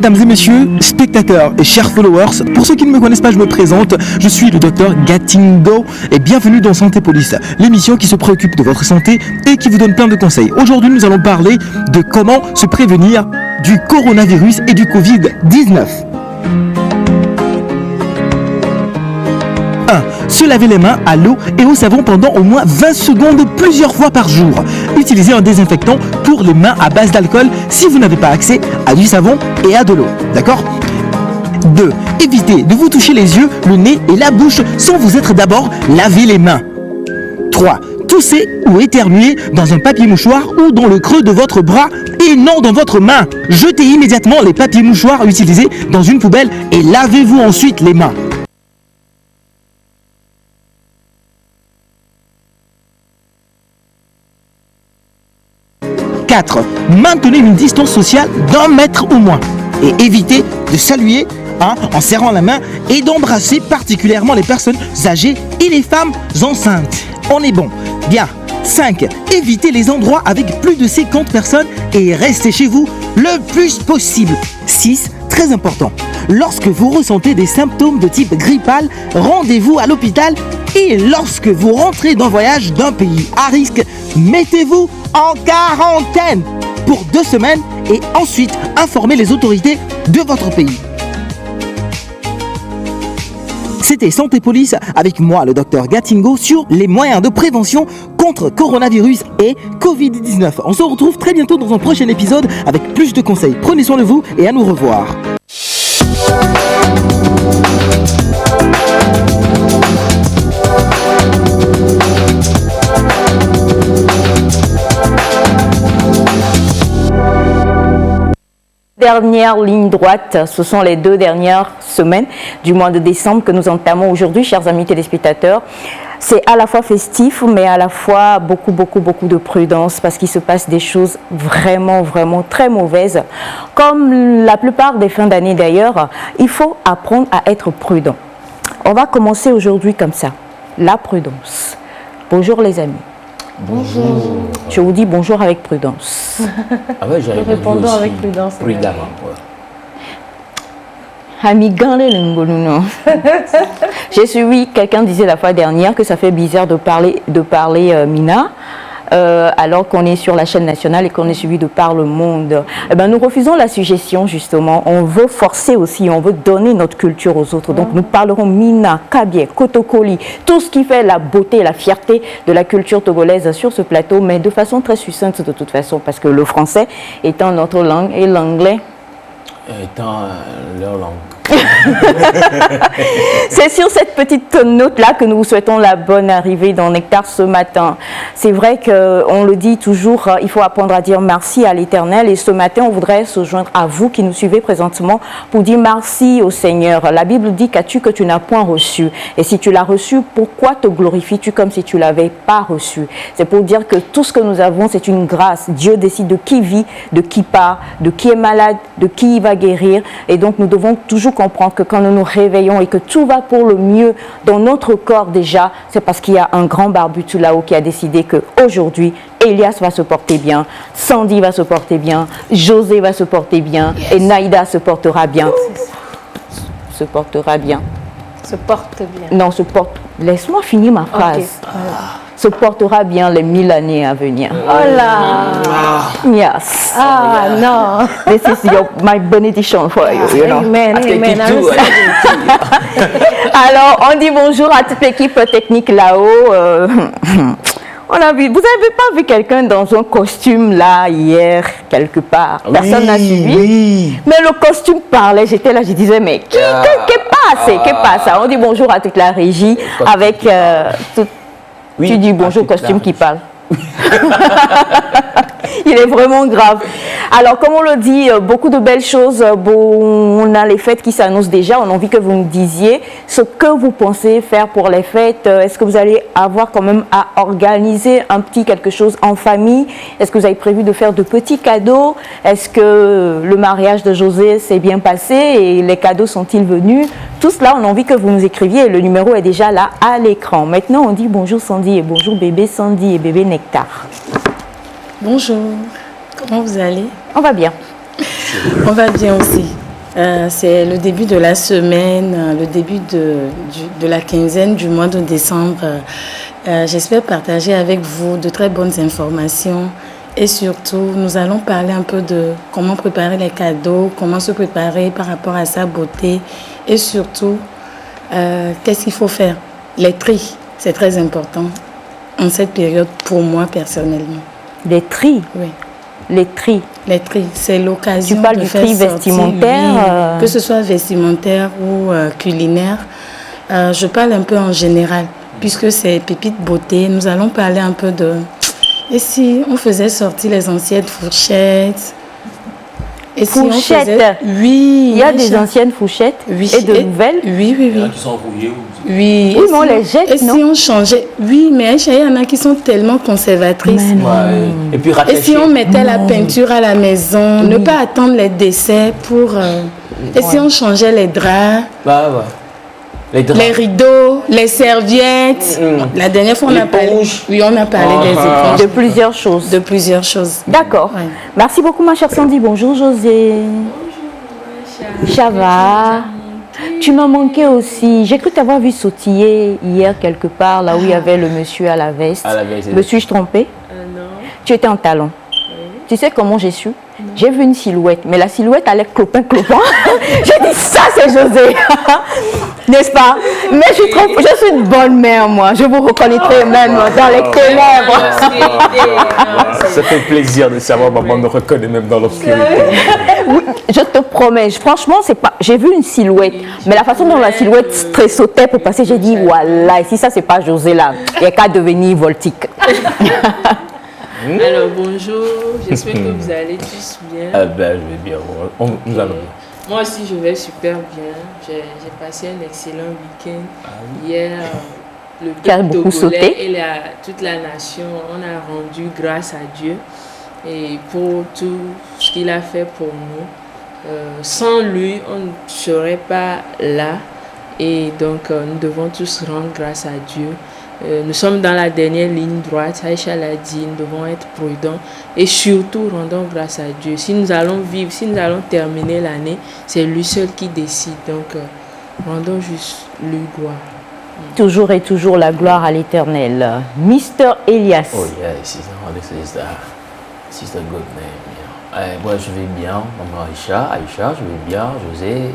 Mesdames et messieurs, spectateurs et chers followers, pour ceux qui ne me connaissent pas, je me présente, je suis le docteur Gatingo et bienvenue dans Santé Police, l'émission qui se préoccupe de votre santé et qui vous donne plein de conseils. Aujourd'hui, nous allons parler de comment se prévenir du coronavirus et du Covid-19. 1. Se laver les mains à l'eau et au savon pendant au moins 20 secondes plusieurs fois par jour. Utilisez un désinfectant pour les mains à base d'alcool si vous n'avez pas accès à du savon et à de l'eau. D'accord ? 2. Évitez de vous toucher les yeux, le nez et la bouche sans vous être d'abord lavé les mains. 3. Toussez ou éternuez dans un papier mouchoir ou dans le creux de votre bras et non dans votre main. Jetez immédiatement les papiers mouchoirs utilisés dans une poubelle et lavez-vous ensuite les mains. 4. Maintenez une distance sociale d'1 mètre au moins et évitez de saluer en serrant la main et d'embrasser particulièrement les personnes âgées et les femmes enceintes. On est bon. Bien. 5. Évitez les endroits avec plus de 50 personnes et restez chez vous le plus possible. 6. Très important. Lorsque vous ressentez des symptômes de type grippal, rendez-vous à l'hôpital et lorsque vous rentrez d'un voyage d'un pays à risque, mettez-vous en quarantaine pour 2 semaines et ensuite informez les autorités de votre pays. C'était Santé Police avec moi, le docteur Gatingo, sur les moyens de prévention contre coronavirus et Covid-19. On se retrouve très bientôt dans un prochain épisode avec plus de conseils. Prenez soin de vous et à nous revoir. Dernière ligne droite, ce sont les 2 dernières semaines du mois de décembre que nous entamons aujourd'hui, chers amis téléspectateurs. C'est à la fois festif, mais à la fois beaucoup de prudence parce qu'il se passe des choses vraiment très mauvaises. Comme la plupart des fins d'année d'ailleurs, il faut apprendre à être prudent. On va commencer aujourd'hui comme ça, la prudence. Bonjour les amis. Bonjour. Je vous dis bonjour avec prudence. Ah ouais, j'avais répondons avec prudence. Prudemment. J'ai suivi, quelqu'un disait la fois dernière que ça fait bizarre de parler Mina, alors qu'on est sur la chaîne nationale et qu'on est suivi de par le monde. Eh ben, nous refusons la suggestion justement, on veut forcer aussi, on veut donner notre culture aux autres. Donc nous parlerons Mina, Kabie, Kotokoli, tout ce qui fait la beauté et la fierté de la culture togolaise sur ce plateau, mais de façon très succincte de toute façon, parce que le français étant notre langue et l'anglais étant leur langue. C'est sur cette petite note-là que nous vous souhaitons la bonne arrivée dans Nectar ce matin. C'est vrai qu'on le dit toujours, il faut apprendre à dire merci à l'Éternel. Et ce matin, on voudrait se joindre à vous qui nous suivez présentement pour dire merci au Seigneur. La Bible dit qu'as-tu que tu n'as point reçu. Et si tu l'as reçu, pourquoi te glorifies-tu comme si tu ne l'avais pas reçu? C'est pour dire que tout ce que nous avons, c'est une grâce. Dieu décide de qui vit, de qui part, de qui est malade, de qui il va guérir. Et donc, nous devons toujours comprendre que quand nous nous réveillons et que tout va pour le mieux dans notre corps déjà, c'est parce qu'il y a un grand barbutu là-haut qui a décidé qu'aujourd'hui, Elias va se porter bien, Sandy va se porter bien, José va se porter bien, et Naïda se portera bien. Se portera bien. Se porte bien. Non, se porte. Laisse-moi finir ma phrase. Okay. Se portera bien les 1000 années à venir. Oh là! Yes. Ah non! This is my benediction for you, you know. Amen, amen. Alors, on dit bonjour à toute l'équipe technique là-haut. Vous n'avez pas vu quelqu'un dans un costume là hier quelque part? Personne n'a suivi. Oui. Mais le costume parlait. J'étais là, je disais mais qu'est-ce qui passe? On dit bonjour à toute la régie avec toute. Oui, tu dis bonjour costume qui parle. Il est vraiment grave. Alors, comme on le dit, beaucoup de belles choses. On a les fêtes qui s'annoncent déjà. On a envie que vous nous disiez ce que vous pensez faire pour les fêtes. Est-ce que vous allez avoir quand même à organiser un petit quelque chose en famille? Est-ce que vous avez prévu de faire de petits cadeaux? Est-ce que le mariage de José s'est bien passé et les cadeaux sont-ils venus? Tout cela, on a envie que vous nous écriviez. Le numéro est déjà là à l'écran. Maintenant, on dit bonjour Sandy et bonjour bébé Sandy et bébé Nectar. Bonjour, comment vous allez? On va bien. On va bien aussi. C'est le début de la semaine, le début de la quinzaine du mois de décembre. J'espère partager avec vous de très bonnes informations et surtout, nous allons parler un peu de comment préparer les cadeaux, comment se préparer par rapport à sa beauté et surtout, qu'est-ce qu'il faut faire. Les tris, c'est très important en cette période pour moi personnellement. Les tris? Oui. Les tris. Les tris, c'est l'occasion tu parles de du faire tri sortir, vestimentaire oui, que ce soit vestimentaire ou culinaire. Je parle un peu en général, puisque c'est Pépite Beauté. Nous allons parler un peu de... Et si on faisait sortir les anciennes fourchettes? Et si on faisait... Oui. Il y a des anciennes fourchettes et de nouvelles? Oui, oui, oui. Il y en a qui sont rouillés ou... Oui, oui, mais on les jette, et non? si on changeait? Oui, mais il y en a qui sont tellement conservatrices. Ouais. Et puis Et si on mettait la peinture à la maison, ne pas attendre les décès pour... Et si on changeait les draps, Bah ouais. Les draps. les rideaux, les serviettes. La dernière fois, on a parlé... Oui, on a parlé des éponges. De plusieurs choses. De plusieurs choses. D'accord. Ouais. Merci beaucoup, ma chère Sandy. Bonjour, José. Bonjour, ça va? Tu m'as manqué aussi. J'ai cru t'avoir vu sautiller hier quelque part, là où il y avait le monsieur à la veste. À la veste. Me suis-je trompée? Non. Tu étais en talon. Tu sais comment j'ai su? J'ai vu une silhouette, mais la silhouette allait clopin-clopin. J'ai dit, ça c'est José. N'est-ce pas? Mais je suis une bonne mère, moi. Je vous reconnaîtrai même dans les ténèbres. Ça fait plaisir de savoir, maman me reconnaît même dans l'obscurité. Oui, je te promets, franchement, c'est pas. J'ai vu une silhouette, mais la façon dont la silhouette sautait pour passer, j'ai dit, voilà, et si ça c'est pas José là, il n'y a qu'à devenir voltique. Alors bonjour, j'espère que vous allez tous bien. Ah ben, je vais bien. Nous allons bien. Moi aussi je vais super bien. J'ai passé un excellent week-end. Hier, le Tu as peuple beaucoup togolais sauté. et toute la nation, on a rendu grâce à Dieu et pour tout ce qu'il a fait pour nous. Sans lui, on ne serait pas là et donc nous devons tous rendre grâce à Dieu. Nous sommes dans la dernière ligne droite, Aïcha l'a dit, nous devons être prudents et surtout rendons grâce à Dieu. Si nous allons vivre, si nous allons terminer l'année, c'est lui seul qui décide. Donc rendons juste lui gloire. Toujours et toujours la gloire à l'Éternel. Mister Elias. Oh yeah, sister good name. Moi je vais bien, maman Aïcha, je vais bien, José.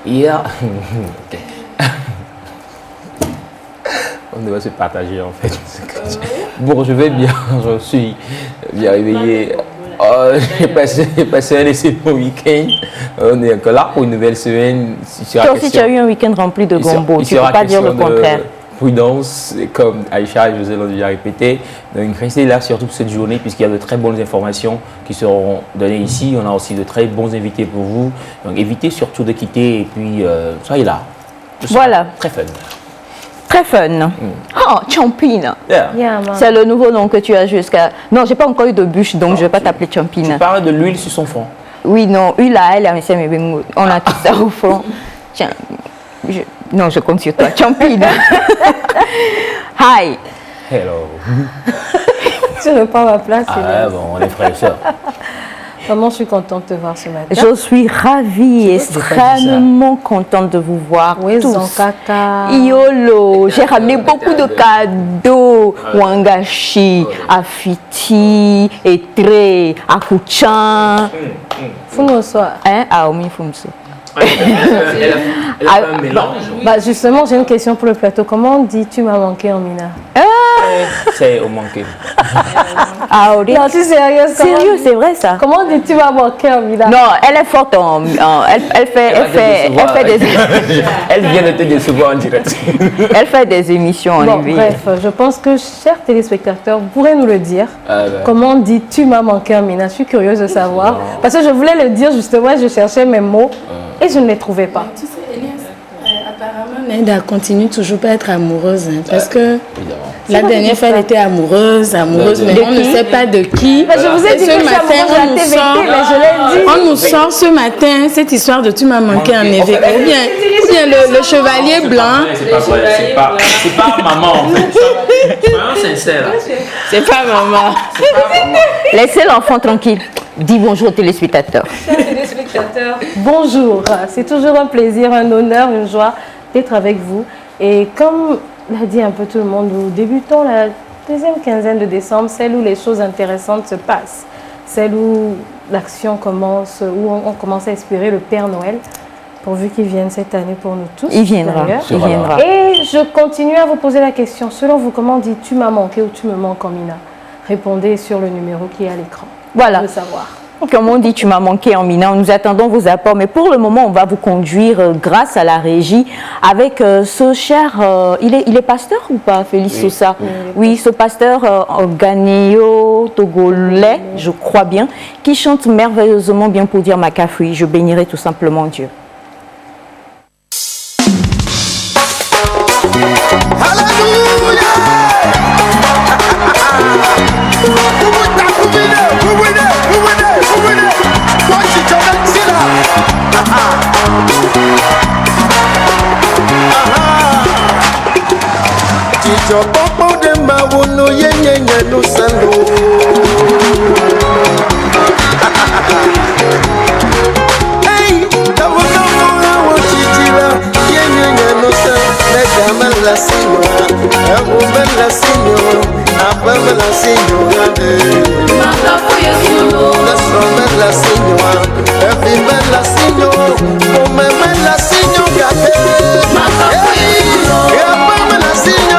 Hier, ok. On devrait se partager en fait. Bon, je vais bien, je suis bien réveillé. J'ai passé un excellent week-end. On est encore là pour une nouvelle semaine. Toi aussi, tu as eu un week-end rempli de gombo. Tu ne peux pas dire le contraire. Prudence, comme Aïcha et José l'ont déjà répété. Donc, restez là surtout pour cette journée, puisqu'il y a de très bonnes informations qui seront données ici. On a aussi de très bons invités pour vous. Donc, évitez surtout de quitter et puis soyez là. Voilà. Très fun. Très fun. Oh, Champine. Yeah. Yeah, C'est le nouveau nom que tu as jusqu'à... Non, j'ai pas encore eu de bûche, donc je ne vais pas t'appeler Champine. Tu parles de l'huile sur son front. Oui, non, huile à elle, on a tout ça au fond. Tiens, non, je compte sur toi. Champine. Hi. Hello. Tu ne pas ma place. Ah bon, on est frères et sœurs. Vraiment, je suis contente de te voir ce matin. Je suis ravie, extrêmement contente de vous voir Oui, tous. Zonkaka. Yolo, j'ai ramené beaucoup de cadeaux. Wangashi, Afiti, Etre, Akuchan. Fumoso. Hein? Aomi Fumso. Elle a fait un mélange. Bah justement, j'ai une question pour le plateau. Comment dis-tu m'as manqué en Mina? C'est au manqué. Aori. Non, tu es sérieuse? Sérieux, c'est vrai ça? Comment dis-tu m'as manqué en Mina? Non, elle est forte elle fait des Elle vient de te décevoir en direct. elle fait des émissions en Bon, live. bref, je pense que, chers téléspectateurs, vous pourrez nous le dire. Comment dis-tu m'as manqué en Mina? Je suis curieuse de savoir. Non. Parce que je voulais le dire justement, je cherchais mes mots et je ne les trouvais pas. Tu sais, Elias, apparemment, Neda continue toujours pas à être amoureuse. Hein, parce que la dernière fois, elle était amoureuse, mais on ne sait pas de qui. Mais je vous ai Et dit que ce je suis matin, amoureuse de la TVT, mais je l'ai dit. on nous sort ce matin cette histoire de tu m'as manqué en évêque. Ou bien le chevalier blanc. C'est pas vrai, c'est pas maman en fait. Soyons sincères. C'est pas maman. Laissez l'enfant tranquille. dis bonjour aux téléspectateurs. Chers téléspectateurs, bonjour. C'est toujours un plaisir, un honneur, une joie d'être avec vous. Et comme l'a dit un peu tout le monde, nous débutons la deuxième quinzaine de décembre, celle où les choses intéressantes se passent, celle où l'action commence, où on commence à espérer le Père Noël, pourvu qu'il vienne cette année pour nous tous. Il viendra, il viendra. Et je continue à vous poser la question, selon vous, comment dit tu m'as manqué ou tu me manques, Amina? Répondez sur le numéro qui est à l'écran. Voilà. Je veux savoir. Comme on dit, tu m'as manqué, Amina. Nous attendons vos apports. Mais pour le moment, on va vous conduire grâce à la régie avec ce cher... il est pasteur ou pas, Félix Sosa? Oui, ce pasteur ghanéo, togolais, je crois bien, qui chante merveilleusement bien pour dire Makafui. Je bénirai tout simplement Dieu. Yo popo de mawuno yenye no sando. Hey, tawono mo wo chichila yenye no sando. Le dama la signora, e la signora, apa la signora de. Manda foi solo. La soma la signora, e viva la signora, come la signora de. Manda foi solo. E apa la signora.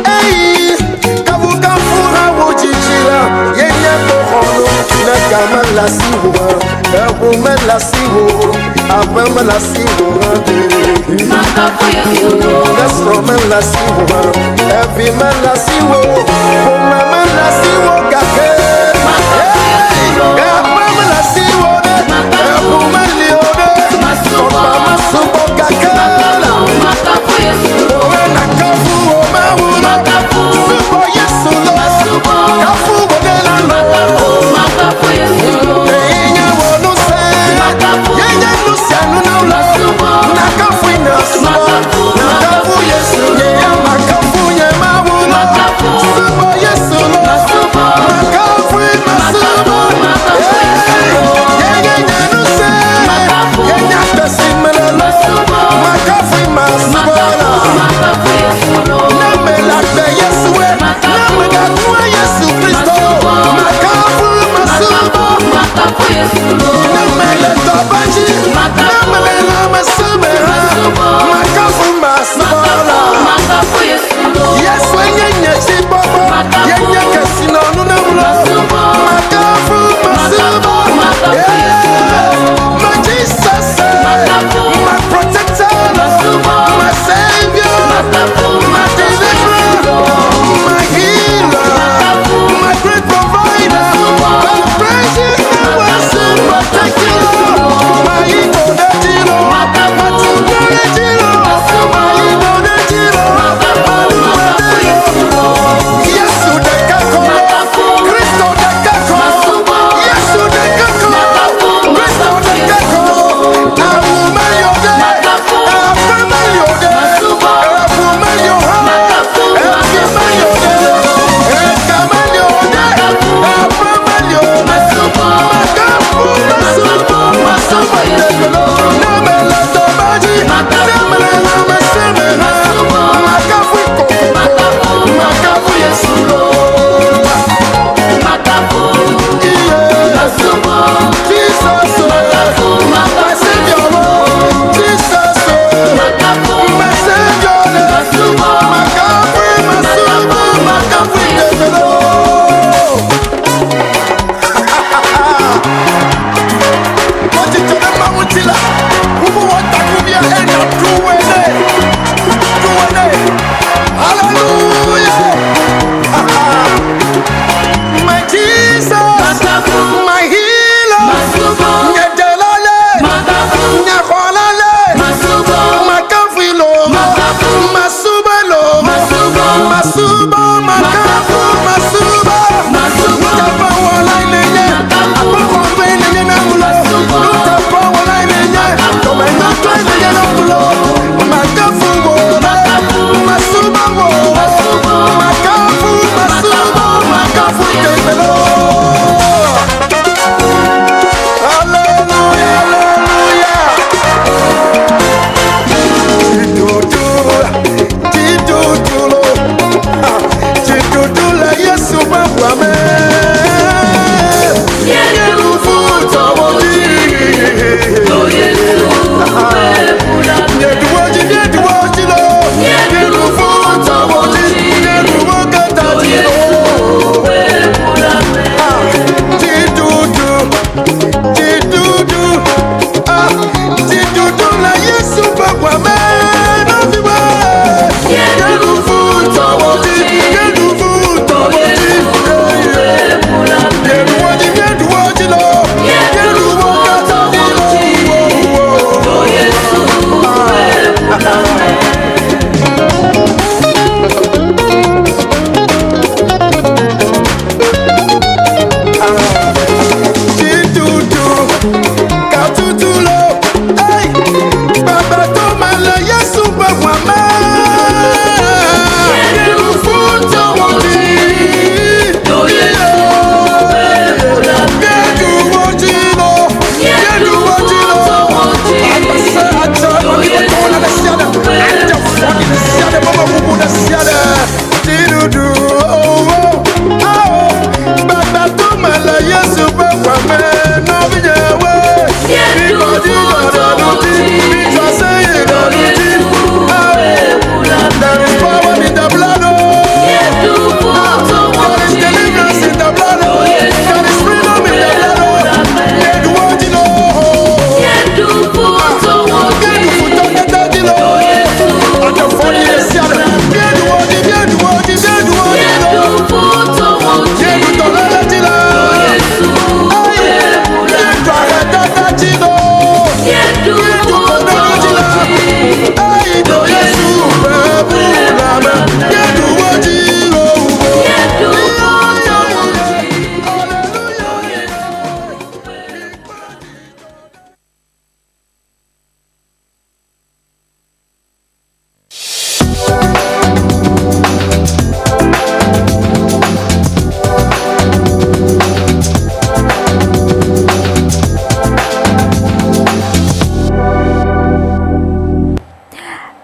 Hey, kavu kavu hawo chichira, yenye bohono, na kama la siwa, kavu la siwo, apa la siwa, makafu yesuno, nasroma la siwa, evi la siwo, kuma la siwo kake, apa la siwo, kuma liode, masuba masubo kake, makafu yesuno. Yes,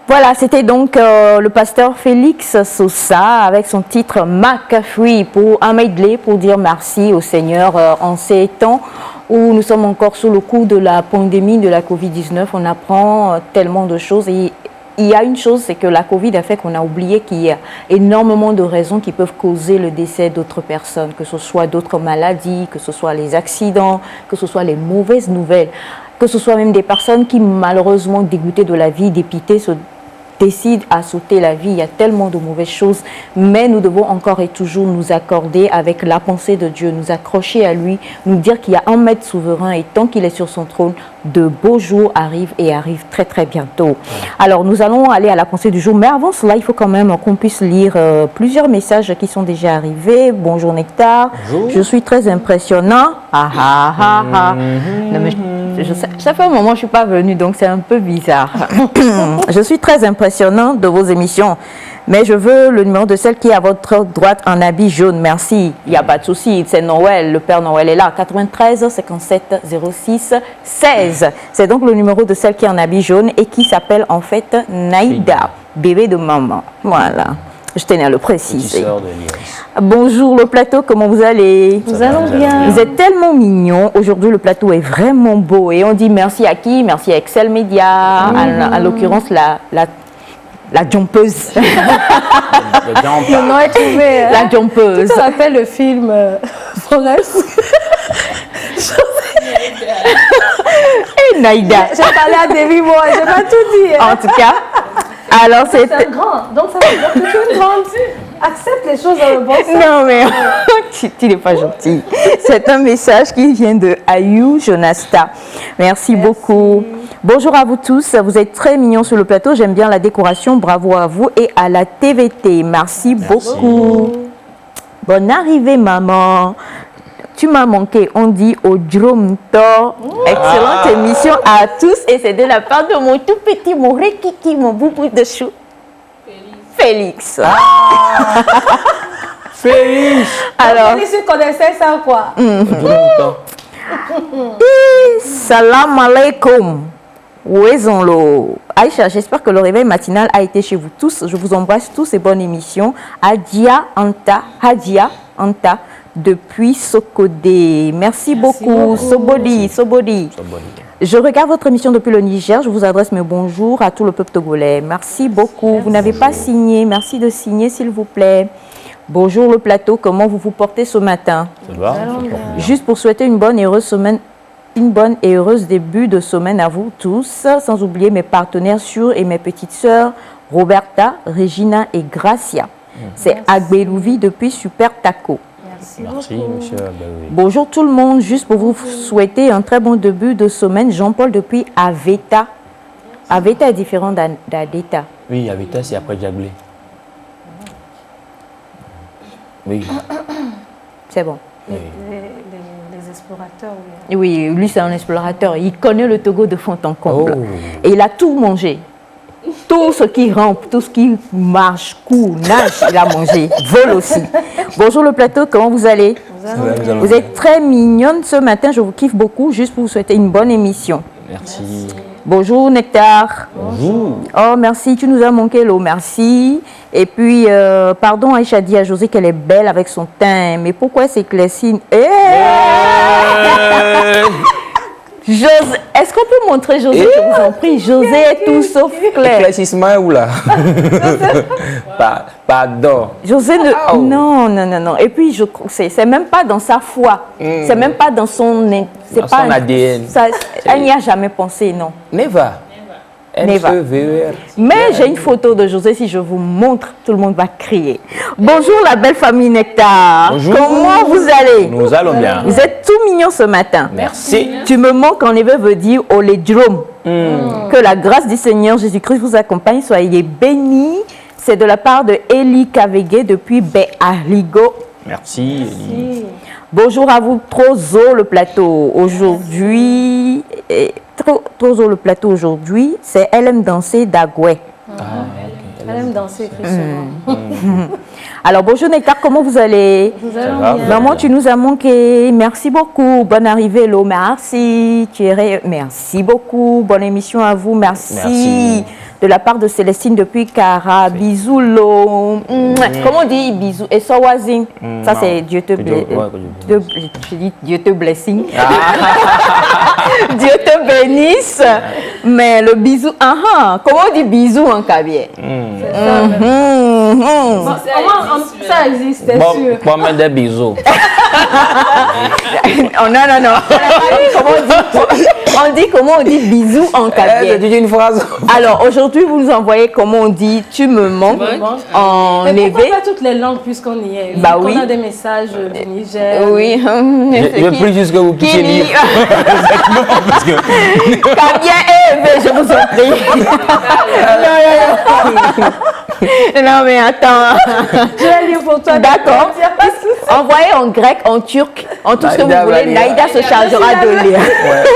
Voilà, c'était donc le pasteur Félix Sosa avec son titre McAfee pour un medley pour dire merci au Seigneur en ces temps où nous sommes encore sous le coup de la pandémie de la Covid-19. On apprend tellement de choses et il y a une chose, c'est que la Covid a fait qu'on a oublié qu'il y a énormément de raisons qui peuvent causer le décès d'autres personnes, que ce soit d'autres maladies, que ce soit les accidents, que ce soit les mauvaises nouvelles, que ce soit même des personnes qui malheureusement dégoûtées de la vie, dépitées, se décide à sauter la vie. Il y a tellement de mauvaises choses, mais nous devons encore et toujours nous accorder avec la pensée de Dieu, nous accrocher à lui, nous dire qu'il y a un maître souverain et tant qu'il est sur son trône, de beaux jours arrivent et arrivent très très bientôt. Alors nous allons aller à la pensée du jour, mais avant cela, il faut quand même qu'on puisse lire plusieurs messages qui sont déjà arrivés. Bonjour Nectar, bonjour. Je suis très impressionnant. Ah ah ah ah. Non, mais ça fait un moment que je ne suis pas venue, donc c'est un peu bizarre. Je suis très impressionnant de vos émissions, mais je veux le numéro de celle qui est à votre droite en habit jaune. Merci, il n'y a pas de souci, c'est Noël, le Père Noël est là. 93 57 06 16. C'est donc le numéro de celle qui est en habit jaune et qui s'appelle en fait Naïda, bébé de maman. Voilà. Je tenais à le préciser. Bonjour le plateau, comment vous allez? Nous allons bien. Vous êtes tellement mignons. Aujourd'hui, le plateau est vraiment beau. Et on dit merci à qui? Merci à Excel Media, à l'occurrence la jumpeuse. Le nom est trouvé. Hein? La jumpeuse. Tu te rappelles le film Forrest? Et Naïda. J'ai parlé à David, moi, je vais pas tout dire. En tout cas, alors c'est un grand. Donc ça veut dire que tu es une grande. Accepte les choses dans le bon sens. Non, mais tu n'es pas gentil. C'est un message qui vient de Ayou Jonasta. Merci beaucoup. Bonjour à vous tous. Vous êtes très mignons sur le plateau. J'aime bien la décoration. Bravo à vous et à la TVT. Merci beaucoup. Bonne arrivée, maman. Tu m'as manqué, on dit au Drum Tor. Excellente émission à tous. Et c'est de la part de mon tout petit, mon Rekiki, mon boubou de chou. Félix. Félix. Alors, Félix, tu connaissais ça quoi? Salam alaikum. Où est-on? Aïcha, j'espère que le réveil matinal a été chez vous tous. Je vous embrasse tous et bonne émission. Hadia Anta, depuis Sokodé. Merci beaucoup, Sobodi. Je regarde votre émission depuis le Niger. Je vous adresse mes bonjours à tout le peuple togolais. Merci beaucoup. Vous n'avez pas signé. Merci de signer, s'il vous plaît. Bonjour le plateau. Comment vous vous portez ce matin? Ça va? Juste pour souhaiter une bonne et heureuse semaine. Une bonne et heureuse début de semaine à vous tous, sans oublier mes partenaires sûrs et mes petites sœurs, Roberta, Regina et Gracia. C'est Agbelouvi depuis Super Taco. Merci, monsieur Agbelouvi. Bonjour tout le monde, juste pour vous souhaiter un très bon début de semaine. Jean-Paul depuis Aveta. Aveta est différent d'Adeta. Oui, Aveta, c'est après Diaglé. Oui. C'est bon. Oui. Les explorateurs, Oui, lui c'est un explorateur. Il connaît le Togo de fond en comble. Oh. Et il a tout mangé. Tout ce qui rampe, tout ce qui marche, court, nage, il a mangé. Vole aussi. Bonjour le plateau, comment vous allez? Vous êtes très mignonne ce matin, je vous kiffe beaucoup. Juste pour vous souhaiter une bonne émission. Merci. Bonjour Nectar. Bonjour. Oh merci, tu nous as manqué l'eau, merci. Et puis, pardon, Aïcha dit à José qu'elle est belle avec son teint, mais pourquoi s'éclaircit? José, est-ce qu'on peut montrer José, je vous en prie? José est tout sauf clair. Éclaircissement est où là? Pardon. José ne... Non. Et puis, c'est même pas dans sa foi. C'est même pas dans son... Dans son ADN. Elle n'y a jamais pensé, non. Neva. Neva. Mais j'ai une photo de José, si je vous montre, tout le monde va crier. Bonjour la belle famille Nectar. Bonjour. Comment vous allez? Nous allons bien. Vous êtes tout mignons ce matin. Merci. Tu me manques en hébreu veut dire Oledrom. Que la grâce du Seigneur Jésus-Christ vous accompagne. Soyez bénis. C'est de la part de Eli Kavege depuis Béaligo. Merci. Eli. Bonjour à vous, Trozo le plateau. Aujourd'hui, Trozo le plateau aujourd'hui, c'est Elle aime danser d'Agoué. Elle aime danser, Christement. Alors bonjour Nectar, comment vous allez? Maman, tu nous as manqué. Merci beaucoup. Bonne arrivée, Lo. Merci. Merci beaucoup. Bonne émission à vous. Merci. De la part de Célestine depuis Cara. Bisous, Lo. Comment on dit bisous? Et Sawazin. Ça, c'est Dieu te blesse. Dieu te blessing. Dieu te bénisse. Mais le bisou, comment on dit bisou en cabier? Ça existe, c'est sûr. Bon, mettre des bisous. Oh, non. Comment on dit bisous en cabier? C'est une phrase. Alors, aujourd'hui, vous nous envoyez comment on dit tu me manques en Mais évé. pourquoi pas toutes les langues puisqu'on y est? Bah oui. On a des messages du Niger. Oui. Je veux plus juste que vous puissiez lire. Cabien et évé, je vous en prie. Non, mais attends. Je vais lire pour toi. D'accord. Envoyez en grec, en turc, en tout ce que vous voulez. Naïda se chargera de lire.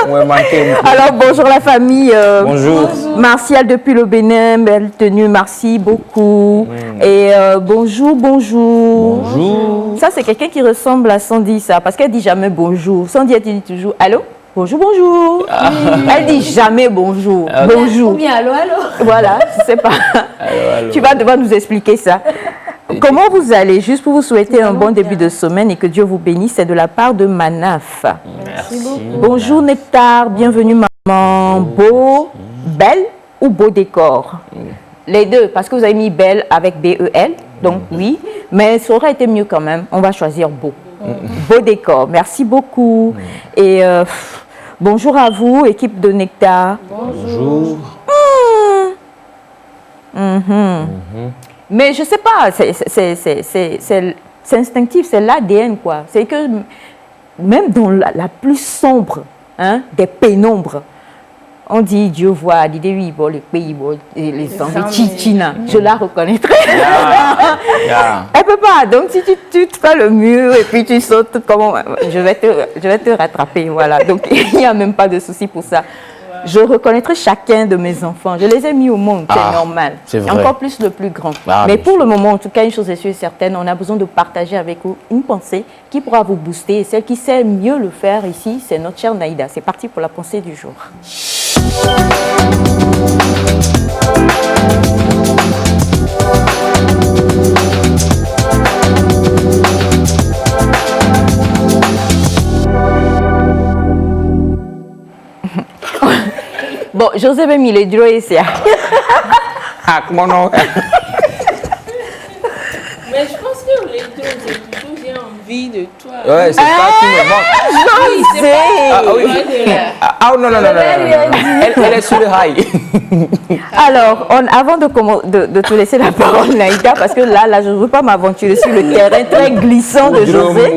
Ouais, manqué. Alors, bonjour la famille. Bonjour. Martial depuis le Bénin, belle tenue, merci beaucoup. Et bonjour. Bonjour. Ça, c'est quelqu'un qui ressemble à Sandy, ça, parce qu'elle dit jamais bonjour. Sandy, elle dit toujours allô? Bonjour. Elle dit jamais bonjour. Bonjour. Ou bien allô. Voilà, je sais pas. Allô. Tu vas devoir nous expliquer ça. Comment vous allez? Juste pour vous souhaiter un bon début de semaine et que Dieu vous bénisse, c'est de la part de Manaf. Merci. Bonjour Nectar, bienvenue maman. Beau, belle ou beau décor? Les deux, parce que vous avez mis belle avec B-E-L, donc oui, mais ça aurait été mieux quand même. On va choisir beau. Beau décor, merci beaucoup. Et bonjour à vous, équipe de Nectar. Bonjour. Mais je sais pas, c'est instinctif, c'est l'ADN quoi. C'est que même dans la plus sombre, des pénombres, on dit Dieu voit, dit oui, bon, le pays, bon, les envies chichina, je la reconnaîtrai. Elle peut pas, donc si tu fais le mur et puis tu sautes, comment, je vais te rattraper, voilà. Donc il n'y a même pas de souci pour ça. Je reconnaîtrai chacun de mes enfants. Je les ai mis au monde, c'est normal. C'est vrai. Encore plus le plus grand. Mais pour le moment, en tout cas, une chose est sûre et certaine, on a besoin de partager avec vous une pensée qui pourra vous booster. Et celle qui sait mieux le faire ici, c'est notre chère Naïda. C'est parti pour la pensée du jour. Bon, José va mis les dros ici. Ah, comment non? Mais je pense que les deux, c'est plutôt j'ai envie de toi. Ouais, c'est ça qui me manque. Oui, c'est pas... Ah oui. Ah non, non, non, non, non, non. Elle est sur le high. Alors, avant de te laisser la parole, Naïda, parce que là, je ne veux pas m'aventurer sur le terrain très glissant de José.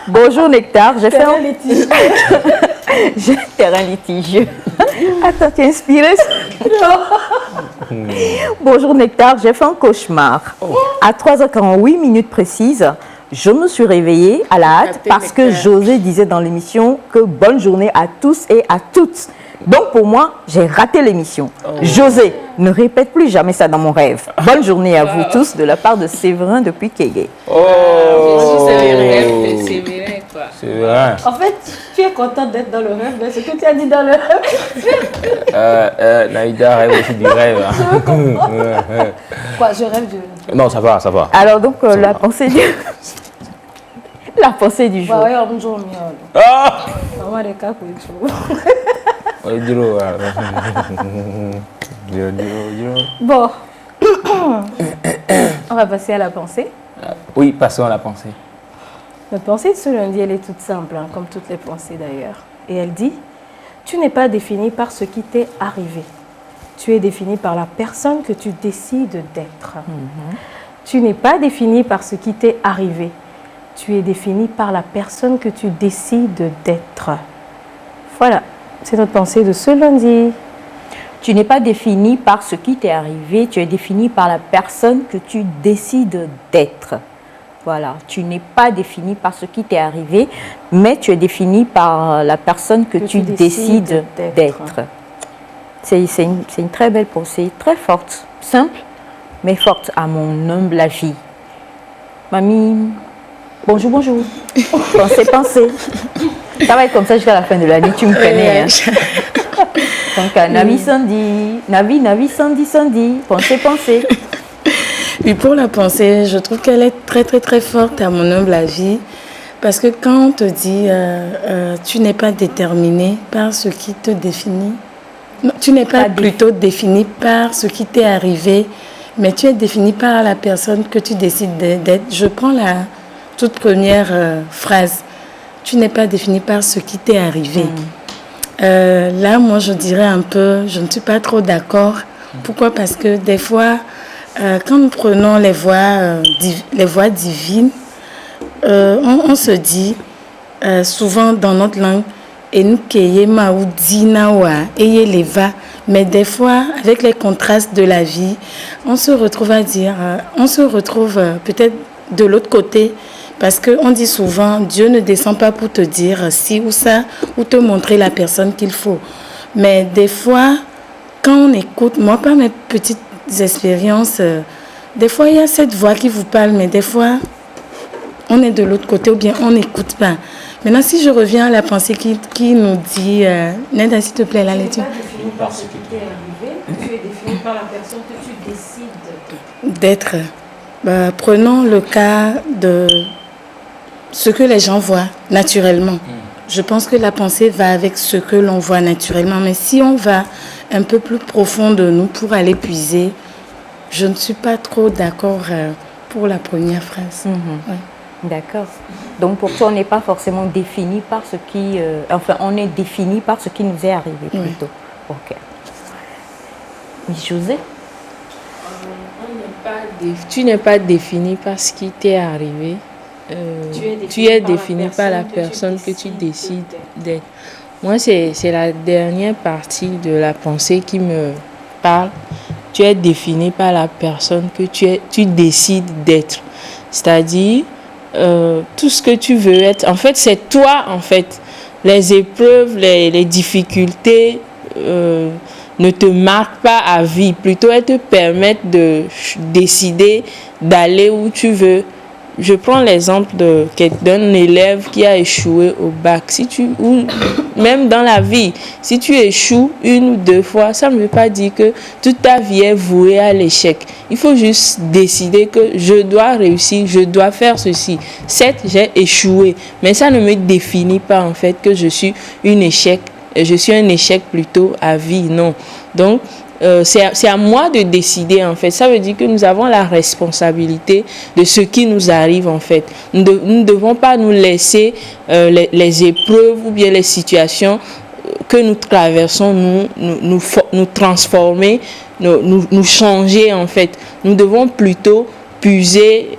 Bonjour Nectar, j'ai fait un j'ai un terrain litigieux. Attends, tu es inspirée? Bonjour Nectar, j'ai fait un cauchemar. À 3h48 minutes précises, je me suis réveillée à la hâte parce que José disait dans l'émission que bonne journée à tous et à toutes. Donc pour moi, j'ai raté l'émission. José, ne répète plus jamais ça dans mon rêve. Bonne journée à vous tous de la part de Séverin depuis Kégué. C'est le rêve de Séverin, quoi. C'est vrai. En fait, tu es contente d'être dans le rêve, mais ce que tu as dit dans le rêve. Naïda rêve aussi du rêve. Quoi, je rêve de... Non, ça va, ça va. Alors donc, la pensée du... la pensée du jour. Ouais, on joue mieux. Ah! Maman, les cas, pour Bon, on va passer à la pensée. Oui, passons à la pensée. Notre pensée de ce lundi, elle est toute simple, hein, comme toutes les pensées d'ailleurs. Et elle dit, tu n'es pas défini par ce qui t'est arrivé. Tu es défini par la personne que tu décides d'être. Tu n'es pas défini par ce qui t'est arrivé. Tu es défini par la personne que tu décides d'être. Voilà, c'est notre pensée de ce lundi. Tu n'es pas défini par ce qui t'est arrivé, tu es défini par la personne que tu décides d'être. Voilà, tu n'es pas défini par ce qui t'est arrivé, mais tu es défini par la personne que tu décides d'être. C'est une très belle pensée, très forte, simple, mais forte à mon humble avis. Mamie, bonjour, bonjour. Pensez. Ça va être comme ça jusqu'à la fin de l'année, tu me connais. Hein? Donc, Navi Sandy, Navi Sandy, pensez. Oui, pour la pensée, je trouve qu'elle est très, très, très forte à mon humble avis. Parce que quand on te dit tu n'es pas déterminé par ce qui te définit, non, tu n'es pas plutôt défini par ce qui t'est arrivé, mais tu es défini par la personne que tu décides d'être. Je prends la toute première phrase. Tu n'es pas défini par ce qui t'est arrivé. Là, moi, je dirais un peu, je ne suis pas trop d'accord. Pourquoi? Parce que des fois, quand nous prenons les voies divines, on se dit souvent dans notre langue, mais des fois, avec les contrastes de la vie, on se retrouve à dire, peut-être de l'autre côté, parce qu'on dit souvent, Dieu ne descend pas pour te dire ci ou ça, ou te montrer la personne qu'il faut. Mais des fois, quand on écoute, moi par mes petites expériences, des fois il y a cette voix qui vous parle, mais des fois, on est de l'autre côté ou bien on n'écoute pas. Maintenant, si je reviens à la pensée qui nous dit, Neda, s'il te plaît, là, là-dessus. Tu n'es pas défini par ce qui t'est arrivé, tu es défini par la personne que tu décides d'être. Prenons le cas de ce que les gens voient naturellement. Je pense que la pensée va avec ce que l'on voit naturellement. Mais si on va un peu plus profond de nous pour aller puiser, je ne suis pas trop d'accord pour la première phrase. Ouais. D'accord. Donc pour toi, on n'est pas forcément défini par ce qui... on est défini par ce qui nous est arrivé plutôt. Ok. Miss José? Tu n'es pas défini par ce qui t'est arrivé. Tu es défini par la personne que tu décides d'être. Moi, c'est la dernière partie de la pensée qui me parle. Tu es défini par la personne que tu décides d'être. C'est-à-dire, tout ce que tu veux être. En fait, c'est toi, en fait. Les épreuves, les difficultés ne te marquent pas à vie. Plutôt, elles te permettent de décider d'aller où tu veux. Je prends l'exemple d'un élève qui a échoué au bac. Ou même dans la vie, si tu échoues une ou deux fois, ça ne veut pas dire que toute ta vie est vouée à l'échec. Il faut juste décider que je dois réussir, je dois faire ceci. Certes, j'ai échoué, mais ça ne me définit pas en fait que je suis un échec je suis un échec plutôt à vie. Non. Donc, c'est à moi de décider en fait. Ça veut dire que nous avons la responsabilité de ce qui nous arrive en fait. Nous ne devons pas nous laisser les épreuves ou bien les situations que nous traversons nous transformer, nous changer en fait. Nous devons plutôt puiser,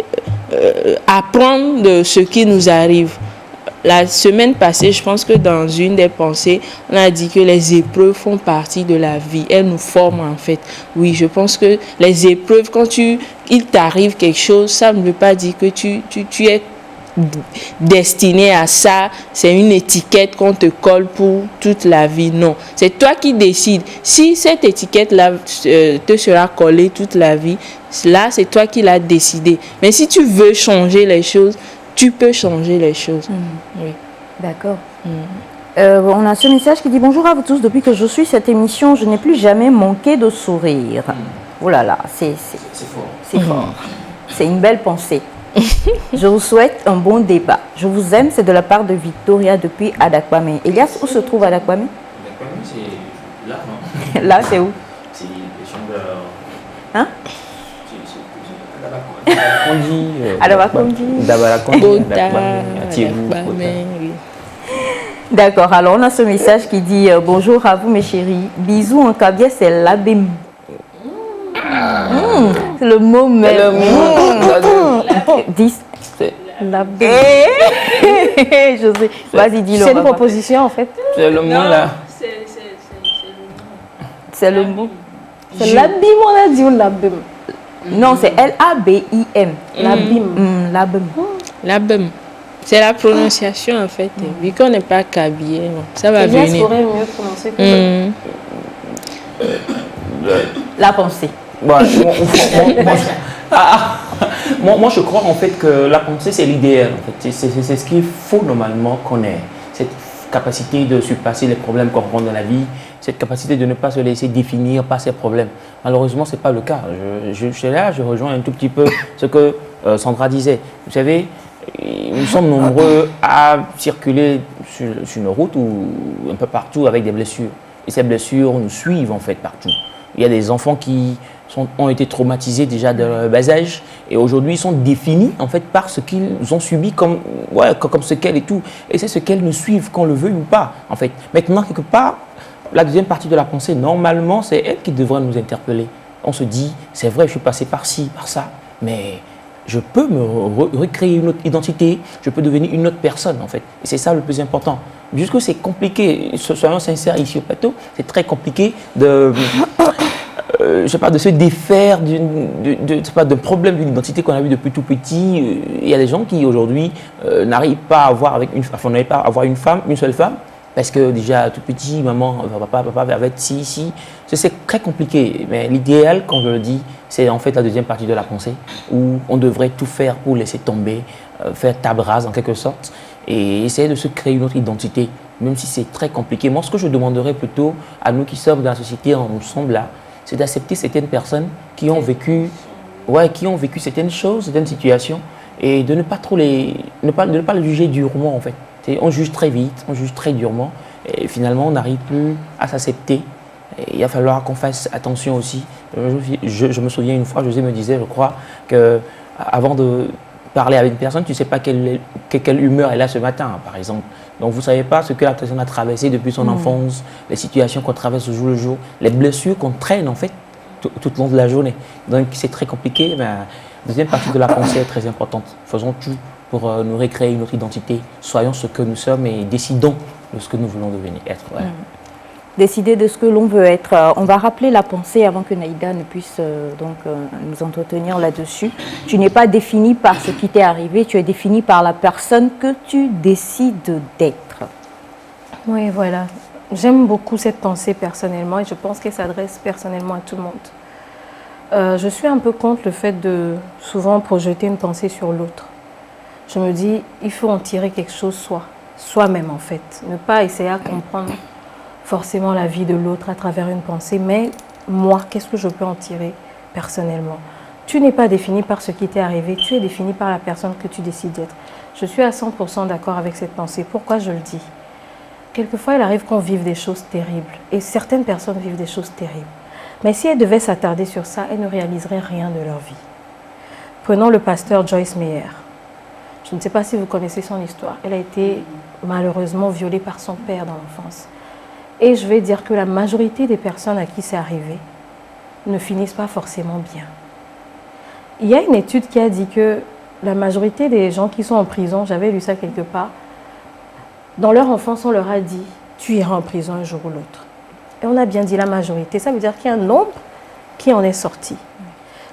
apprendre de ce qui nous arrive. La semaine passée, je pense que dans une des pensées, on a dit que les épreuves font partie de la vie. Elles nous forment en fait. Oui, je pense que les épreuves, quand il t'arrive quelque chose, ça ne veut pas dire que tu es destiné à ça. C'est une étiquette qu'on te colle pour toute la vie. Non, c'est toi qui décides. Si cette étiquette-là te sera collée toute la vie, là, c'est toi qui l'as décidé. Mais si tu veux changer les choses, tu peux changer les choses. Oui. D'accord. On a ce message qui dit: bonjour à vous tous, depuis que je suis cette émission, je n'ai plus jamais manqué de sourire. Oh là là, c'est fort. C'est fort. C'est une belle pensée. Je vous souhaite un bon débat. Je vous aime, c'est de la part de Victoria depuis Adakwame. Elias, où se trouve Adakwame? Adakwame, c'est là, non? Là, c'est où? C'est les chambres. Hein? D'accord, alors on a ce message qui dit: bonjour à vous mes chéris, bisous en kabia, c'est l'abim. C'est le mot même. L'abim. Je sais. Vas-y, dis-le. C'est une proposition en fait. C'est le mot là. C'est le mot. C'est l'abim, on a dit, ou l'abim? Non, c'est L-A-B-I-M. L'abim. L'abim. L'abim. C'est la prononciation en fait. Vu qu'on n'est pas kabye, ça va venir. Elias pourrait mieux prononcer que la pensée. Moi, je crois en fait que la pensée, c'est l'idéal. En fait. C'est ce qu'il faut normalement qu'on ait. Cette capacité de surpasser les problèmes qu'on rencontre dans la vie, cette capacité de ne pas se laisser définir par ces problèmes. Malheureusement, ce n'est pas le cas. Je rejoins un tout petit peu ce que Sandra disait. Vous savez, nous sommes nombreux à circuler sur nos routes ou un peu partout avec des blessures. Et ces blessures nous suivent en fait partout. Il y a des enfants qui ont été traumatisés déjà de leur bas âge et aujourd'hui ils sont définis en fait par ce qu'ils ont subi comme ce qu'elles et tout. Et c'est ce qu'elles nous suivent, qu'on le veuille ou pas en fait. Maintenant, quelque part, la deuxième partie de la pensée, normalement, c'est elle qui devrait nous interpeller. On se dit, c'est vrai, je suis passé par ci, par ça, mais je peux me recréer une autre identité, je peux devenir une autre personne en fait. Et c'est ça le plus important. Jusque c'est compliqué, soyons sincères ici au plateau, c'est très compliqué de se défaire d'un problème d'une identité qu'on a eu depuis tout petit. Il y a des gens qui aujourd'hui n'arrivent pas à avoir une femme, une seule femme, parce que déjà tout petit, maman, papa va être ici. C'est très compliqué, mais l'idéal, quand je le dis, c'est en fait la deuxième partie de la pensée, où on devrait tout faire pour laisser tomber, faire table rase en quelque sorte, et essayer de se créer une autre identité, même si c'est très compliqué. Moi, ce que je demanderais plutôt à nous qui sommes dans la société, nous sommes là, c'est d'accepter certaines personnes qui ont vécu certaines choses, certaines situations, et de ne pas les juger durement en fait. On juge très vite, on juge très durement, et finalement on n'arrive plus à s'accepter. Il va falloir qu'on fasse attention aussi. Je me souviens une fois, José me disait, je crois, qu'avant de parler avec une personne, tu ne sais pas quelle humeur elle a ce matin, par exemple. Donc vous ne savez pas ce que la personne a traversé depuis son enfance, les situations qu'on traverse au jour le jour, les blessures qu'on traîne en fait tout au long de la journée. Donc c'est très compliqué, mais la deuxième partie de la pensée est très importante. Faisons tout pour nous recréer une autre identité. Soyons ce que nous sommes et décidons de ce que nous voulons devenir, être. Voilà. Décider de ce que l'on veut être. On va rappeler la pensée avant que Naïda ne puisse nous entretenir là-dessus. Tu n'es pas défini par ce qui t'est arrivé, tu es défini par la personne que tu décides d'être. Oui, voilà. J'aime beaucoup cette pensée personnellement et je pense qu'elle s'adresse personnellement à tout le monde. Je suis un peu contre le fait de souvent projeter une pensée sur l'autre. Je me dis, il faut en tirer quelque chose soi-même en fait. Ne pas essayer à comprendre forcément la vie de l'autre à travers une pensée, mais moi, qu'est-ce que je peux en tirer personnellement? Tu n'es pas défini par ce qui t'est arrivé, tu es défini par la personne que tu décides d'être. Je suis à 100% d'accord avec cette pensée. Pourquoi je le dis? quelquefois, il arrive qu'on vive des choses terribles. Et certaines personnes vivent des choses terribles. Mais si elles devaient s'attarder sur ça, elles ne réaliseraient rien de leur vie. Prenons le pasteur Joyce Meyer. Je ne sais pas si vous connaissez son histoire. Elle a été malheureusement violée par son père dans l'enfance. Et je vais dire que la majorité des personnes à qui c'est arrivé ne finissent pas forcément bien. Il y a une étude qui a dit que la majorité des gens qui sont en prison, j'avais lu ça quelque part, dans leur enfance, on leur a dit « tu iras en prison un jour ou l'autre ». Et on a bien dit la majorité, ça veut dire qu'il y a un nombre qui en est sorti.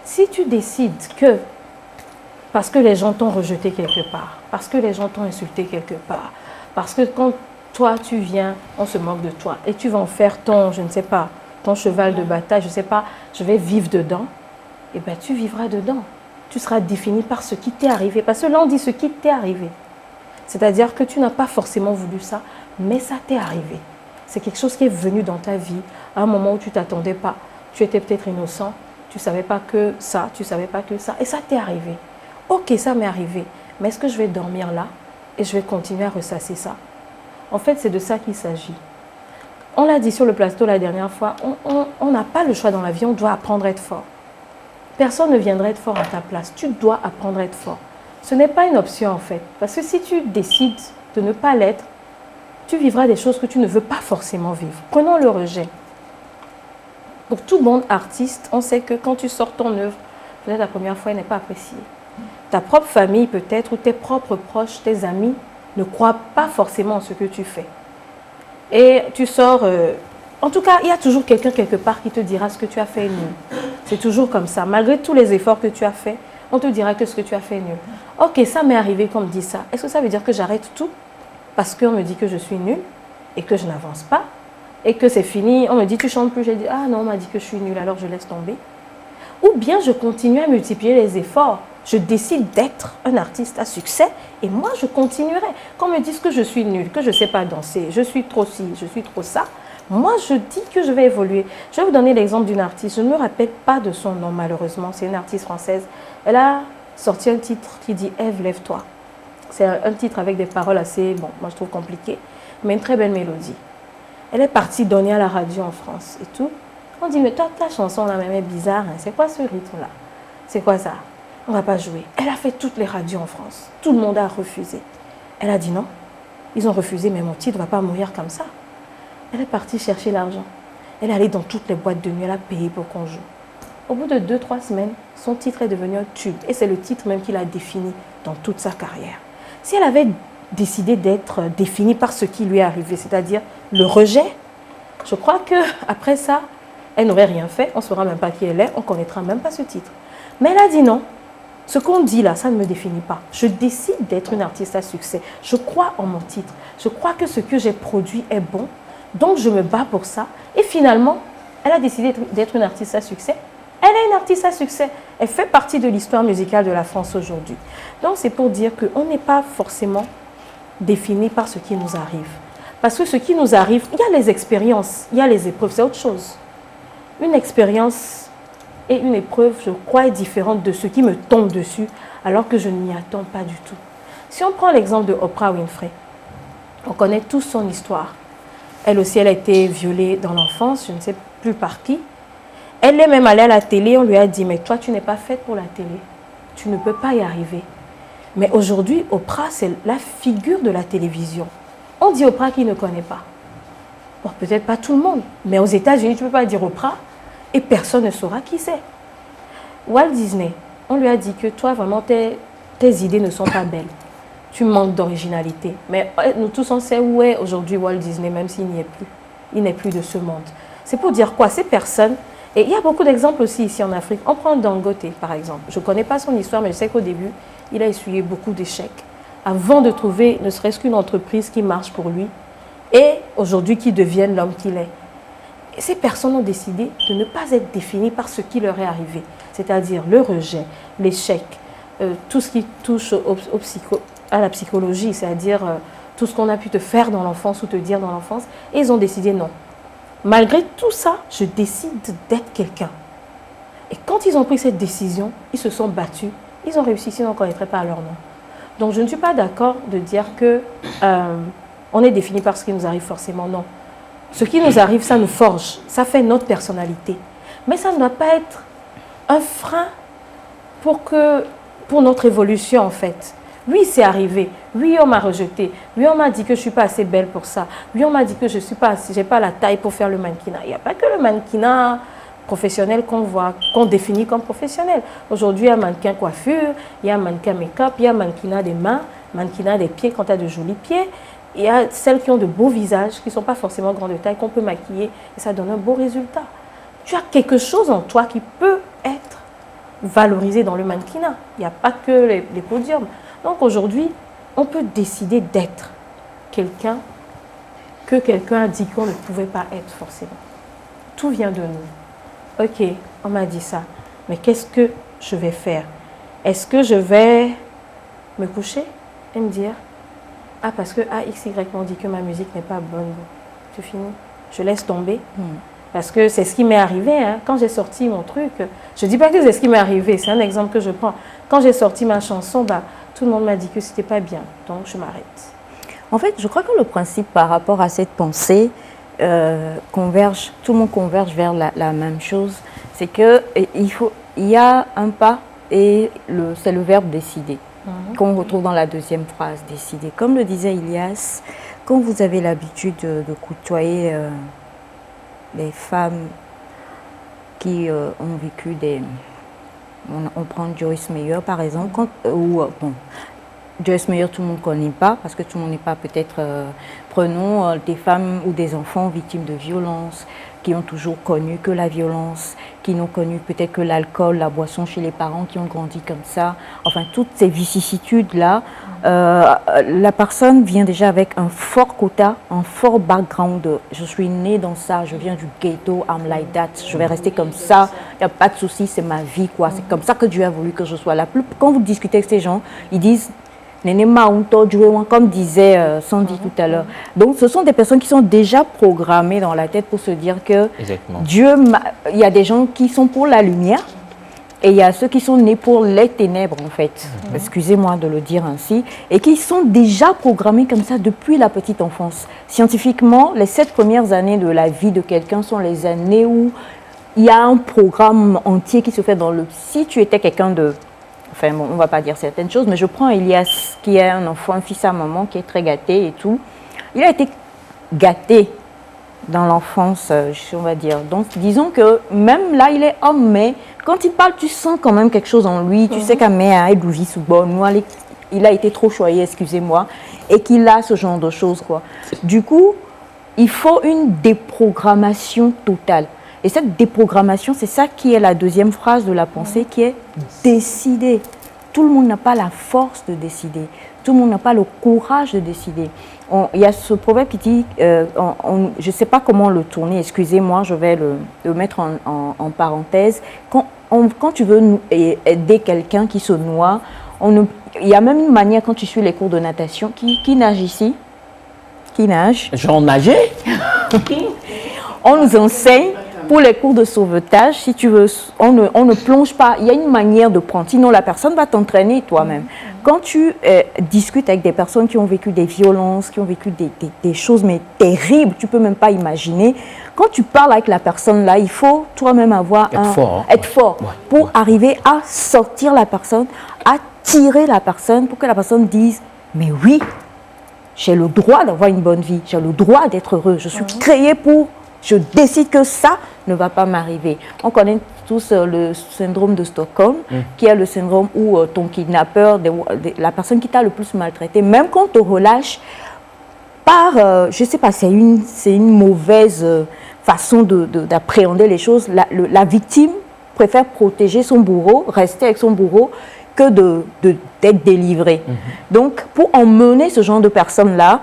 Si tu décides que, parce que les gens t'ont rejeté quelque part, parce que les gens t'ont insulté quelque part, parce que quand toi tu viens, on se moque de toi, et tu vas en faire ton, je ne sais pas, ton cheval de bataille, je ne sais pas, je vais vivre dedans, et bien tu vivras dedans. Tu seras défini par ce qui t'est arrivé, parce que là on dit ce qui t'est arrivé. C'est-à-dire que tu n'as pas forcément voulu ça, mais ça t'est arrivé. C'est quelque chose qui est venu dans ta vie à un moment où tu ne t'attendais pas. Tu étais peut-être innocent, tu ne savais pas que ça, tu ne savais pas que ça, et ça t'est arrivé. Ok, ça m'est arrivé, mais est-ce que je vais dormir là et je vais continuer à ressasser ça? En fait, c'est de ça qu'il s'agit. On l'a dit sur le plateau la dernière fois, on n'a pas le choix dans la vie, on doit apprendre à être fort. Personne ne viendra être fort à ta place, tu dois apprendre à être fort. Ce n'est pas une option en fait, parce que si tu décides de ne pas l'être, tu vivras des choses que tu ne veux pas forcément vivre. Prenons le rejet. Pour tout bon artiste, on sait que quand tu sors ton œuvre, peut-être la première fois, elle n'est pas appréciée. Ta propre famille peut-être, ou tes propres proches, tes amis, ne croient pas forcément en ce que tu fais. Et tu sors... en tout cas, il y a toujours quelqu'un quelque part qui te dira ce que tu as fait est nul. C'est toujours comme ça. Malgré tous les efforts que tu as faits, on te dira que ce que tu as fait est nul. Ok, ça m'est arrivé qu'on me dit ça. Est-ce que ça veut dire que j'arrête tout parce qu'on me dit que je suis nulle et que je n'avance pas et que c'est fini? On me dit tu chantes plus. J'ai dit ah non, on m'a dit que je suis nulle, alors je laisse tomber. Ou bien je continue à multiplier les efforts. Je décide d'être un artiste à succès et moi je continuerai. Quand on me dit que je suis nulle, que je ne sais pas danser, je suis trop ci, je suis trop ça, moi je dis que je vais évoluer. Je vais vous donner l'exemple d'une artiste. Je ne me rappelle pas de son nom malheureusement. C'est une artiste française. Elle a sorti un titre qui dit « Ève, lève-toi ». C'est un titre avec des paroles assez, bon, moi je trouve compliquées, mais une très belle mélodie. Elle est partie donner à la radio en France et tout. On dit « Mais toi, ta chanson là même est bizarre, hein. C'est quoi ce rythme-là? C'est quoi ça? On ne va pas jouer ». Elle a fait toutes les radios en France. Tout le monde a refusé. Elle a dit non. Ils ont refusé, mais mon titre ne va pas mourir comme ça. Elle est partie chercher l'argent. Elle est allée dans toutes les boîtes de nuit, elle a payé pour qu'on joue. Au bout de 2-3 semaines, son titre est devenu un tube. Et c'est le titre même qu'il a défini dans toute sa carrière. Si elle avait décidé d'être définie par ce qui lui est arrivé, c'est-à-dire le rejet, je crois qu'après ça, elle n'aurait rien fait. On ne saura même pas qui elle est, on ne connaîtra même pas ce titre. Mais elle a dit non. Ce qu'on dit là, ça ne me définit pas. Je décide d'être une artiste à succès. Je crois en mon titre. Je crois que ce que j'ai produit est bon. Donc je me bats pour ça. Et finalement, elle a décidé d'être une artiste à succès. Elle est une artiste à succès. Elle fait partie de l'histoire musicale de la France aujourd'hui. Donc c'est pour dire qu'on n'est pas forcément défini par ce qui nous arrive. Parce que ce qui nous arrive, il y a les expériences, il y a les épreuves, c'est autre chose. Une expérience et une épreuve, je crois, est différente de ce qui me tombe dessus alors que je ne m'y attends pas du tout. Si on prend l'exemple de Oprah Winfrey, on connaît tous son histoire. Elle aussi, elle a été violée dans l'enfance, je ne sais plus par qui. Elle est même allée à la télé, on lui a dit « Mais toi, tu n'es pas faite pour la télé. Tu ne peux pas y arriver. » Mais aujourd'hui, Oprah, c'est la figure de la télévision. On dit Oprah qui ne connaît pas. Bon, peut-être pas tout le monde, mais aux États-Unis, tu ne peux pas dire Oprah et personne ne saura qui c'est. Walt Disney, on lui a dit que toi, vraiment, tes idées ne sont pas belles. Tu manques d'originalité. Mais nous tous, on sait où est aujourd'hui Walt Disney, même s'il n'y est plus. Il n'est plus de ce monde. C'est pour dire quoi? Ces personnes, et il y a beaucoup d'exemples aussi ici en Afrique. On prend Dangote, par exemple. Je ne connais pas son histoire, mais je sais qu'au début, il a essuyé beaucoup d'échecs avant de trouver ne serait-ce qu'une entreprise qui marche pour lui et aujourd'hui qui devienne l'homme qu'il est. Et ces personnes ont décidé de ne pas être définies par ce qui leur est arrivé, c'est-à-dire le rejet, l'échec, tout ce qui touche à la psychologie, c'est-à-dire tout ce qu'on a pu te faire dans l'enfance ou te dire dans l'enfance. Et ils ont décidé non. Malgré tout ça, je décide d'être quelqu'un. Et quand ils ont pris cette décision, ils se sont battus. Ils ont réussi, sinon on ne connaîtrait pas leur nom. Donc je ne suis pas d'accord de dire que on est défini par ce qui nous arrive forcément, non. Ce qui nous arrive, ça nous forge, ça fait notre personnalité. Mais ça ne doit pas être un frein pour notre évolution, en fait. Oui, c'est arrivé. Oui, on m'a rejeté. Oui, on m'a dit que je ne suis pas assez belle pour ça. Oui, on m'a dit que je n'ai pas la taille pour faire le mannequinat. Il n'y a pas que le mannequinat professionnel qu'on définit comme professionnel. Aujourd'hui, il y a mannequin coiffure, il y a mannequin make-up, il y a mannequinat des mains, mannequinat des pieds quand tu as de jolis pieds. Il y a celles qui ont de beaux visages, qui ne sont pas forcément grands de taille, qu'on peut maquiller et ça donne un beau résultat. Tu as quelque chose en toi qui peut être valorisé dans le mannequinat. Il n'y a pas que les podiums. Donc aujourd'hui, on peut décider d'être quelqu'un que quelqu'un a dit qu'on ne pouvait pas être forcément. Tout vient de nous. Ok, on m'a dit ça, mais qu'est-ce que je vais faire? Est-ce que je vais me coucher et me dire ah, parce que AXY m'ont dit que ma musique n'est pas bonne, c'est fini, je laisse tomber. Parce que c'est ce qui m'est arrivé, hein. Quand j'ai sorti mon truc, je ne dis pas que c'est ce qui m'est arrivé, c'est un exemple que je prends. Quand j'ai sorti ma chanson, tout le monde m'a dit que c'était pas bien, donc je m'arrête. En fait, je crois que le principe par rapport à cette pensée converge, tout le monde converge vers la même chose, c'est que il y a un pas et c'est le verbe décider, qu'on retrouve dans la deuxième phrase, décider. Comme le disait Ilias, quand vous avez l'habitude de côtoyer les femmes qui ont vécu des... On prend Joyce Meyer par exemple, Joyce Meyer tout le monde ne connaît pas parce que tout le monde n'est pas peut-être... prenons des femmes ou des enfants victimes de violences, qui ont toujours connu que la violence, qui n'ont connu peut-être que l'alcool, la boisson chez les parents, qui ont grandi comme ça. Enfin, toutes ces vicissitudes-là, la personne vient déjà avec un fort quota, un fort background de « je suis née dans ça, je viens du ghetto, I'm like that, je vais rester comme ça, il n'y a pas de souci, c'est ma vie, quoi. C'est comme ça que Dieu a voulu que je sois là ». Quand vous discutez avec ces gens, ils disent comme disait Sandy tout à l'heure. Donc, ce sont des personnes qui sont déjà programmées dans la tête pour se dire que Dieu, il y a des gens qui sont pour la lumière et il y a ceux qui sont nés pour les ténèbres, en fait. Excusez-moi de le dire ainsi. Et qui sont déjà programmés comme ça depuis la petite enfance. Scientifiquement, les 7 premières années de la vie de quelqu'un sont les années où il y a un programme entier qui se fait dans le... Si tu étais quelqu'un de... Enfin, bon, on ne va pas dire certaines choses, mais je prends Elias, qui est un enfant, un fils à maman, qui est très gâté et tout. Il a été gâté dans l'enfance, on va dire. Donc, disons que même là, il est homme, mais quand il parle, tu sens quand même quelque chose en lui. Tu sais qu'à mère, il a été trop choyé, excusez-moi, et qu'il a ce genre de choses, quoi. Du coup, il faut une déprogrammation totale. Et cette déprogrammation, c'est ça qui est la deuxième phrase de la pensée, qui est décider. Tout le monde n'a pas la force de décider. Tout le monde n'a pas le courage de décider. Il y a ce proverbe qui dit, je ne sais pas comment le tourner, excusez-moi, je vais le mettre en parenthèse. Quand tu veux aider quelqu'un qui se noie, il y a même une manière, quand tu suis les cours de natation, qui nage ici? Qui nage? Genre nager? On nous enseigne. Pour les cours de sauvetage, si tu veux, on ne plonge pas. Il y a une manière de prendre. Sinon, la personne va t'entraîner toi-même. Quand tu discutes avec des personnes qui ont vécu des violences, qui ont vécu des choses mais terribles, tu ne peux même pas imaginer. Quand tu parles avec la personne là, il faut toi-même être fort pour arriver à sortir la personne, à tirer la personne pour que la personne dise « mais oui, j'ai le droit d'avoir une bonne vie, j'ai le droit d'être heureux, je suis créé pour... » Je décide que ça ne va pas m'arriver. On connaît tous le syndrome de Stockholm, qui est le syndrome où ton kidnappeur, la personne qui t'a le plus maltraité, même quand on te relâche par, je ne sais pas, c'est une mauvaise façon d'appréhender les choses. La victime préfère protéger son bourreau, rester avec son bourreau, que d'être délivrée. Donc, pour emmener ce genre de personnes-là,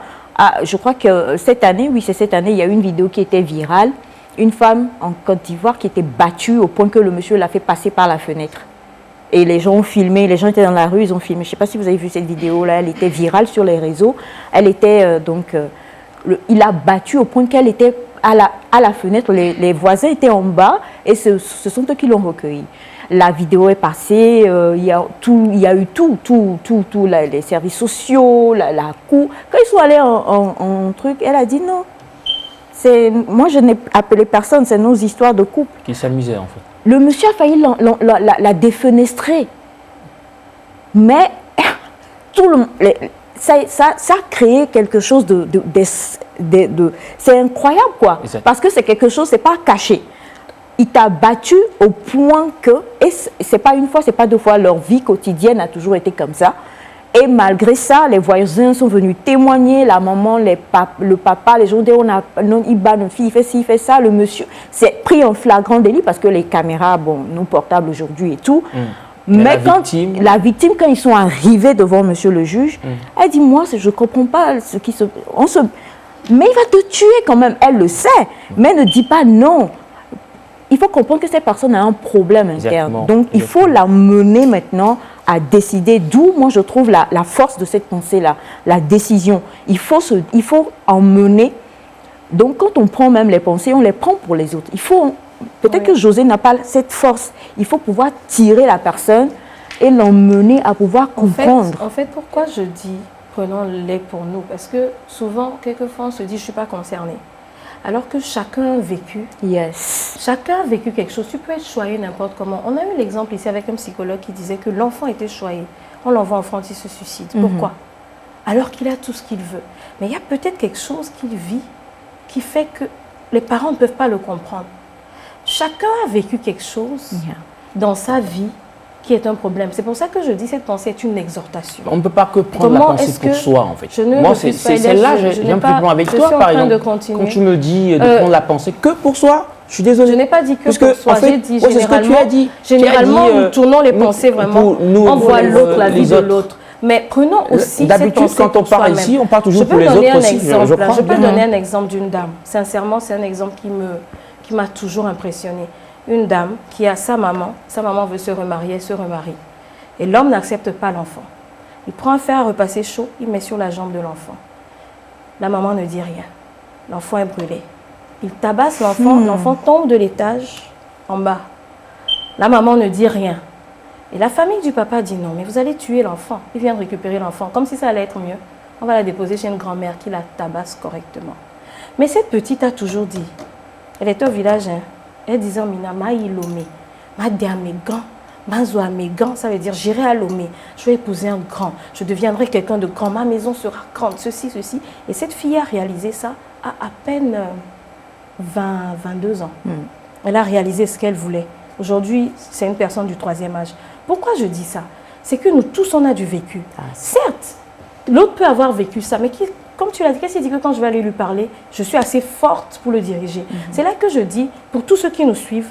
je crois que cette année, il y a eu une vidéo qui était virale. Une femme en Côte d'Ivoire qui était battue au point que le monsieur l'a fait passer par la fenêtre. Et les gens ont filmé, les gens étaient dans la rue, ils ont filmé. Je ne sais pas si vous avez vu cette vidéo-là, elle était virale sur les réseaux. Elle était il a battu au point qu'elle était à la fenêtre. Les voisins étaient en bas et ce sont eux qui l'ont recueillie. la vidéo est passée, il y a eu tout, les services sociaux, la cour. Quand ils sont allés en truc, elle a dit non. Moi, je n'ai appelé personne, c'est nos histoires de couple. Qui s'amusaient en fait. Le monsieur a failli la défenestrer. Mais ça a créé quelque chose c'est incroyable, quoi. Exact. Parce que c'est quelque chose, c'est pas caché. Il t'a battu au point que, et c'est pas une fois, c'est pas deux fois, leur vie quotidienne a toujours été comme ça. Et malgré ça, les voisins sont venus témoigner, la maman, le papa, les gens disent, il bat notre fille, il fait ci, il fait ça. Le monsieur s'est pris en flagrant délit parce que les caméras, bon, nous portables aujourd'hui et tout. Mais la victime, quand ils sont arrivés devant monsieur le juge, elle dit, moi, je ne comprends pas ce qui se... Mais il va te tuer quand même, elle le sait. Mais ne dis pas non. Il faut comprendre que cette personne a un problème interne. Donc, il faut la mener maintenant à décider, d'où moi je trouve la force de cette pensée-là, la décision. Il faut emmener. Donc quand on prend même les pensées, on les prend pour les autres. Peut-être que José n'a pas cette force. Il faut pouvoir tirer la personne et l'emmener à pouvoir comprendre. En fait, pourquoi je dis prenons-les pour nous? Parce que souvent, quelquefois, on se dit je ne suis pas concernée. Alors que chacun a vécu. Yes. Chacun a vécu quelque chose. Tu peux être choyé n'importe comment. On a eu l'exemple ici avec un psychologue qui disait que l'enfant était choyé. On l'envoie en France, il se suicide. Pourquoi? Alors qu'il a tout ce qu'il veut. Mais il y a peut-être quelque chose qu'il vit qui fait que les parents ne peuvent pas le comprendre. Chacun a vécu quelque chose dans sa vie qui est un problème. C'est pour ça que je dis cette pensée est une exhortation. On ne peut pas que prendre la pensée pour soi, en fait. Moi, c'est celle-là, j'ai un peu de avec toi, par exemple. Quand tu me dis de prendre la pensée que pour soi, je suis désolé. Je n'ai pas dit que pour soi, j'ai dit généralement, nous tournons les pensées vraiment, on voit l'autre, la vie de l'autre. Mais prenons aussi cette pensée quand on parle ici, on parle toujours pour les autres aussi. Je peux donner un exemple d'une dame. Sincèrement, c'est un exemple qui m'a toujours impressionnée. Une dame qui a sa maman veut se remarier, elle se remarie. Et l'homme n'accepte pas l'enfant. Il prend un fer à repasser chaud, il met sur la jambe de l'enfant. La maman ne dit rien. L'enfant est brûlé. Il tabasse l'enfant, l'enfant tombe de l'étage en bas. La maman ne dit rien. Et la famille du papa dit non, mais vous allez tuer l'enfant. Il vient de récupérer l'enfant, comme si ça allait être mieux. On va la déposer chez une grand-mère qui la tabasse correctement. Mais cette petite a toujours dit, elle était au village, elle disait, Mina, ma ilomé, ma gants, ma zoa mes gants, ça veut dire j'irai à Lomé, je vais épouser un grand, je deviendrai quelqu'un de grand, ma maison sera grande, ceci. Et cette fille a réalisé ça à peine 22 ans. Elle a réalisé ce qu'elle voulait. Aujourd'hui, c'est une personne du 3e âge. Pourquoi je dis ça? C'est que nous tous, on a du vécu. Certes, l'autre peut avoir vécu ça, mais comme tu l'as dit, qu'est-ce qu'il dit que quand je vais aller lui parler, je suis assez forte pour le diriger. C'est là que je dis, pour tous ceux qui nous suivent,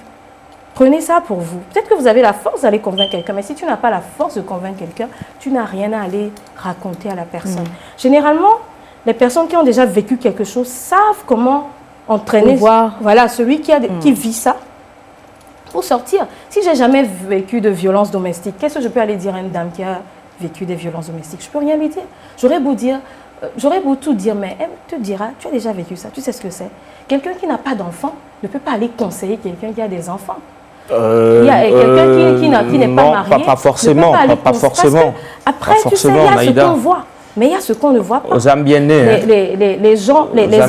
prenez ça pour vous. Peut-être que vous avez la force d'aller convaincre quelqu'un, mais si tu n'as pas la force de convaincre quelqu'un, tu n'as rien à aller raconter à la personne. Généralement, les personnes qui ont déjà vécu quelque chose savent comment entraîner celui qui vit ça pour sortir. Si j'ai jamais vécu de violence domestique, qu'est-ce que je peux aller dire à une dame qui a vécu des violences domestiques? Je ne peux rien lui dire. J'aurais beau tout dire, mais elle te dira, tu as déjà vécu ça, tu sais ce que c'est. Quelqu'un qui n'a pas d'enfant ne peut pas aller conseiller quelqu'un qui a des enfants. Il y a quelqu'un qui n'est pas marié. Pas forcément. Pas forcément. Après, tu sais, il y a ce qu'on voit. Mais il y a ce qu'on ne voit pas. Aux âmes bien nées. Les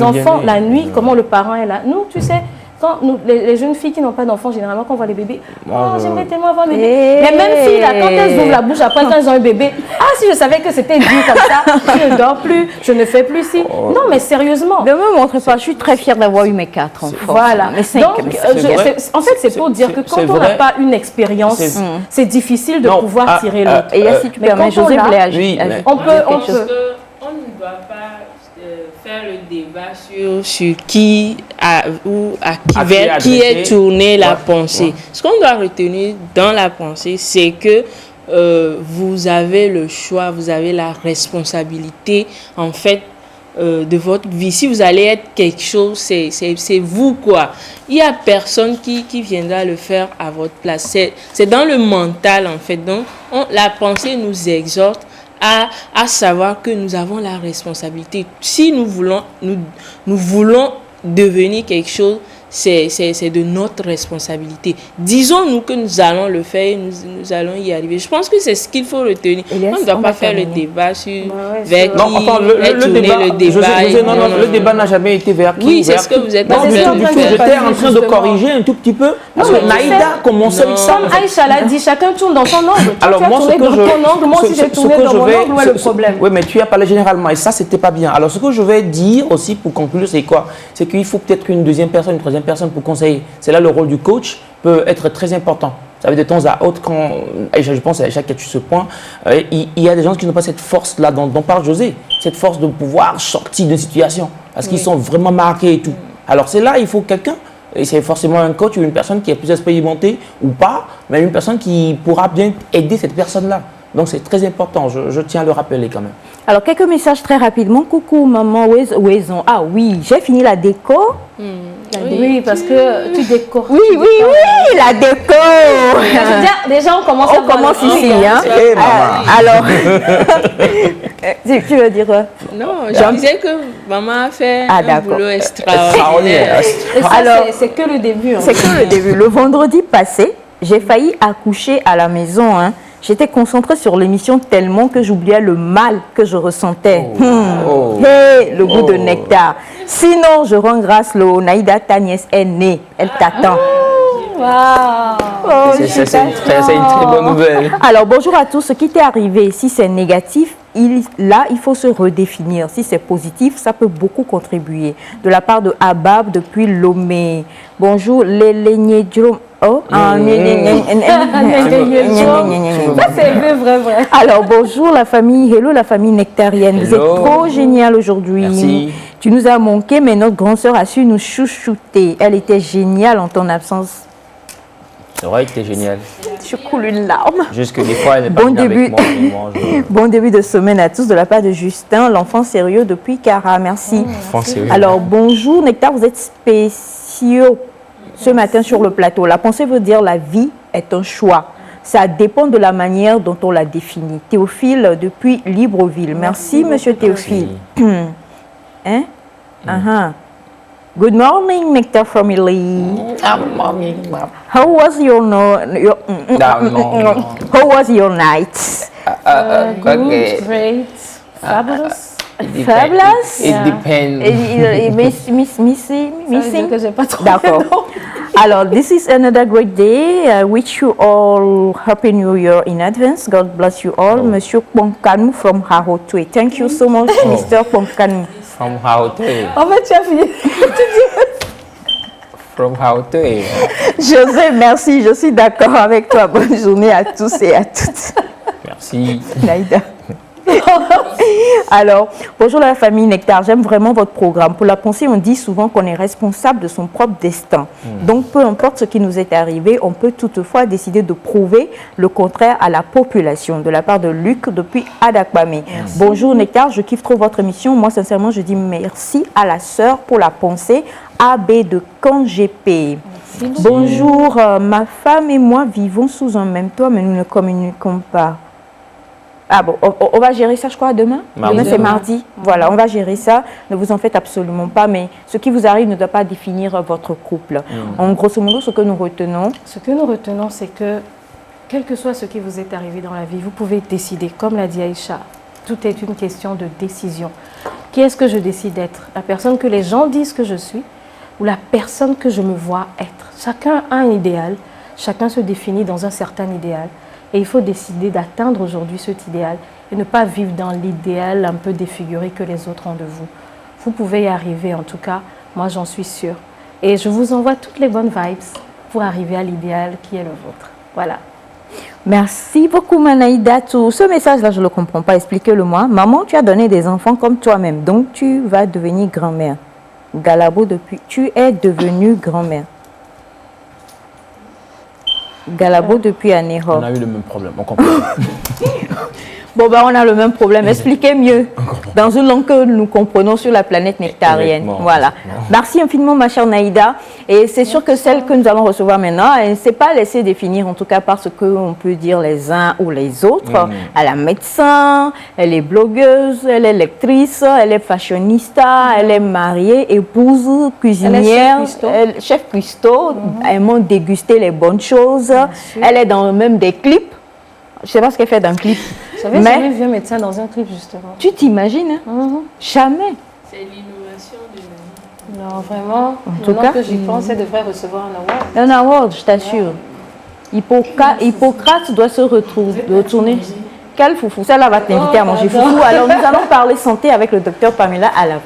enfants, la nuit, comment le parent est là. Nous, tu sais, quand les jeunes filles qui n'ont pas d'enfants, généralement, quand on voit les bébés, j'aimerais tellement avoir un bébé. Les mêmes filles, là, quand elles ouvrent la bouche après, quand elles ont un bébé, si je savais que c'était dit comme ça, je ne dors plus, je ne fais plus ci. Non, mais sérieusement. Ne me montre pas, je suis très fière d'avoir eu mes 4 enfants. Voilà. Donc, en fait, c'est pour dire que quand on n'a pas une expérience, c'est difficile de pouvoir tirer l'autre. Et si tu permets, José voulait ajouter. On peut. On ne doit pas faire le débat sur qui est tournée la pensée. Ce qu'on doit retenir dans la pensée, c'est que vous avez le choix, vous avez la responsabilité en fait de votre vie. Si vous allez être quelque chose, c'est vous quoi. Il n'y a personne qui viendra le faire à votre place. C'est dans le mental en fait. Donc la pensée nous exhorte à savoir que nous avons la responsabilité. Si nous voulons devenir quelque chose, c'est de notre responsabilité. Disons-nous que nous allons le faire, nous allons y arriver. Je pense que c'est ce qu'il faut retenir. On ne doit pas faire le débat sur vers qui est tourné le débat. Non, le débat n'a jamais été vers qui. Oui, c'est ce que vous êtes en train de faire. J'étais en train de corriger un tout petit peu. Parce que Naïda commençait avec ça. Comme Aïcha l'a dit, chacun tourne dans son angle. Alors moi, ce que moi aussi j'ai tourné dans mon angle, où est le problème? Oui, mais tu as parlé généralement et ça, c'était pas bien. Alors ce que je vais dire aussi pour conclure, c'est quoi? C'est qu'il faut peut-être une deuxième personne, une troisième personne pour conseiller. C'est là le rôle du coach peut être très important. Ça veut dire de temps à autre, quand je pense à chaque ce point, il y a des gens qui n'ont pas cette force-là dont parle José, cette force de pouvoir sortir d'une situation parce qu'ils sont vraiment marqués et tout. Alors c'est là, il faut quelqu'un, et c'est forcément un coach ou une personne qui est plus expérimentée ou pas, mais une personne qui pourra bien aider cette personne-là. Donc c'est très important, je tiens à le rappeler quand même. Alors, quelques messages très rapidement. Coucou maman, où est-on? Ah oui, j'ai fini la déco. Oui, parce que tu décores. Oui, la déco. Déjà, on commence ici. Hein. Alors, tu veux dire quoi? Non, je disais que maman a fait un boulot extraordinaire. Alors, c'est que le début. C'est que le début. Le vendredi passé, j'ai failli accoucher à la maison. Hein. J'étais concentrée sur l'émission tellement que j'oubliais le mal que je ressentais. Le goût de nectar. Sinon, je rends grâce, Naïda, ta nièce est née. Elle t'attend. C'est une très bonne nouvelle. Alors, bonjour à tous. Ce qui t'est arrivé, si c'est négatif, il faut se redéfinir. Si c'est positif, ça peut beaucoup contribuer. De la part de Abab depuis Lomé. Bonjour, les Oh, ça c'est vrai. Alors bonjour la famille, hello la famille nectarienne. Vous êtes trop génial aujourd'hui. Merci. Tu nous as manqué, mais notre grande sœur a su nous chouchouter. Elle était géniale en ton absence. C'est vrai que c'était génial. Je coule une larme. Jusque des fois, elle n'est pas avec moi. Bon début de semaine à tous de la part de Justin, l'enfant sérieux depuis Cara. Merci. Alors bonjour Nectar, vous êtes spéciaux ce matin sur le plateau. La pensée veut dire la vie est un choix. Ça dépend de la manière dont on la définit. Théophile depuis Libreville. Merci, monsieur Théophile. Hein? Good morning, Nectar family. How was how was your night? Good, great, fabulous. Fabulous? It depends. Missing? Que j'ai pas trop. D'accord. Alors, this is another great day. I wish you all Happy New Year in advance. God bless you all. Monsieur Ponkanu from Harotoe. Thank you so much, Mr. Ponkanu. From Harotoe. En fait, tu as fini. From Harotoe. José, merci. Je suis d'accord avec toi. Bonne journée à tous et à toutes. Merci. Naïda. Alors, bonjour la famille Nectar, j'aime vraiment votre programme. Pour la pensée, on dit souvent qu'on est responsable de son propre destin. Donc, peu importe ce qui nous est arrivé, on peut toutefois décider de prouver le contraire à la population. De la part de Luc depuis Adakbame. Bonjour Nectar, je kiffe trop votre émission. Moi, sincèrement, je dis merci à la sœur pour la pensée. AB de Kangépé. Bonjour, ma femme et moi vivons sous un même toit, mais nous ne communiquons pas. Ah bon, on va gérer ça, je crois, demain. Demain, c'est mardi. Voilà, on va gérer ça. Ne vous en faites absolument pas. Mais ce qui vous arrive ne doit pas définir votre couple. En grosso modo, ce que nous retenons... Ce que nous retenons, c'est que, quel que soit ce qui vous est arrivé dans la vie, vous pouvez décider. Comme l'a dit Aïcha, tout est une question de décision. Qui est-ce que je décide d'être? La personne que les gens disent que je suis ou la personne que je me vois être? Chacun a un idéal. Chacun se définit dans un certain idéal. Et il faut décider d'atteindre aujourd'hui cet idéal et ne pas vivre dans l'idéal un peu défiguré que les autres ont de vous. Vous pouvez y arriver, en tout cas, moi j'en suis sûre. Et je vous envoie toutes les bonnes vibes pour arriver à l'idéal qui est le vôtre. Voilà. Merci beaucoup Manaïda. Ce message-là, je ne le comprends pas. Expliquez-le-moi. Maman, tu as donné des enfants comme toi-même, donc tu vas devenir grand-mère. Galabo, tu es devenue grand-mère. Galabo depuis Anéro. On a eu le même problème, on comprend. Bon, ben, on a le même problème. Expliquez mieux. Dans une langue que nous comprenons sur la planète nectarienne. Honnêtement, Voilà. Merci infiniment, ma chère Naïda. Et c'est sûr que celle que nous allons recevoir maintenant, elle ne s'est pas laissée définir, en tout cas par ce qu'on peut dire les uns ou les autres. Elle est médecin, elle est blogueuse, elle est lectrice, elle est fashionista, elle est mariée, épouse, cuisinière, chef cuistot. Elle aime déguster les bonnes choses. Elle est dans même des clips. Je ne sais pas ce qu'elle fait dans le clip. J'avais jamais vu un médecin dans un clip, justement. Tu t'imagines, hein? Jamais. C'est l'innovation de Non, vraiment. En tout cas, que j'y pense, elle devrait recevoir un award. Un award, je t'assure. Hippocrate doit se retourner. Quel foufou. Celle-là va t'inviter à manger foufou. Alors, nous allons parler santé avec le docteur Pamela Alavo.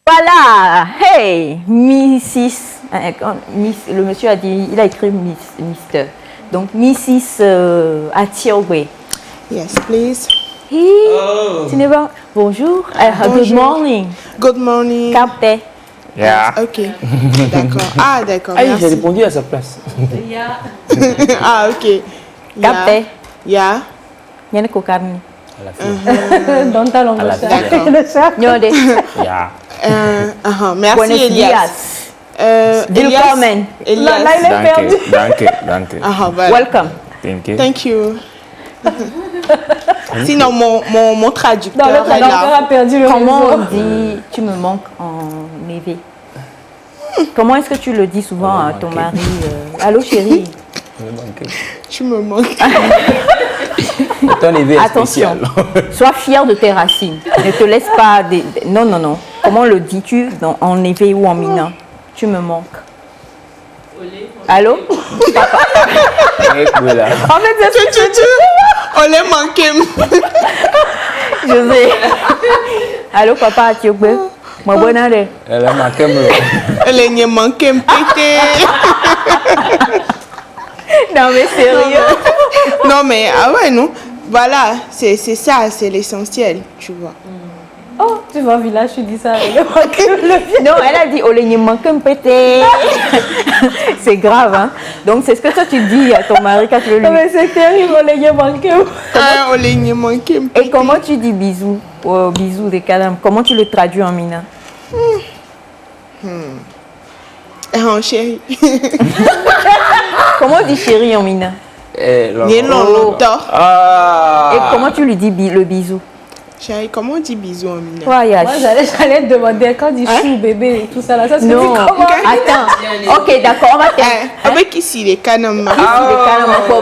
Voilà, hey, Mrs. Le monsieur a dit, il a écrit Mister. Donc, Mrs. Atiogwe. Yes, please. Tu n'es pas... Bonjour. Good Bonjour. morning. Good morning. Capte. Yeah. Ok. D'accord. Ah, d'accord. Ah, j'ai Merci. répondu à sa place. Ah, ok. Capte. Yeah. Yana kokarni. À la fin. Dans ta langue. À la ça. Nyode. Yeah. Merci, Buenos Elias. dias. Willkommen. Elias. Là, il est perdu. Danke. Voilà. Welcome. Thank you. Sinon, mon traducteur Dans le est traducteur là. a perdu le Comment réseau. on dit tu me manques en éveil? Comment est-ce que tu le dis souvent à ton mari? Allô chérie. Tu me manques. Ton éveil est Attention, spécial. sois fier de tes racines. Ne te laisse pas... Non, non, non. Comment le dis-tu en éveil ou en mina? Tu me manques. Allô? Voilà. En fait, c'est On l'a manqué. José. Allô, papa Atiogbe. Moi, bonne année. Elle a marqué me. Elle est manqué. Non, mais sérieux. Non, mais ah ouais, non. Voilà, c'est ça, c'est l'essentiel, tu vois. Oh, tu vas au village, tu dis ça. Le Non, elle a dit, oh, il manque un pété. C'est grave, hein. Donc, c'est ce que toi, tu dis à ton mari quand tu le lui. mais c'est terrible, on l'a manqué. Ah, on l'a manqué. Et comment tu dis bisous? Bisous des câlins. Comment tu le traduis en mina? Ah, chérie. Comment on dit chérie en mina? Ni longtemps. Ah. Et comment tu lui dis le bisou? Chérie, comment on dit bisous en mina? Voyage. Moi, j'allais te demander quand il chou, bébé et tout ça là. Ça se dit Non. comment? Attends. Ok, d'accord, on va terminer. Avec ici, les canons.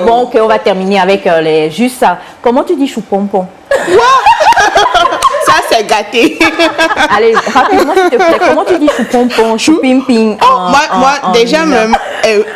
Bon, ok, on va terminer avec les juste ça. Comment tu dis chou pompon? Ça, c'est gâté. Allez, rapidement, s'il te plaît. Comment tu dis chou pompon, chou ping ping? Moi, déjà même,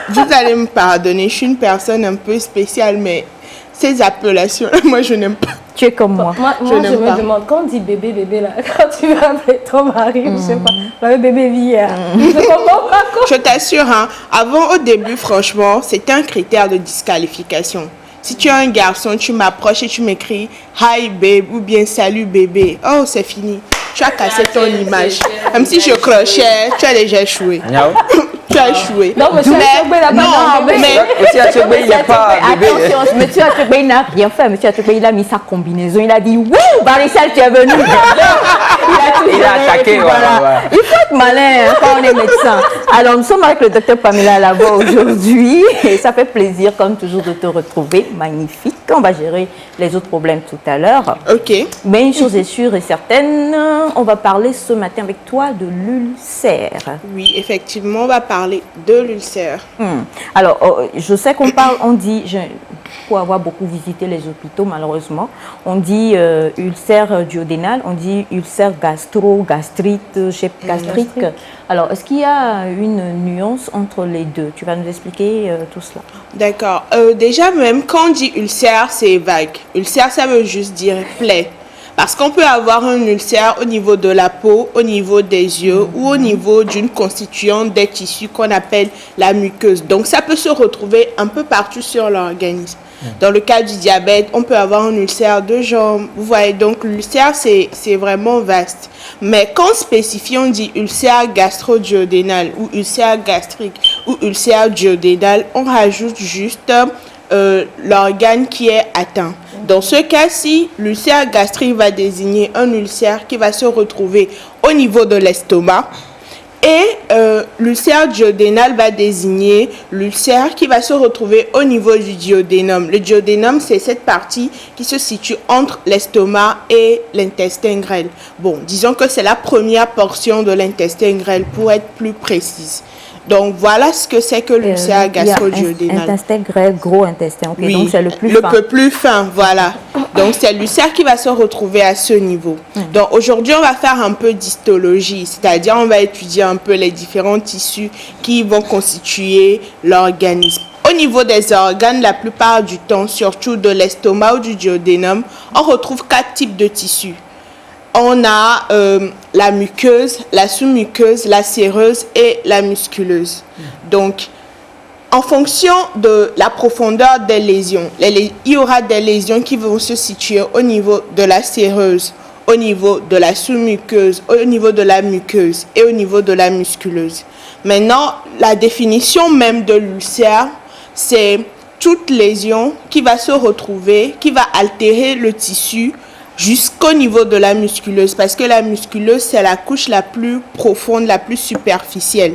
vous allez me pardonner, je suis une personne un peu spéciale, mais ces appellations, moi, je n'aime pas. Tu es comme moi. Moi, je n'aime pas. me demande, quand on dit bébé, là, quand tu vas appeler ton mari, je sais pas, le bébé vit hier. Je comprends pas quoi. Je t'assure, hein, avant, au début, franchement, c'était un critère de disqualification. Si tu es un garçon, tu m'approches et tu m'écris « Hi babe » ou bien « Salut bébé ». Oh, c'est fini. Tu as cassé ton image. Même si je crochais, tu as déjà échoué. Tu as échoué. Non, monsieur Atiogbe, là-bas, non, mais Aussi Atiogbe, il n'est pas bébé. Attention, monsieur Atiogbe, il n'a rien fait. Monsieur Atiogbe, il a mis sa combinaison. Il a dit, wouh, Barissal, tu es venu. Il a attaqué, Voilà. Il faut être malin hein, quand on est médecin. Alors, nous sommes avec le docteur Pamela Alavo aujourd'hui. Et ça fait plaisir, comme toujours, de te retrouver. Magnifique. On va gérer les autres problèmes tout à l'heure. ok. Mais une chose est sûre et certaine, on va parler ce matin avec toi de l'ulcère. Oui, effectivement, on va parler de l'ulcère. Alors, je sais qu'on parle, on dit, pour avoir beaucoup visité les hôpitaux malheureusement, on dit ulcère duodénal, on dit ulcère gastrite, gastrique. Alors, est-ce qu'il y a une nuance entre les deux? Tu vas nous expliquer tout cela. D'accord. Déjà même, quand on dit ulcère, c'est vague. Ulcère, ça veut juste dire plaie. Parce qu'on peut avoir un ulcère au niveau de la peau, au niveau des yeux ou au niveau d'une constituante des tissus qu'on appelle la muqueuse. Donc, ça peut se retrouver un peu partout sur l'organisme. Dans le cas du diabète, on peut avoir un ulcère de jambes. Vous voyez, donc l'ulcère, c'est vraiment vaste. Mais quand on spécifie, on dit ulcère gastro-duodénal ou ulcère gastrique ou ulcère duodénal, on rajoute juste l'organe qui est atteint. Dans ce cas-ci, l'ulcère gastrique va désigner un ulcère qui va se retrouver au niveau de l'estomac. Et l'ulcère duodénal va désigner l'ulcère qui va se retrouver au niveau du duodénum. Le duodénum, c'est cette partie qui se situe entre l'estomac et l'intestin grêle. Bon, disons que c'est la première portion de l'intestin grêle pour être plus précise. Donc, voilà ce que c'est que l'ulcère gastro-duodénal. Intestin grêle, gros intestin. Okay, oui, donc c'est le plus fin. Le plus fin, voilà. Donc, c'est l'ulcère qui va se retrouver à ce niveau. Donc, aujourd'hui, on va faire un peu d'histologie, c'est-à-dire on va étudier un peu les différents tissus qui vont constituer l'organisme. Au niveau des organes, la plupart du temps, surtout de l'estomac ou du duodénum, on retrouve 4 types de tissus. On a la muqueuse, la sous-muqueuse, la séreuse et la musculeuse. Donc, en fonction de la profondeur des lésions, il y aura des lésions qui vont se situer au niveau de la séreuse, au niveau de la sous-muqueuse, au niveau de la muqueuse et au niveau de la musculeuse. Maintenant, la définition même de l'ulcère, c'est toute lésion qui va se retrouver, qui va altérer le tissu jusqu'au niveau de la musculeuse, parce que la musculeuse, c'est la couche la plus profonde, la plus superficielle.